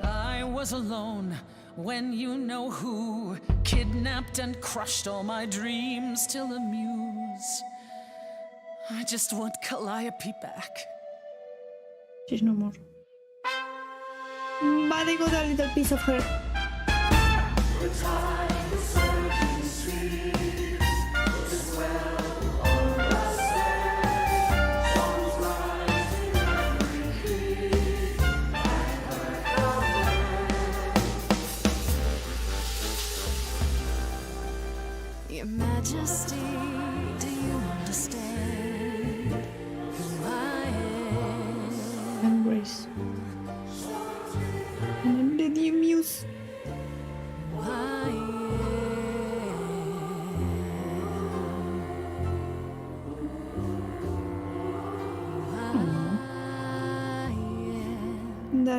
Speaker 17: I was alone when you know who kidnapped and crushed all my dreams till a muse. I just want Calliope back.
Speaker 1: She's no more. But I got a little piece of her.
Speaker 7: Your Majesty,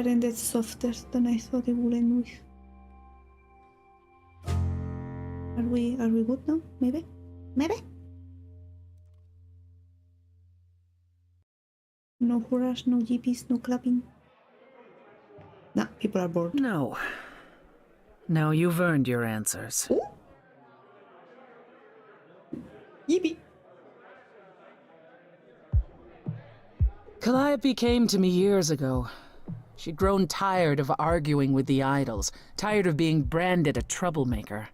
Speaker 1: are ended softer than I thought it would end with. Are we good now? Maybe? Maybe? No hurrahs, no jippies, no clapping. Nah, people are bored.
Speaker 10: No. No, you've earned your answers.
Speaker 1: Ooh. Yippee.
Speaker 10: Calliope came to me years ago. She'd grown tired of arguing with the idols, tired of being branded a troublemaker.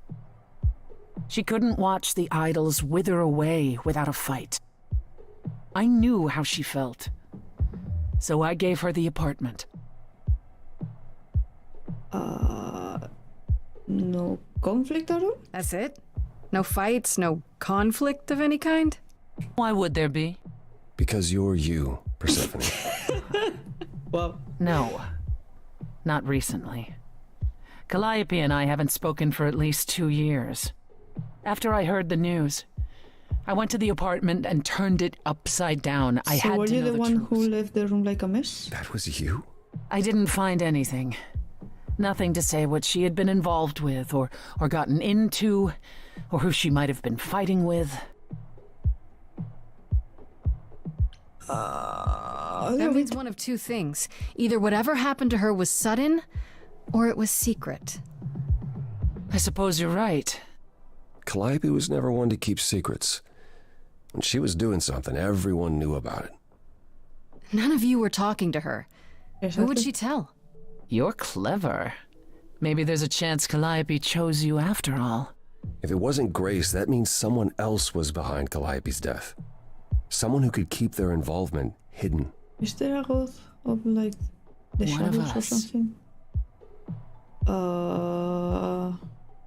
Speaker 10: She couldn't watch the idols wither away without a fight. I knew how she felt. So I gave her the apartment.
Speaker 1: No conflict at all?
Speaker 2: That's it? No fights, no conflict of any kind?
Speaker 10: Why would there be?
Speaker 14: Because you're you, Persephone.
Speaker 1: Well,
Speaker 10: no. Not recently. Calliope and I haven't spoken for at least 2 years. After I heard the news, I went to the apartment and turned it upside down. I had to know the truth.
Speaker 1: So were you the one who left the room like a mess?
Speaker 14: That was you?
Speaker 10: I didn't find anything. Nothing to say what she had been involved with, or gotten into, or who she might have been fighting with.
Speaker 2: That means one of two things. Either whatever happened to her was sudden, or it was secret.
Speaker 10: I suppose you're right.
Speaker 14: Calliope was never one to keep secrets. When she was doing something, everyone knew about it.
Speaker 2: None of you were talking to her. Who would she tell?
Speaker 10: You're clever. Maybe there's a chance Calliope chose you after all.
Speaker 14: If it wasn't Grace, that means someone else was behind Calliope's death. Someone who could keep their involvement hidden.
Speaker 1: Is there a god of like the
Speaker 10: One of
Speaker 1: shadows or
Speaker 10: us.
Speaker 1: something?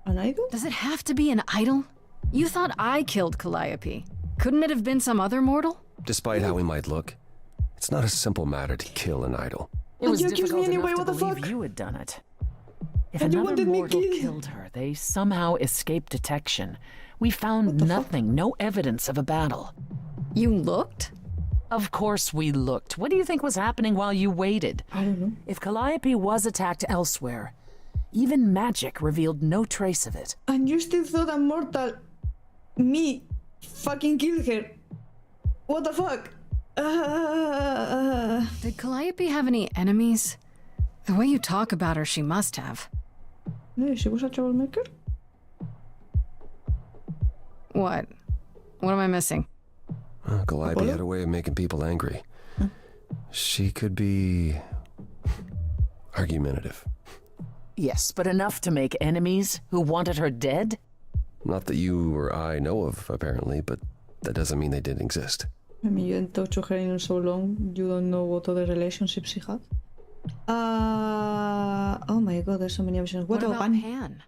Speaker 1: An idol?
Speaker 2: Does it have to be an idol? You thought I killed Calliope. Couldn't it have been some other mortal?
Speaker 14: Despite how he might look, it's not a simple matter to kill an idol.
Speaker 10: It was
Speaker 1: you accused me
Speaker 10: difficult
Speaker 1: anyway,
Speaker 10: enough
Speaker 1: what
Speaker 10: to
Speaker 1: the
Speaker 10: believe
Speaker 1: fuck?
Speaker 10: you had done it. If
Speaker 1: And you
Speaker 10: another
Speaker 1: wanted me
Speaker 10: mortal
Speaker 1: killed.
Speaker 10: killed her, they somehow escaped detection. We found nothing, no evidence of a battle.
Speaker 2: You looked?
Speaker 10: Of course we looked. What do you think was happening while you waited?
Speaker 1: I don't know.
Speaker 10: If Calliope was attacked elsewhere, even magic revealed no trace of it.
Speaker 1: And you still thought a mortal me fucking killed her? What the fuck?
Speaker 2: Did Calliope have any enemies? The way you talk about her, she must have.
Speaker 1: No, she was a troublemaker?
Speaker 2: What? What am I missing?
Speaker 14: Calliope had a way of making people angry. She could be argumentative.
Speaker 10: Yes, but enough to make enemies who wanted her dead?
Speaker 14: Not that you or I know of, apparently, but that doesn't mean they didn't exist.
Speaker 1: I mean, you didn't talk to her in so long, you don't know what other relationships she had. Oh my god, there's so many options.
Speaker 2: What about Pan?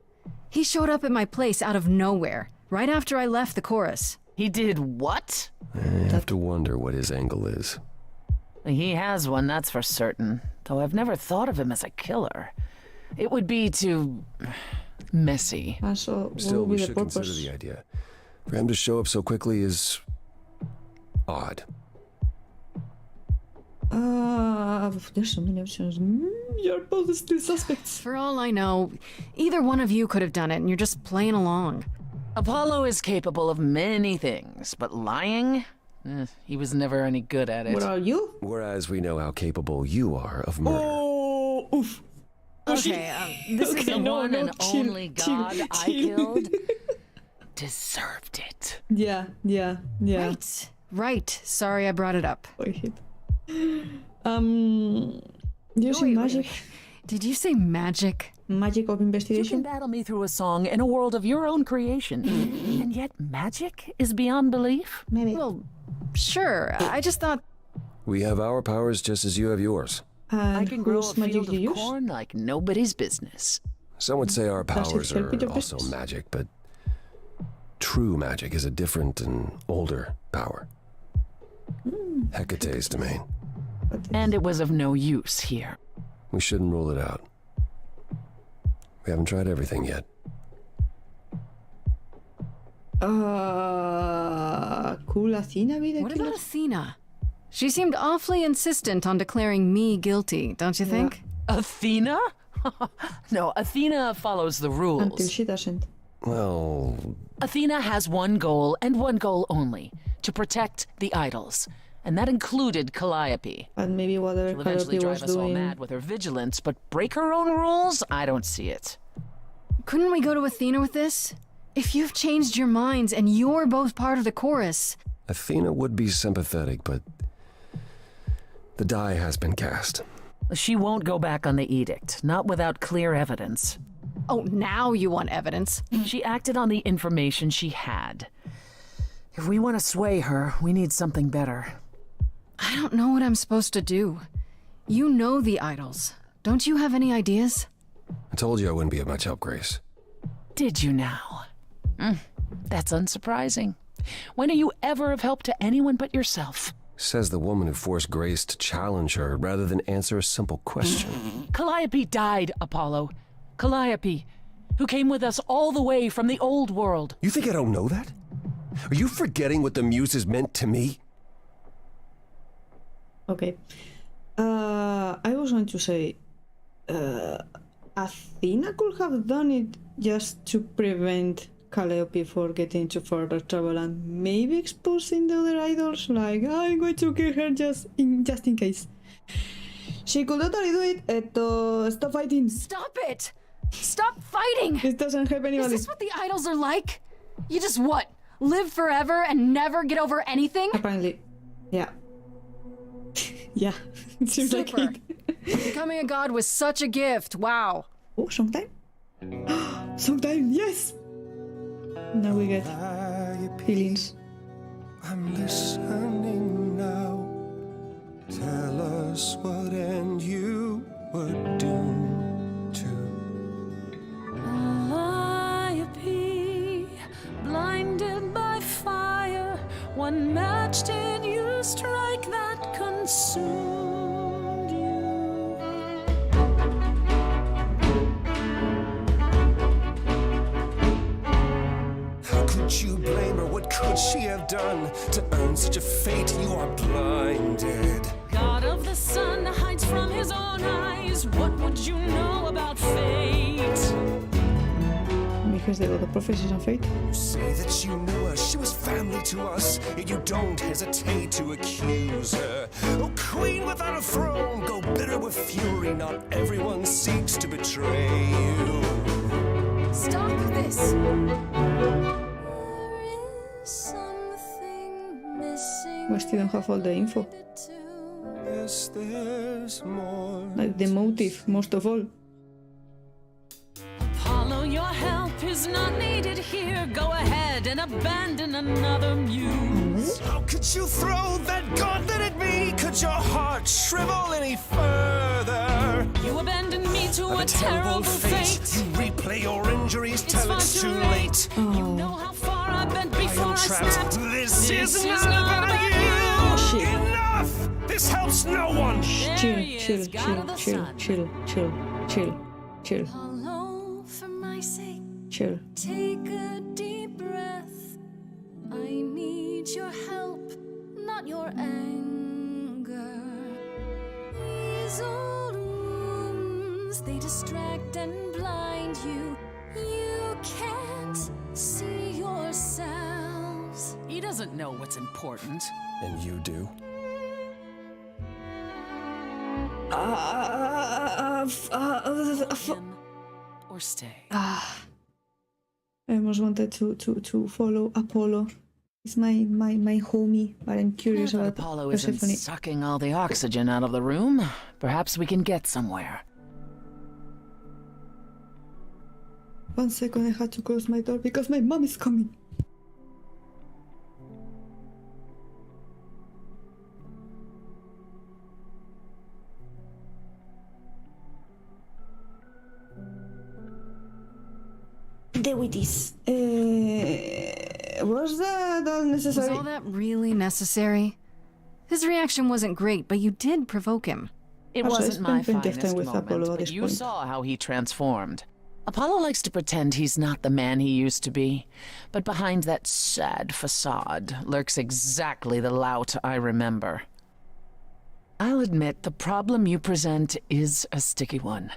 Speaker 2: He showed up at my place out of nowhere, right after I left the chorus.
Speaker 10: He did what?
Speaker 14: I have to wonder what his angle is.
Speaker 10: He has one, that's for certain. Though I've never thought of him as a killer. It would be too messy.
Speaker 1: So
Speaker 14: Still, we should consider the idea. For him to show up so quickly is odd.
Speaker 1: There's so many options. You're both still suspects.
Speaker 2: For all I know, either one of you could have done it and you're just playing along.
Speaker 10: Apollo is capable of many things, but lying? He was never any good at it.
Speaker 1: What are you?
Speaker 14: Whereas we know how capable you are of murder.
Speaker 1: Oh, oof.
Speaker 2: Okay, this is
Speaker 10: The one and
Speaker 1: chill,
Speaker 10: only god
Speaker 1: chill.
Speaker 10: I killed deserved it.
Speaker 1: Yeah.
Speaker 2: Right. Sorry I brought it up.
Speaker 1: Using magic.
Speaker 2: Did you say magic?
Speaker 1: Magic of
Speaker 10: You
Speaker 1: investigation?
Speaker 10: can battle me through a song in a world of your own creation. And yet magic is beyond belief?
Speaker 1: Maybe.
Speaker 2: Well, sure. I just thought...
Speaker 14: We have our powers just as you have yours.
Speaker 10: I can grow a
Speaker 1: whose magic
Speaker 10: field
Speaker 1: do you
Speaker 10: of
Speaker 1: use?
Speaker 10: corn like nobody's business.
Speaker 14: Some would say our
Speaker 1: Does it
Speaker 14: powers
Speaker 1: help with
Speaker 14: are
Speaker 1: your
Speaker 14: also
Speaker 1: business?
Speaker 14: magic, but true magic is a different and older power. Hecate's domain.
Speaker 10: And it was of no use here.
Speaker 14: We shouldn't rule it out. We haven't tried everything yet.
Speaker 1: Cool Athena be the
Speaker 2: What
Speaker 1: killer?
Speaker 2: about Athena? She seemed awfully insistent on declaring me guilty, don't you think?
Speaker 10: Athena? No, Athena follows the rules.
Speaker 1: Until she doesn't.
Speaker 14: Well,
Speaker 10: Athena has one goal, and one goal only, to protect the idols. And that included Calliope.
Speaker 1: And maybe whatever
Speaker 10: She'll eventually
Speaker 1: Calliope was
Speaker 10: drive us all
Speaker 1: doing.
Speaker 10: mad with her vigilance, but break her own rules? I don't see it.
Speaker 2: Couldn't we go to Athena with this? If you've changed your minds and you're both part of the chorus.
Speaker 14: Athena would be sympathetic, but the die has been cast.
Speaker 10: She won't go back on the edict, not without clear evidence.
Speaker 2: Oh, now you want evidence.
Speaker 10: She acted on the information she had. If we want to sway her, we need something better.
Speaker 2: I don't know what I'm supposed to do. You know the idols. Don't you have any ideas?
Speaker 14: I told you I wouldn't be of much help, Grace.
Speaker 10: Did you now? That's unsurprising. When are you ever of help to anyone but yourself?
Speaker 14: Says the woman who forced Grace to challenge her rather than answer a simple question.
Speaker 10: Calliope died, Apollo. Calliope, who came with us all the way from the old world.
Speaker 14: You think I don't know that? Are you forgetting what the Muses meant to me?
Speaker 1: Okay. I was going to say, Athena could have done it just to prevent Calliope for getting into further trouble and maybe exposing the other idols. Like, I'm going to kill her just in case. She could totally do it. Stop fighting.
Speaker 2: Stop it! Stop fighting!
Speaker 1: This doesn't help anybody.
Speaker 2: Is this what the idols are like? You just what? Live forever and never get over anything?
Speaker 1: Apparently. Yeah. Yeah. It seems like
Speaker 2: Super.
Speaker 1: it.
Speaker 2: Becoming a god was such a gift. Wow.
Speaker 1: Oh, sometime? Sometime, yes! Now we get feelings.
Speaker 15: I'm listening now. Tell us what end you were doomed to.
Speaker 17: Calliope, blinded by fire, one match did you strike that consumed you.
Speaker 15: How could you blame her? What could she have done to earn such a fate? You are blinded.
Speaker 17: God of the sun hides from his own eyes. What would you know about fate?
Speaker 1: Because they got the prophecies on fate.
Speaker 15: You say that you knew her, she was family to us, yet you don't hesitate to accuse her. Oh, queen without a throne, go bitter with fury. Not everyone seeks to betray you.
Speaker 2: Stop this!
Speaker 1: We still don't have all the info.
Speaker 15: Yes, there's more.
Speaker 1: Like the motive, most of all.
Speaker 17: Apollo, your help is not needed here. Go ahead and abandon another muse.
Speaker 15: How could you throw that gauntlet at me? Could your heart shrivel any further?
Speaker 17: You abandoned me to a terrible fate.
Speaker 15: You replay your injuries till
Speaker 17: far
Speaker 15: it's too
Speaker 17: too
Speaker 15: late.
Speaker 17: You know how far I bent before I snapped.
Speaker 15: This is
Speaker 17: not
Speaker 15: not about you.
Speaker 1: Shit.
Speaker 15: Enough! This helps no one.
Speaker 1: Chill.
Speaker 7: Apollo, for my sake,
Speaker 1: Chill.
Speaker 7: take a deep breath. I need your help, not your anger. These old wounds, they distract and blind you. You can't see yourselves.
Speaker 17: He doesn't know what's important.
Speaker 14: And you do?
Speaker 17: Or stay.
Speaker 1: I almost wanted to follow Apollo. He's my homie, but I'm curious
Speaker 10: Now that
Speaker 1: about
Speaker 10: Apollo isn't
Speaker 1: Persephone.
Speaker 10: sucking all the oxygen out of the room, perhaps we can get somewhere.
Speaker 1: 1 second, I had to close my door because my mom is coming. There it is. Was that all necessary?
Speaker 2: Was all that really necessary? His reaction wasn't great, but you did provoke him.
Speaker 10: It
Speaker 1: Also, I
Speaker 10: wasn't my
Speaker 1: spent plenty of
Speaker 10: finest
Speaker 1: time with
Speaker 10: moment,
Speaker 1: Apollo at
Speaker 10: but
Speaker 1: this
Speaker 10: you
Speaker 1: point.
Speaker 10: saw how he transformed. Apollo likes to pretend he's not the man he used to be, but behind that sad facade lurks exactly the lout I remember. I'll admit the problem you present is a sticky one.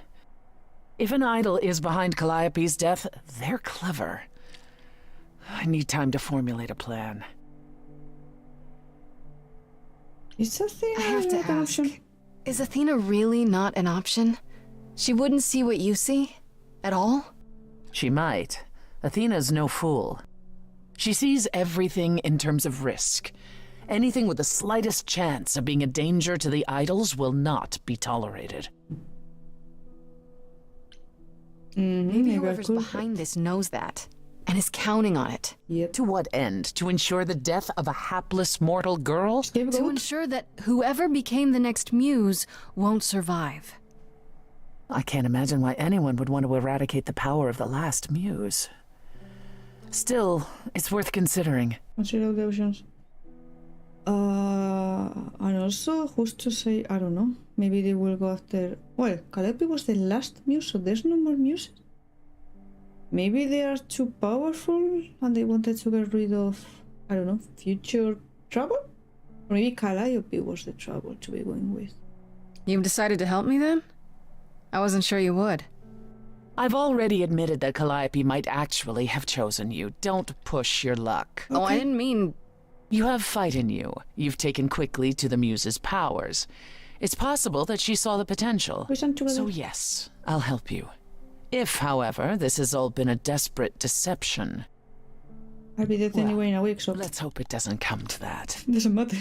Speaker 10: If an idol is behind Calliope's death, they're clever. I need time to formulate a plan.
Speaker 1: Is Athena
Speaker 2: I have to
Speaker 1: not an
Speaker 2: ask,
Speaker 1: option?
Speaker 2: is Athena really not an option? She wouldn't see what you see? At all?
Speaker 10: She might. Athena's no fool. She sees everything in terms of risk. Anything with the slightest chance of being a danger to the idols will not be tolerated.
Speaker 2: Maybe whoever's behind this knows that, and is counting on it.
Speaker 1: Yep.
Speaker 10: To what end? To ensure the death of a hapless mortal girl?
Speaker 2: To ensure that whoever became the next muse won't survive.
Speaker 10: I can't imagine why anyone would want to eradicate the power of the last muse. Still, it's worth considering.
Speaker 1: Consider the options. And also, who's to say, I don't know, maybe they will go after... Well, Calliope was the last muse, so there's no more muses. Maybe they are too powerful and they wanted to get rid of, I don't know, future trouble? Or maybe Calliope was the trouble to be going with.
Speaker 2: You've decided to help me then? I wasn't sure you would.
Speaker 10: I've already admitted that Calliope might actually have chosen you. Don't push your luck.
Speaker 2: Okay. Oh, I didn't mean...
Speaker 10: You have fight in you. You've taken quickly to the Muse's powers. It's possible that she saw the potential. So yes, I'll help you. If, however, this has all been a desperate deception...
Speaker 1: I'll be dead anyway in a week, so...
Speaker 10: Let's hope it doesn't come to that.
Speaker 1: Doesn't matter.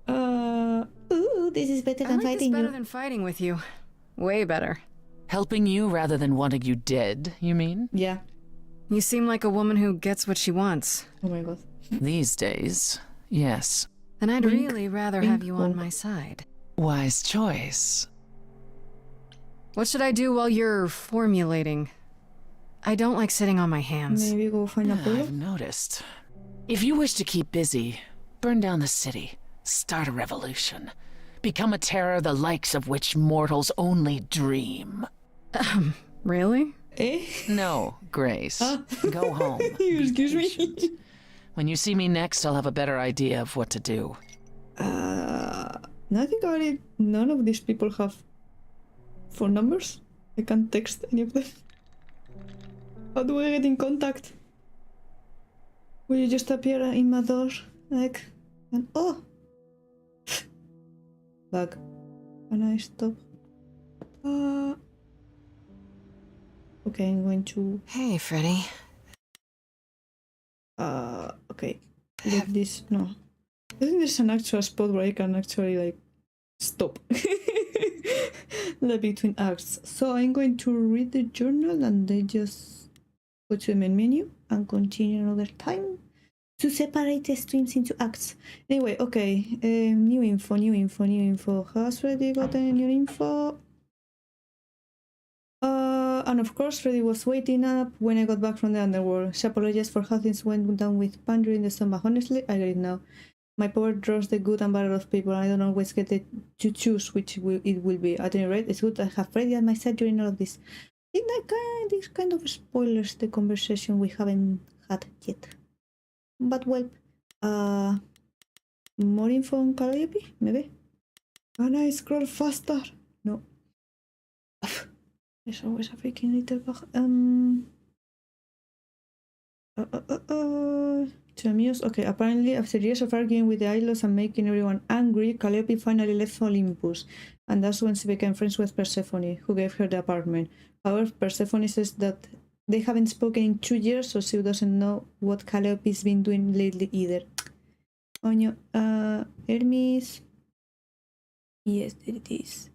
Speaker 1: Ooh, this is better than
Speaker 2: I like
Speaker 1: fighting
Speaker 2: this better
Speaker 1: you.
Speaker 2: than fighting with you. Way better.
Speaker 10: Helping you rather than wanting you dead, you mean?
Speaker 1: Yeah.
Speaker 2: You seem like a woman who gets what she wants.
Speaker 1: Oh my god.
Speaker 10: These days, yes.
Speaker 2: Then I'd
Speaker 1: Wink,
Speaker 2: really rather
Speaker 1: wink,
Speaker 2: have you on
Speaker 1: wink.
Speaker 2: my side.
Speaker 10: Wise choice.
Speaker 2: What should I do while you're formulating? I don't like sitting on my hands.
Speaker 1: Maybe go find Apollo?
Speaker 10: I've noticed. If you wish to keep busy, burn down the city, start a revolution, become a terror the likes of which mortals only dream.
Speaker 2: Really?
Speaker 1: Eh?
Speaker 10: No, Grace. Go home.
Speaker 1: Excuse me?
Speaker 10: When you see me next, I'll have a better idea of what to do.
Speaker 1: Now I think about it, none of these people have phone numbers. I can't text any of them. How do I get in contact? Will you just appear in my door? Like, and oh! Bug. Can I stop? Okay, I'm going to...
Speaker 2: Hey, Freddy.
Speaker 1: Okay. Leave this... No. I think there's an actual spot where I can actually, like, stop. Like, between acts. So I'm going to read the journal and then just go to the main menu and continue another time to separate the streams into acts. Anyway, okay. New info. Has Freddy got any new info? And of course, Freddy was waiting up when I got back from the underworld. She apologized for how things went down with Pandora in the stomach. Honestly, I get it now. My power draws the good and bad of people, and I don't always get to choose which it will be. At any rate, it's good to have Freddy at my side during all of this. I think this kind of spoilers the conversation we haven't had yet. But well, more info on Calliope, maybe? Can I scroll faster? No. There's always a freaking little bug. To amuse. Okay, apparently after years of arguing with the idols and making everyone angry, Calliope finally left Olympus, and that's when she became friends with Persephone, who gave her the apartment. However, Persephone says that they haven't spoken in 2 years, so she doesn't know what Calliope's been doing lately either. Oh no, Hermes. Yes, there it is.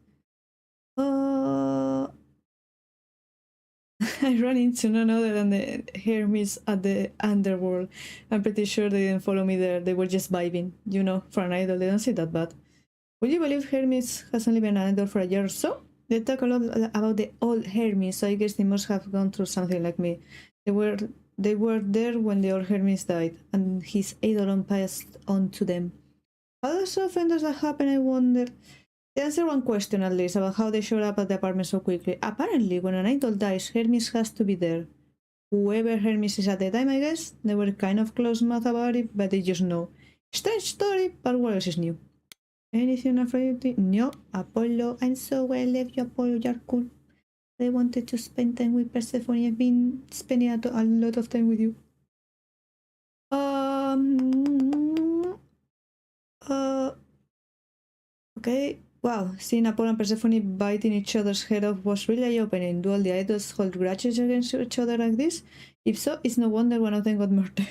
Speaker 1: I ran into none other than the Hermes at the underworld. I'm pretty sure they didn't follow me there. They were just vibing. You know, for an idol, they don't see that bad. Would you believe Hermes has only been an idol for a year or so? They talk a lot about the old Hermes, so I guess they must have gone through something like me. They were there when the old Hermes died, and his eidolon passed on to them. How often does that happen, I wonder? They answer one question at least about how they showed up at the apartment so quickly. Apparently, when an idol dies, Hermes has to be there. Whoever Hermes is at the time, I guess. They were kind of close-mouthed about it, but they just know. Strange story, but what else is new? Anything afraid? No, Apollo. I'm so well, I left you, Apollo. You're cool. I wanted to spend time with Persephone. I've been spending a lot of time with you. Okay. Wow, seeing Apollo and Persephone biting each other's head off was really eye-opening. Do all the idols hold grudges against each other like this? If so, it's no wonder one of them got murdered.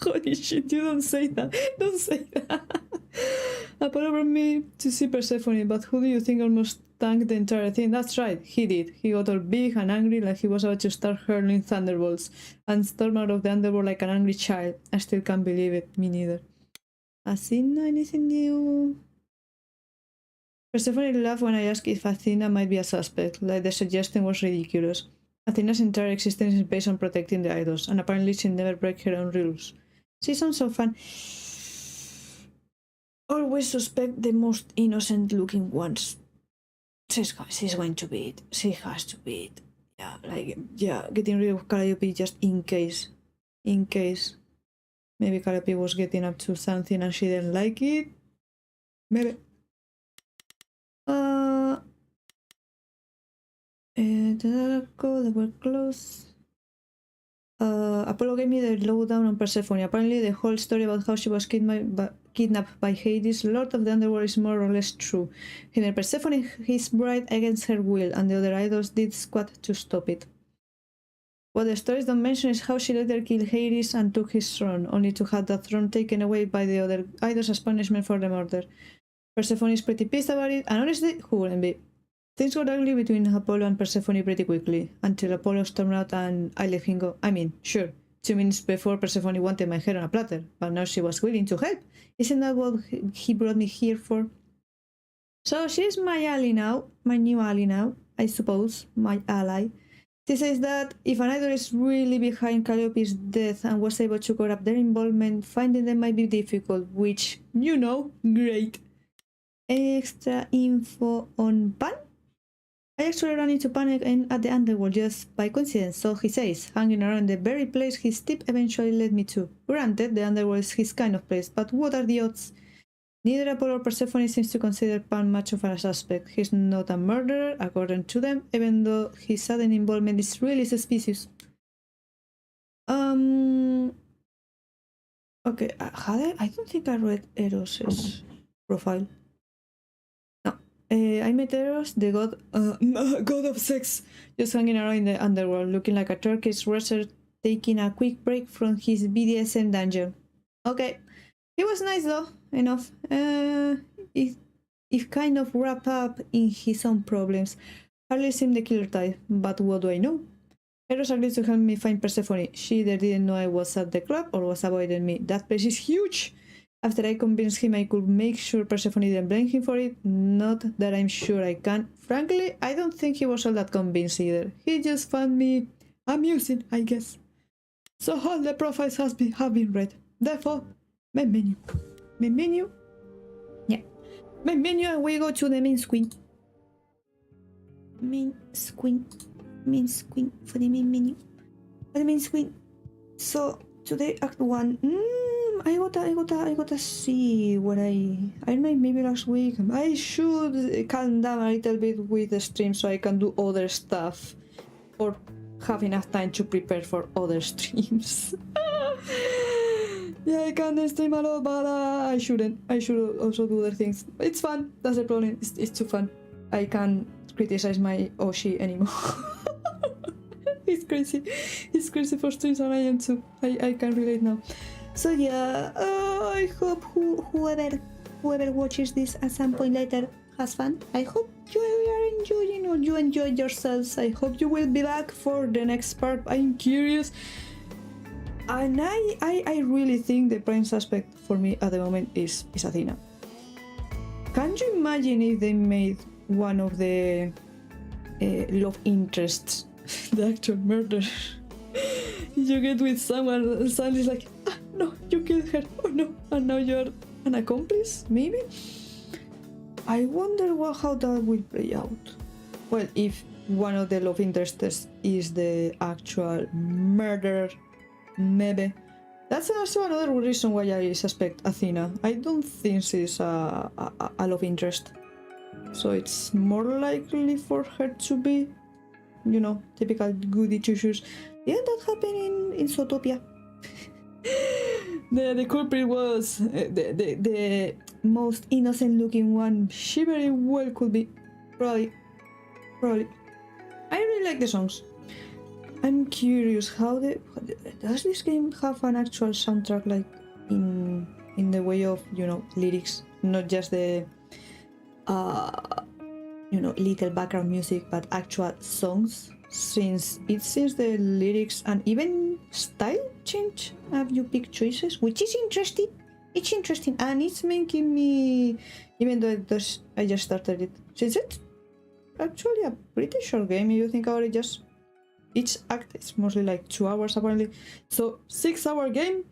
Speaker 1: Holy shit, you don't say that. Don't say that. Apollo brought me to see Persephone, but who do you think almost tanked the entire thing? That's right, he did. He got all big and angry like he was about to start hurling thunderbolts and stormed out of the underworld like an angry child. I still can't believe it. Me neither. Has seen anything new? Persephone laughed when I asked if Athena might be a suspect, like the suggestion was ridiculous. Athena's entire existence is based on protecting the idols, and apparently she never breaks her own rules. She sounds so fun. Always suspect the most innocent-looking ones. She's going to be it. She has to be it. Yeah, getting rid of Calliope just in case. In case. Maybe Calliope was getting up to something and she didn't like it. Maybe. They were close. Apollo gave me the lowdown on Persephone. Apparently the whole story about how she was kidnapped by Hades, Lord of the Underworld, is more or less true. Either Persephone his bride against her will, and the other idols did squat to stop it. What the stories don't mention is how she later killed Hades and took his throne, only to have that throne taken away by the other idols as punishment for the murder. Persephone is pretty pissed about it, and honestly, who wouldn't be? Things got ugly between Apollo and Persephone pretty quickly, until Apollo stormed out and I let him go. I mean, sure, 2 minutes before Persephone wanted my head on a platter, but now she was willing to help. Isn't that what he brought me here for? So she's my ally now, my new ally now, I suppose, my ally. She says that if an idol is really behind Calliope's death and was able to cover up their involvement, finding them might be difficult, which, you know, great. Extra info on Pan? I actually ran into Pan at the underworld just by coincidence, so he says, hanging around the very place his tip eventually led me to. Granted, the underworld is his kind of place, but what are the odds? Neither Apollo or Persephone seems to consider Pan much of a suspect. He's not a murderer, according to them, even though his sudden involvement is really suspicious. Okay, I don't think I read Eros's profile. I met Eros, the god of sex, just hanging around in the underworld, looking like a Turkish wrestler taking a quick break from his BDSM dungeon. Okay, he was nice though, enough. If kind of wrapped up in his own problems. Hardly seemed the killer type, but what do I know? Eros agreed to help me find Persephone. She either didn't know I was at the club or was avoiding me. That place is huge! After I convinced him I could make sure Persephone didn't blame him for it, not that I'm sure I can. Frankly, I don't think he was all that convinced either. He just found me amusing, I guess. So all the profiles have been read. Therefore, main menu. Main menu? Yeah. Main menu, and we go to the main screen. Main screen for the main menu. For the main screen. So today Act 1. I gotta see what I don't know, maybe last week. I should calm down a little bit with the stream so I can do other stuff or have enough time to prepare for other streams. Yeah, I can stream a lot, but I shouldn't. I should also do other things. It's fun. That's the problem. It's too fun. I can't criticize my Oshi anymore. It's crazy. It's crazy for streams, and I am too. I can relate now. So yeah, I hope whoever watches this at some point later has fun. I hope you are enjoying or you enjoyed yourselves. I hope you will be back for the next part. I'm curious. And I really think the prime suspect for me at the moment is Athena. Can you imagine if they made one of the love interests the actual murderer? You get with someone and suddenly it's like, no, you killed her, oh no, and now you're an accomplice, maybe? I wonder how that will play out. Well, if one of the love interests is the actual murderer, maybe. That's also another reason why I suspect Athena. I don't think she's a love interest. So it's more likely for her to be, you know, typical goody two-shoes. Didn't that happen in Zootopia? The culprit was the most innocent looking one. She very well could be. Probably. I really like the songs. I'm curious how does this game have an actual soundtrack, like in the way of, you know, lyrics, not just the you know, little background music, but actual songs, since it seems the lyrics and even style change a few big choices, which is interesting. It's interesting, and it's making me, even though I just started it, since it's actually a pretty short game if you think about it, just each act is mostly like 2 hours apparently, so 6-hour game,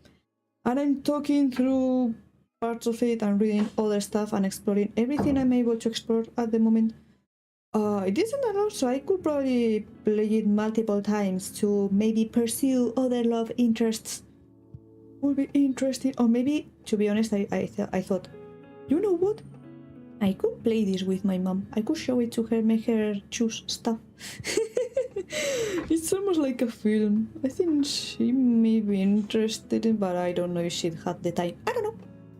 Speaker 1: and I'm talking through parts of it and reading other stuff and exploring everything I'm able to explore at the moment. It isn't a lot, so I could probably play it multiple times to maybe pursue other love interests. Would be interesting, or maybe, to be honest, I thought, you know what? I could play this with my mom. I could show it to her, make her choose stuff. It's almost like a film. I think she may be interested in, but I don't know if she'd have the time. I don't know.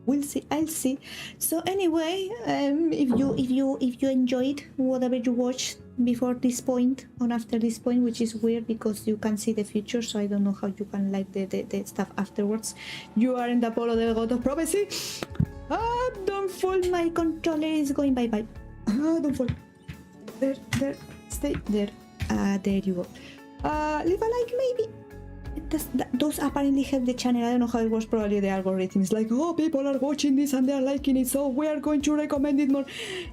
Speaker 1: We'll see. I'll see. So anyway, if you enjoyed whatever you watched before this point or after this point, which is weird because you can see the future, so I don't know how you can like the stuff afterwards. You are in the pole of the god of prophecy. Don't fall. My controller is going bye-bye. Don't fall. There. Stay there. There you go. Leave a like, maybe. Those apparently help the channel. I don't know how it was. Probably the algorithms like, oh, people are watching this and they are liking it, so we are going to recommend it more.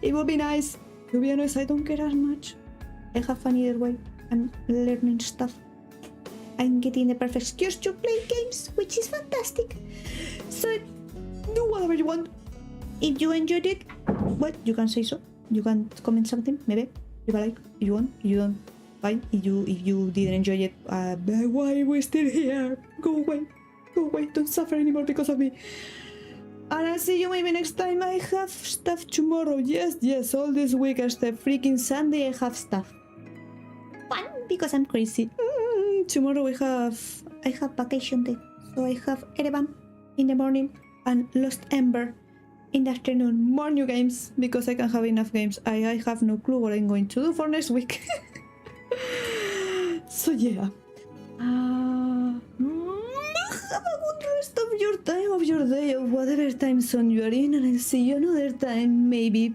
Speaker 1: It would be nice. To be honest, I don't care as much. I have fun either way. I'm learning stuff. I'm getting the perfect excuse to play games, which is fantastic. So do whatever you want. If you enjoyed it, well, you can say so. You can comment something, maybe. If I like, if you want, if you don't, fine. If you didn't enjoy it, why are we still here? Go away, don't suffer anymore because of me. And I'll see you maybe next time. I have stuff tomorrow. Yes, all this week after freaking Sunday I have stuff. Fun, because I'm crazy. Tomorrow I have vacation day, so I have Ereban in the morning and Lost Ember in the afternoon. More new games, because I can have enough games. I have no clue what I'm going to do for next week. So yeah. Have a good rest of your time, of your day, of whatever time zone you are in, and I'll see you another time, maybe.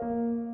Speaker 1: Bye.